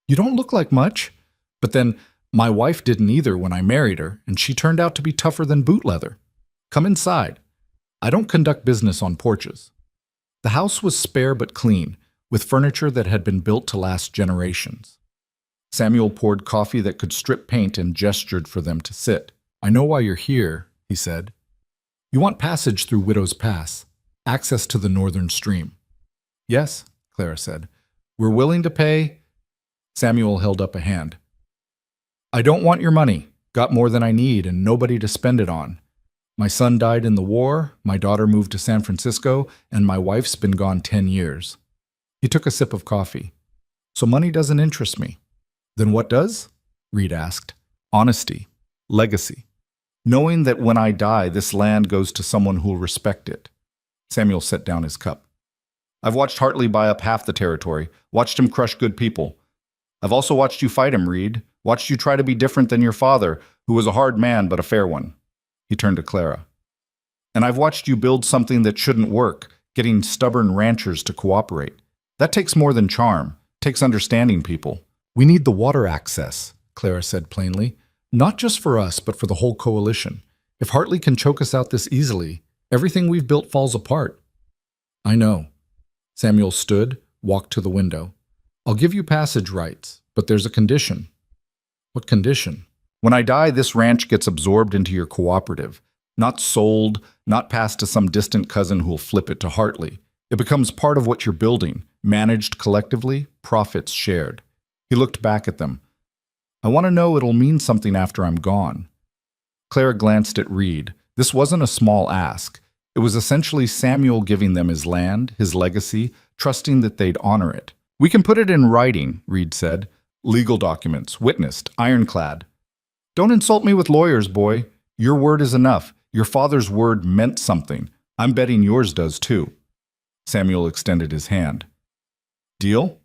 Speaker 1: You don't look like much. But then, my wife didn't either when I married her, and she turned out to be tougher than boot leather. Come inside. I don't conduct business on porches. The house was spare but clean, with furniture that had been built to last generations. Samuel poured coffee that could strip paint and gestured for them to sit. I know why you're here, he said. You want passage through Widow's Pass, access to the northern stream. Yes, Clara said. We're willing to pay. Samuel held up a hand. I don't want your money. Got more than I need and nobody to spend it on. My son died in the war, my daughter moved to San Francisco, and my wife's been gone 10 years. He took a sip of coffee. So money doesn't interest me. Then what does? Reed asked. Honesty. Legacy. Knowing that when I die, this land goes to someone who'll respect it. Samuel set down his cup. I've watched Hartley buy up half the territory, watched him crush good people. I've also watched you fight him, Reed, watched you try to be different than your father, who was a hard man but a fair one. He turned to Clara. And I've watched you build something that shouldn't work, getting stubborn ranchers to cooperate. That takes more than charm, takes understanding people. We need the water access, Clara said plainly. Not just for us, but for the whole coalition. If Hartley can choke us out this easily, everything we've built falls apart. I know. Samuel stood, walked to the window. I'll give you passage rights, but there's a condition. What condition? When I die, this ranch gets absorbed into your cooperative. Not sold, not passed to some distant cousin who'll flip it to Hartley. It becomes part of what you're building, managed collectively, profits shared. He looked back at them. I want to know it'll mean something after I'm gone. Clara glanced at Reed. This wasn't a small ask. It was essentially Samuel giving them his land, his legacy, trusting that they'd honor it. We can put it in writing, Reed said. Legal documents, witnessed, ironclad. Don't insult me with lawyers, boy. Your word is enough. Your father's word meant something. I'm betting yours does too. Samuel extended his hand. Deal?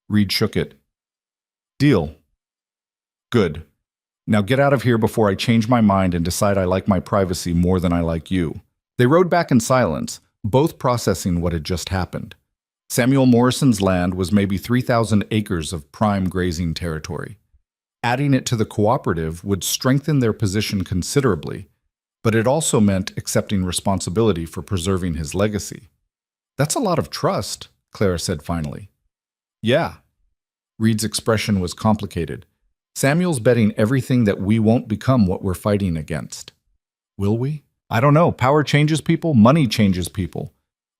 Speaker 1: Reed shook it. Deal. Good. Now get out of here before I change my mind and decide I like my privacy more than I like you. They rode back in silence, both processing what had just happened. Samuel Morrison's land was maybe 3,000 acres of prime grazing territory. Adding it to the cooperative would strengthen their position considerably, but it also meant accepting responsibility for preserving his legacy. That's a lot of trust, Clara said finally. Yeah. Reed's expression was complicated. Samuel's betting everything that we won't become what we're fighting against. Will we? I don't know. Power changes people. Money changes people.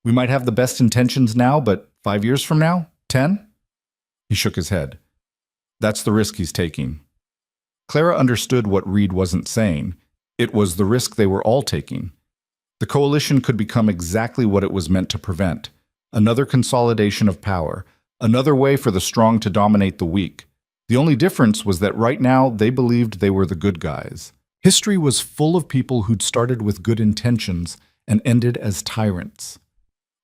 Speaker 1: We might have the best intentions now, but 5 years from now? 10? He shook his head. That's the risk he's taking. Clara understood what Reed wasn't saying. It was the risk they were all taking. The coalition could become exactly what it was meant to prevent. Another consolidation of power. Another way for the strong to dominate the weak. The only difference was that right now they believed they were the good guys. History was full of people who'd started with good intentions and ended as tyrants.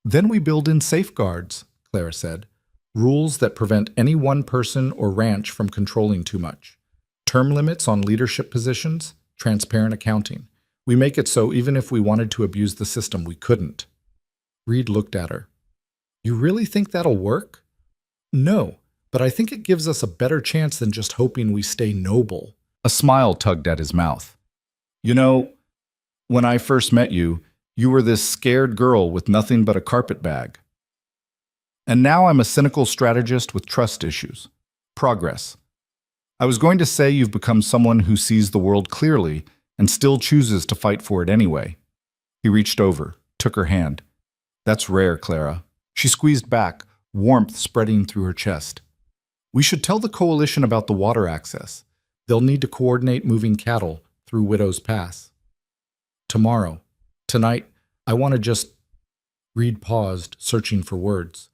Speaker 1: Then we build in safeguards, Clara said. Rules that prevent any one person or ranch from controlling too much. Term limits on leadership positions, transparent accounting. We make it so even if we wanted to abuse the system, we couldn't. Reed looked at her. You really think that'll work? No. But I think it gives us a better chance than just hoping we stay noble. A smile tugged at his mouth. You know, when I first met you, you were this scared girl with nothing but a carpet bag. And now I'm a cynical strategist with trust issues. Progress. I was going to say you've become someone who sees the world clearly and still chooses to fight for it anyway. He reached over, took her hand. That's rare, Clara. She squeezed back, warmth spreading through her chest. We should tell the coalition about the water access. They'll need to coordinate moving cattle through Widow's Pass. Tomorrow. Tonight, I want to just... Reed paused, searching for words.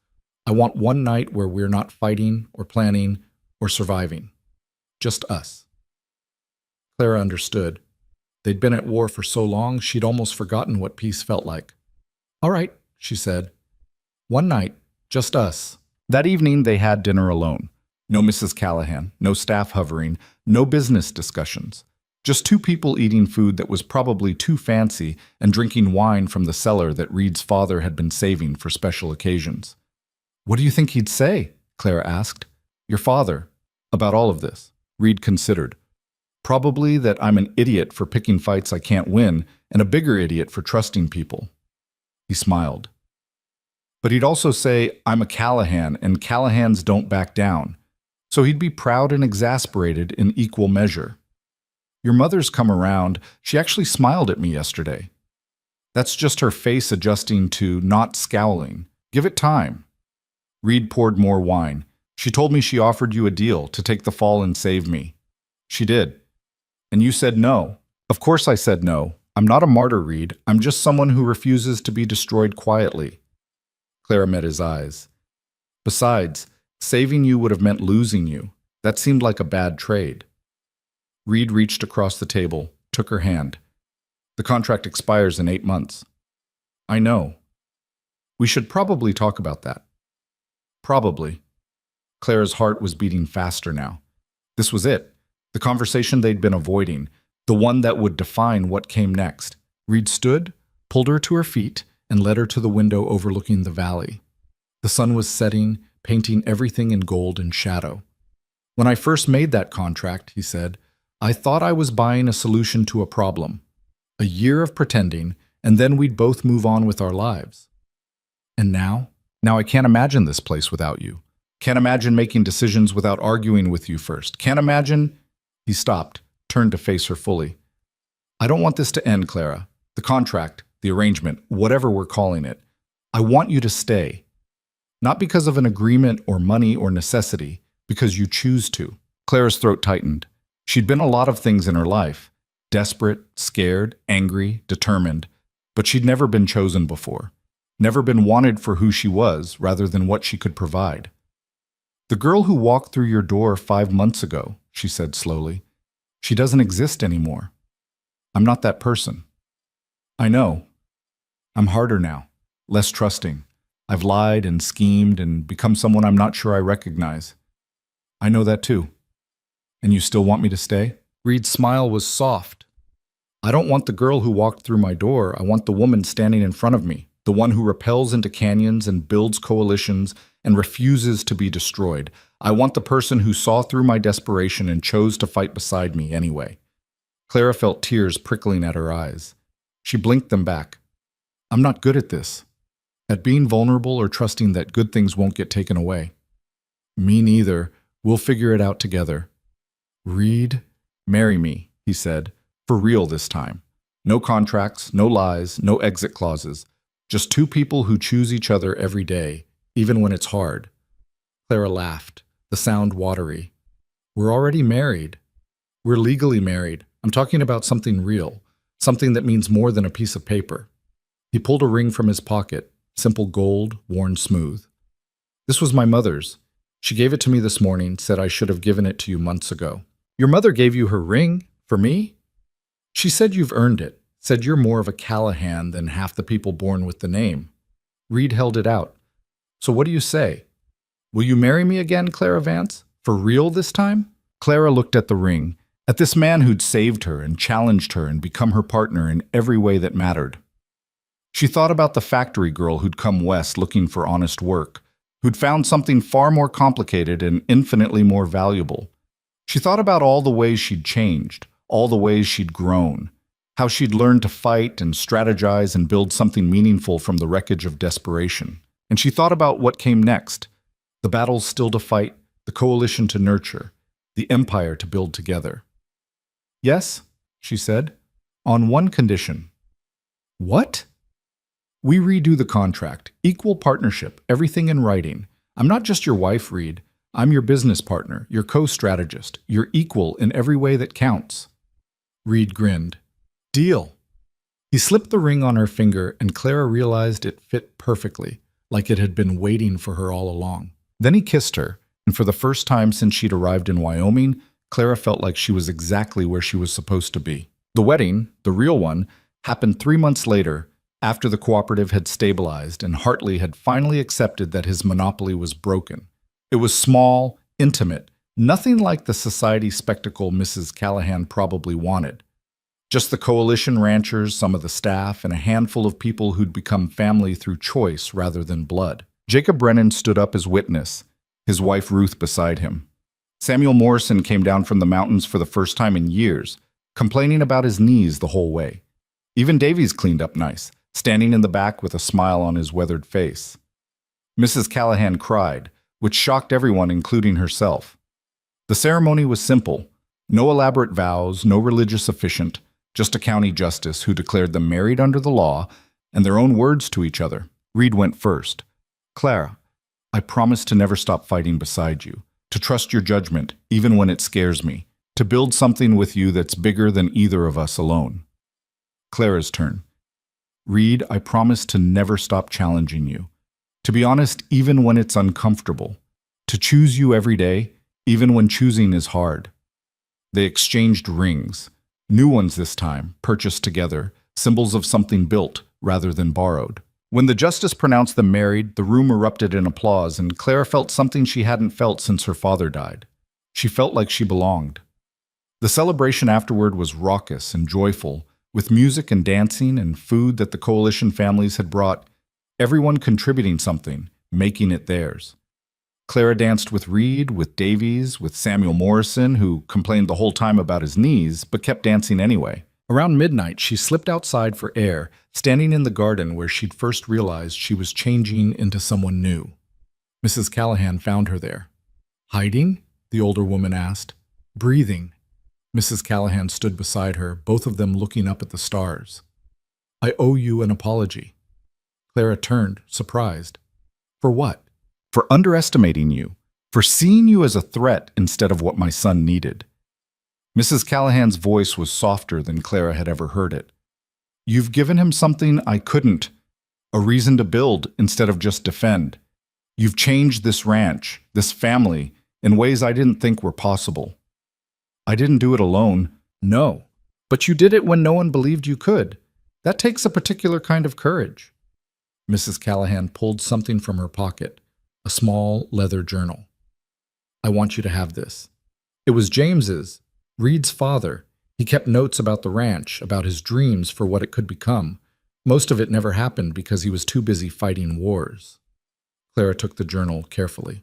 Speaker 1: I want one night where we're not fighting or planning or surviving. Just us. Clara understood. They'd been at war for so long, she'd almost forgotten what peace felt like. All right, she said. One night, just us. That evening, they had dinner alone. No Mrs. Callahan, no staff hovering, no business discussions. Just two people eating food that was probably too fancy and drinking wine from the cellar that Reed's father had been saving for special occasions. What do you think he'd say? Clara asked. Your father. About all of this. Reed considered. Probably that I'm an idiot for picking fights I can't win and a bigger idiot for trusting people. He smiled. But he'd also say, I'm a Callahan and Callahans don't back down. So he'd be proud and exasperated in equal measure. Your mother's come around. She actually smiled at me yesterday. That's just her face adjusting to not scowling. Give it time. Reed poured more wine. She told me she offered you a deal to take the fall and save me. She did. And you said no. Of course I said no. I'm not a martyr, Reed. I'm just someone who refuses to be destroyed quietly. Clara met his eyes. Besides, saving you would have meant losing you. That seemed like a bad trade. Reed reached across the table, took her hand. The contract expires in 8 months. I know. We should probably talk about that. Probably. Clara's heart was beating faster now. This was it. The conversation they'd been avoiding. The one that would define what came next. Reed stood, pulled her to her feet, and led her to the window overlooking the valley. The sun was setting, painting everything in gold and shadow. When I first made that contract, he said, I thought I was buying a solution to a problem. A year of pretending, and then we'd both move on with our lives. And now? Now I can't imagine this place without you. Can't imagine making decisions without arguing with you first. Can't imagine... He stopped, turned to face her fully. I don't want this to end, Clara. The contract, the arrangement, whatever we're calling it. I want you to stay. Not because of an agreement or money or necessity, because you choose to. Clara's throat tightened. She'd been a lot of things in her life. Desperate, scared, angry, determined. But she'd never been chosen before. Never been wanted for who she was, rather than what she could provide. The girl who walked through your door 5 months ago, she said slowly, she doesn't exist anymore. I'm not that person. I know. I'm harder now, less trusting. I've lied and schemed and become someone I'm not sure I recognize. I know that too. And you still want me to stay? Reed's smile was soft. I don't want the girl who walked through my door. I want the woman standing in front of me, the one who rappels into canyons and builds coalitions and refuses to be destroyed. I want the person who saw through my desperation and chose to fight beside me anyway. Clara felt tears prickling at her eyes. She blinked them back. I'm not good at this. At being vulnerable or trusting that good things won't get taken away. Me neither. We'll figure it out together. Reed, marry me, he said, for real this time. No contracts, no lies, no exit clauses. Just two people who choose each other every day, even when it's hard. Clara laughed, the sound watery. We're already married. We're legally married. I'm talking about something real, something that means more than a piece of paper. He pulled a ring from his pocket, simple gold, worn smooth. This was my mother's. She gave it to me this morning, said I should have given it to you months ago. Your mother gave you her ring? For me? She said you've earned it, said you're more of a Callahan than half the people born with the name. Reed held it out. So what do you say? Will you marry me again, Clara Vance? For real this time? Clara looked at the ring, at this man who'd saved her and challenged her and become her partner in every way that mattered. She thought about the factory girl who'd come west looking for honest work, who'd found something far more complicated and infinitely more valuable. She thought about all the ways she'd changed, all the ways she'd grown, how she'd learned to fight and strategize and build something meaningful from the wreckage of desperation. And she thought about what came next, the battles still to fight, the coalition to nurture, the empire to build together. Yes, she said, on one condition. What? We redo the contract, equal partnership, everything in writing. I'm not just your wife, Reed. I'm your business partner, your co-strategist, your equal in every way that counts. Reed grinned. Deal. He slipped the ring on her finger, and Clara realized it fit perfectly, like it had been waiting for her all along. Then he kissed her, and for the first time since she'd arrived in Wyoming, Clara felt like she was exactly where she was supposed to be. The wedding, the real one, happened 3 months later, after the cooperative had stabilized and Hartley had finally accepted that his monopoly was broken. It was small, intimate, nothing like the society spectacle Mrs. Callahan probably wanted. Just the coalition ranchers, some of the staff, and a handful of people who'd become family through choice rather than blood. Jacob Brennan stood up as witness, his wife Ruth beside him. Samuel Morrison came down from the mountains for the first time in years, complaining about his knees the whole way. Even Davies cleaned up nice, standing in the back with a smile on his weathered face. Mrs. Callahan cried, which shocked everyone, including herself. The ceremony was simple. No elaborate vows, no religious officiant, just a county justice who declared them married under the law and their own words to each other. Reed went first. Clara, I promise to never stop fighting beside you, to trust your judgment, even when it scares me, To build something with you that's bigger than either of us alone. Clara's turn. Reed, I promise to never stop challenging you. To be honest, even when it's uncomfortable. To choose you every day, even when choosing is hard. They exchanged rings. New ones this time, purchased together, symbols of something built rather than borrowed. When the justice pronounced them married, the room erupted in applause, and Clara felt something she hadn't felt since her father died. She felt like she belonged. The celebration afterward was raucous and joyful, with music and dancing and food that the coalition families had brought, everyone contributing something, making it theirs. Clara danced with Reed, with Davies, with Samuel Morrison, who complained the whole time about his knees, but kept dancing anyway. Around midnight, she slipped outside for air, standing in the garden where she'd first realized she was changing into someone new. Mrs. Callahan found her there. Hiding? The older woman asked. Breathing. Mrs. Callahan stood beside her, both of them looking up at the stars. I owe you an apology. Clara turned, surprised. For what? For underestimating you, for seeing you as a threat instead of what my son needed. Mrs. Callahan's voice was softer than Clara had ever heard it. You've given him something I couldn't, a reason to build instead of just defend. You've changed this ranch, this family, in ways I didn't think were possible. I didn't do it alone, no, but you did it when no one believed you could. That takes a particular kind of courage. Mrs. Callahan pulled something from her pocket, a small leather journal. I want you to have this. It was James's, Reed's father. He kept notes about the ranch, about his dreams for what it could become. Most of it never happened because he was too busy fighting wars. Clara took the journal carefully.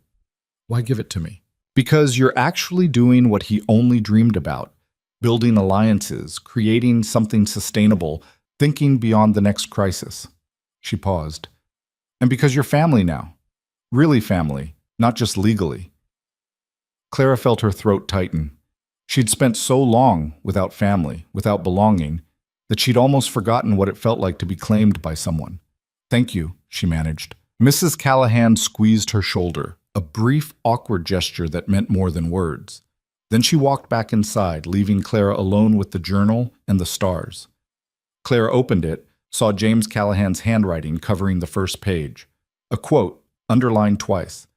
Speaker 1: Why give it to me? Because you're actually doing what he only dreamed about, building alliances, creating something sustainable, thinking beyond the next crisis. She paused. And because you're family now. Really family, not just legally. Clara felt her throat tighten. She'd spent so long without family, without belonging, that she'd almost forgotten what it felt like to be claimed by someone. Thank you, she managed. Mrs. Callahan squeezed her shoulder, a brief, awkward gesture that meant more than words. Then she walked back inside, leaving Clara alone with the journal and the stars. Clara opened it, saw James Callahan's handwriting covering the first page. A quote, underlined twice.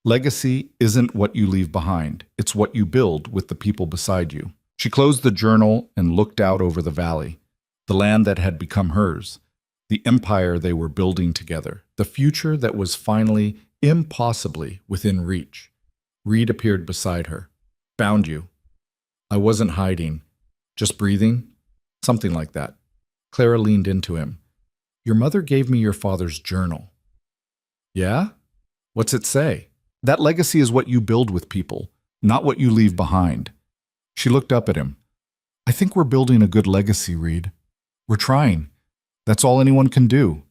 Speaker 1: Legacy isn't what you leave behind. It's what you build with the people beside you. She closed the journal and looked out over the valley, the land that had become hers, the empire they were building together, the future that was finally, impossibly, within reach. Reed appeared beside her. Found you. I wasn't hiding. Just breathing? Something like that. Clara leaned into him. Your mother gave me your father's journal. Yeah? What's it say? That legacy is what you build with people, not what you leave behind. She looked up at him. I think we're building a good legacy, Reed. We're trying. That's all anyone can do.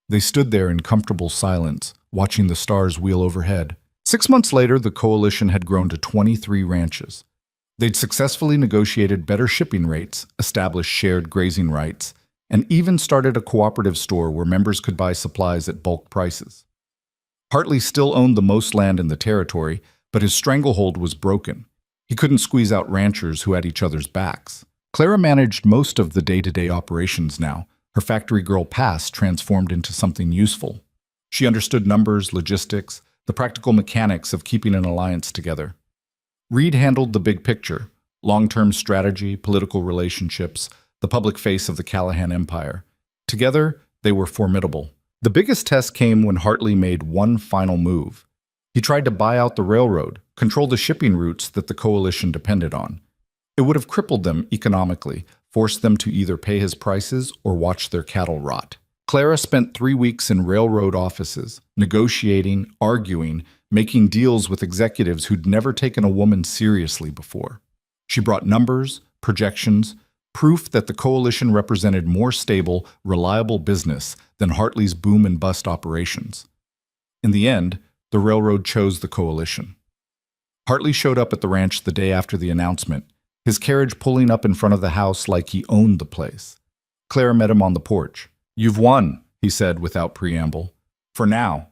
Speaker 1: They stood there in comfortable silence, watching the stars wheel overhead. 6 months later, the coalition had grown to 23 ranches. They'd successfully negotiated better shipping rates, established shared grazing rights, and even started a cooperative store where members could buy supplies at bulk prices. Hartley still owned the most land in the territory, but his stranglehold was broken. He couldn't squeeze out ranchers who had each other's backs. Clara managed most of the day-to-day operations now. Her factory girl past transformed into something useful. She understood numbers, logistics, the practical mechanics of keeping an alliance together. Reed handled the big picture, long-term strategy, political relationships, the public face of the Callahan Empire. Together, they were formidable. The biggest test came when Hartley made one final move. He tried to buy out the railroad, control the shipping routes that the coalition depended on. It would have crippled them economically, forced them to either pay his prices or watch their cattle rot. Clara spent 3 weeks in railroad offices, negotiating, arguing, making deals with executives who'd never taken a woman seriously before. She brought numbers, projections, proof that the coalition represented more stable, reliable business than Hartley's boom and bust operations. In the end, the railroad chose the coalition. Hartley showed up at the ranch the day after the announcement, his carriage pulling up in front of the house like he owned the place. Clara met him on the porch. You've won, he said without preamble. For now.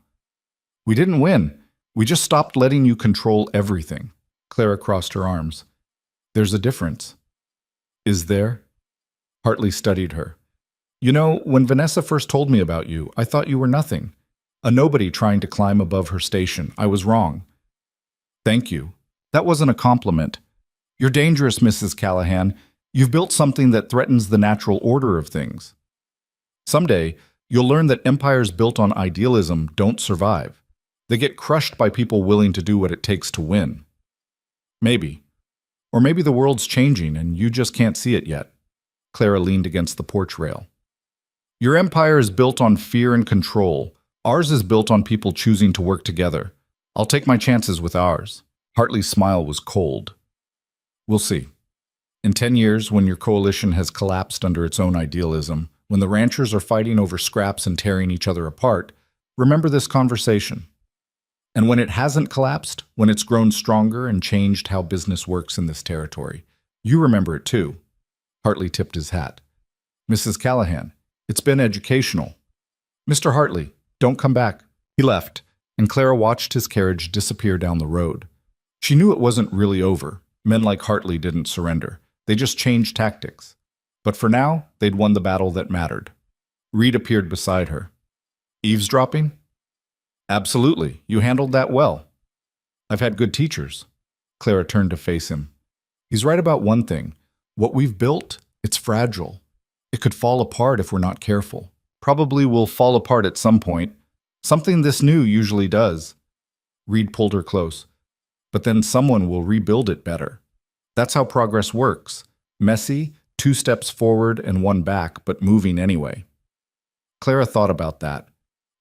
Speaker 1: We didn't win. We just stopped letting you control everything. Clara crossed her arms. There's a difference. Is there? Hartley studied her. You know, when Vanessa first told me about you, I thought you were nothing. A nobody trying to climb above her station. I was wrong. Thank you. That wasn't a compliment. You're dangerous, Mrs. Callahan. You've built something that threatens the natural order of things. Someday, you'll learn that empires built on idealism don't survive. They get crushed by people willing to do what it takes to win. Maybe. Or maybe the world's changing and you just can't see it yet. Clara leaned against the porch rail. Your empire is built on fear and control. Ours is built on people choosing to work together. I'll take my chances with ours. Hartley's smile was cold. We'll see. In 10 years, when your coalition has collapsed under its own idealism, when the ranchers are fighting over scraps and tearing each other apart, remember this conversation. And when it hasn't collapsed, when it's grown stronger and changed how business works in this territory, you remember it too. Hartley tipped his hat. Mrs. Callahan, it's been educational. Mr. Hartley, don't come back. He left, and Clara watched his carriage disappear down the road. She knew it wasn't really over. Men like Hartley didn't surrender. They just changed tactics. But for now, they'd won the battle that mattered. Reed appeared beside her. Eavesdropping? Absolutely. You handled that well. I've had good teachers. Clara turned to face him. He's right about one thing. What we've built, it's fragile. It could fall apart if we're not careful. Probably will fall apart at some point. Something this new usually does. Reed pulled her close. But then someone will rebuild it better. That's how progress works. Messy, 2 steps forward and 1 back, but moving anyway. Clara thought about that.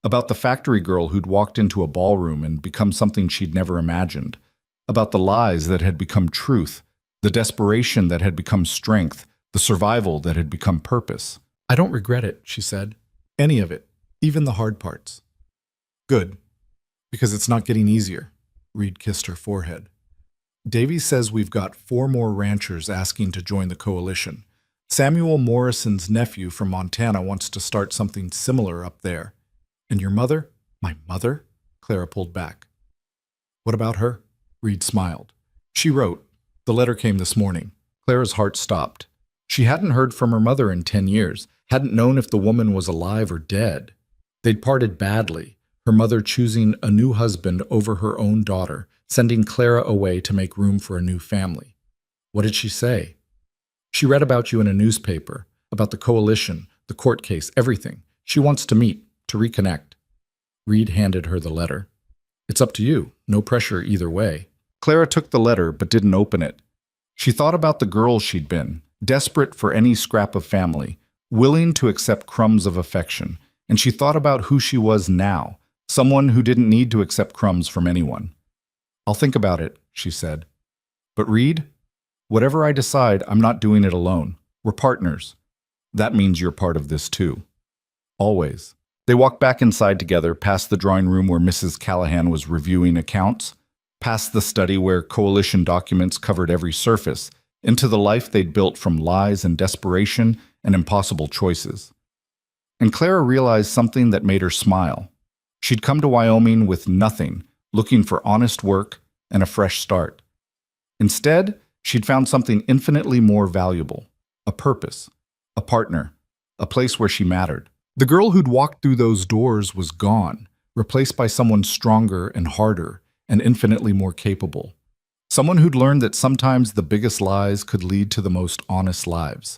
Speaker 1: About the factory girl who'd walked into a ballroom and become something she'd never imagined. About the lies that had become truth, the desperation that had become strength, the survival that had become purpose. I don't regret it, she said. Any of it, even the hard parts. Good, because it's not getting easier. Reed kissed her forehead. Davy says we've got 4 more ranchers asking to join the coalition. Samuel Morrison's nephew from Montana wants to start something similar up there. And your mother? My mother? Clara pulled back. What about her? Reed smiled. She wrote. The letter came this morning. Clara's heart stopped. She hadn't heard from her mother in 10 years, hadn't known if the woman was alive or dead. They'd parted badly, her mother choosing a new husband over her own daughter, sending Clara away to make room for a new family. What did she say? She read about you in a newspaper, about the coalition, the court case, everything. She wants to meet, to reconnect. Reed handed her the letter. It's up to you, no pressure either way. Clara took the letter but didn't open it. She thought about the girl she'd been, desperate for any scrap of family, willing to accept crumbs of affection, and she thought about who she was now, someone who didn't need to accept crumbs from anyone. I'll think about it, she said. But Reed, whatever I decide, I'm not doing it alone. We're partners. That means you're part of this too. Always. They walked back inside together, past the drawing room where Mrs. Callahan was reviewing accounts, past the study where coalition documents covered every surface, into the life they'd built from lies and desperation and impossible choices. And Clara realized something that made her smile. She'd come to Wyoming with nothing, looking for honest work and a fresh start. Instead, she'd found something infinitely more valuable, a purpose, a partner, a place where she mattered. The girl who'd walked through those doors was gone, replaced by someone stronger and harder and infinitely more capable. Someone who'd learned that sometimes the biggest lies could lead to the most honest lives,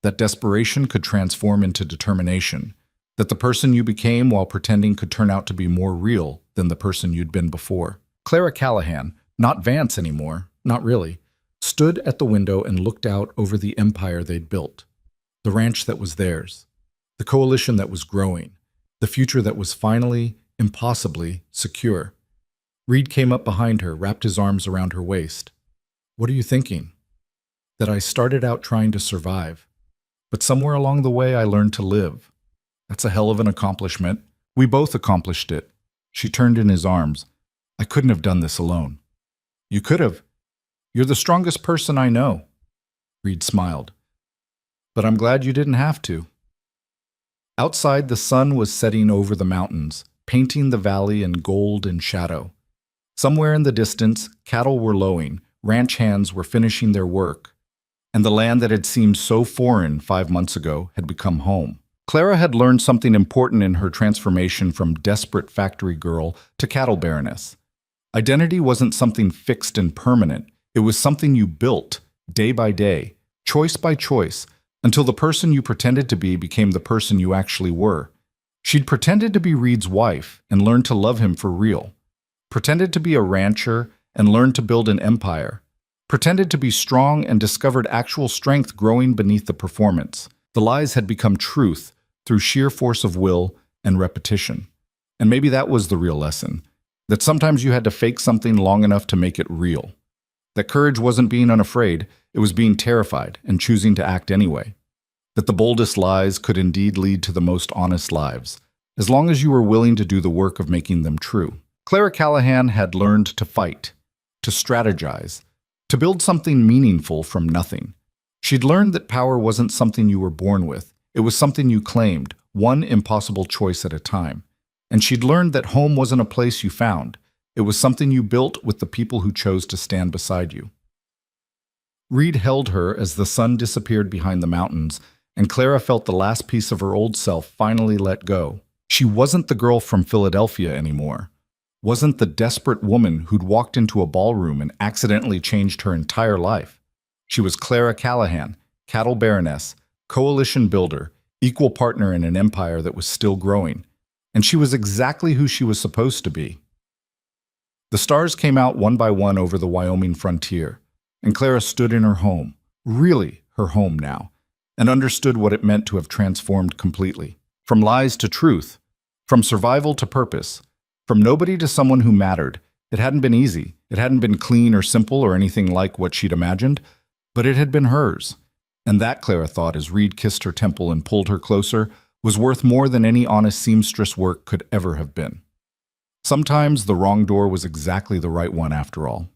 Speaker 1: that desperation could transform into determination, that the person you became while pretending could turn out to be more real than the person you'd been before. Clara Callahan, not Vance anymore, not really, stood at the window and looked out over the empire they'd built, the ranch that was theirs, the coalition that was growing, the future that was finally, impossibly, secure. Reed came up behind her, wrapped his arms around her waist. What are you thinking? That I started out trying to survive, but somewhere along the way I learned to live. That's a hell of an accomplishment. We both accomplished it. She turned in his arms. I couldn't have done this alone. You could have. You're the strongest person I know. Reed smiled. But I'm glad you didn't have to. Outside, the sun was setting over the mountains, painting the valley in gold and shadow. Somewhere in the distance, cattle were lowing, ranch hands were finishing their work, and the land that had seemed so foreign 5 months ago had become home. Clara had learned something important in her transformation from desperate factory girl to cattle baroness. Identity wasn't something fixed and permanent. It was something you built, day by day, choice by choice, until the person you pretended to be became the person you actually were. She'd pretended to be Reed's wife and learned to love him for real. Pretended to be a rancher and learned to build an empire. Pretended to be strong and discovered actual strength growing beneath the performance. The lies had become truth through sheer force of will and repetition. And maybe that was the real lesson, that sometimes you had to fake something long enough to make it real. That courage wasn't being unafraid, it was being terrified and choosing to act anyway. That the boldest lies could indeed lead to the most honest lives, as long as you were willing to do the work of making them true. Clara Callahan had learned to fight, to strategize, to build something meaningful from nothing. She'd learned that power wasn't something you were born with. It was something you claimed, one impossible choice at a time. And she'd learned that home wasn't a place you found. It was something you built with the people who chose to stand beside you. Reed held her as the sun disappeared behind the mountains, and Clara felt the last piece of her old self finally let go. She wasn't the girl from Philadelphia anymore. Wasn't the desperate woman who'd walked into a ballroom and accidentally changed her entire life. She was Clara Callahan, cattle baroness, coalition builder, equal partner in an empire that was still growing. And she was exactly who she was supposed to be. The stars came out one by one over the Wyoming frontier, and Clara stood in her home, really her home now, and understood what it meant to have transformed completely. From lies to truth, from survival to purpose, from nobody to someone who mattered. It hadn't been easy. It hadn't been clean or simple or anything like what she'd imagined, but it had been hers. And that, Clara thought as Reed kissed her temple and pulled her closer, was worth more than any honest seamstress work could ever have been. Sometimes the wrong door was exactly the right one after all.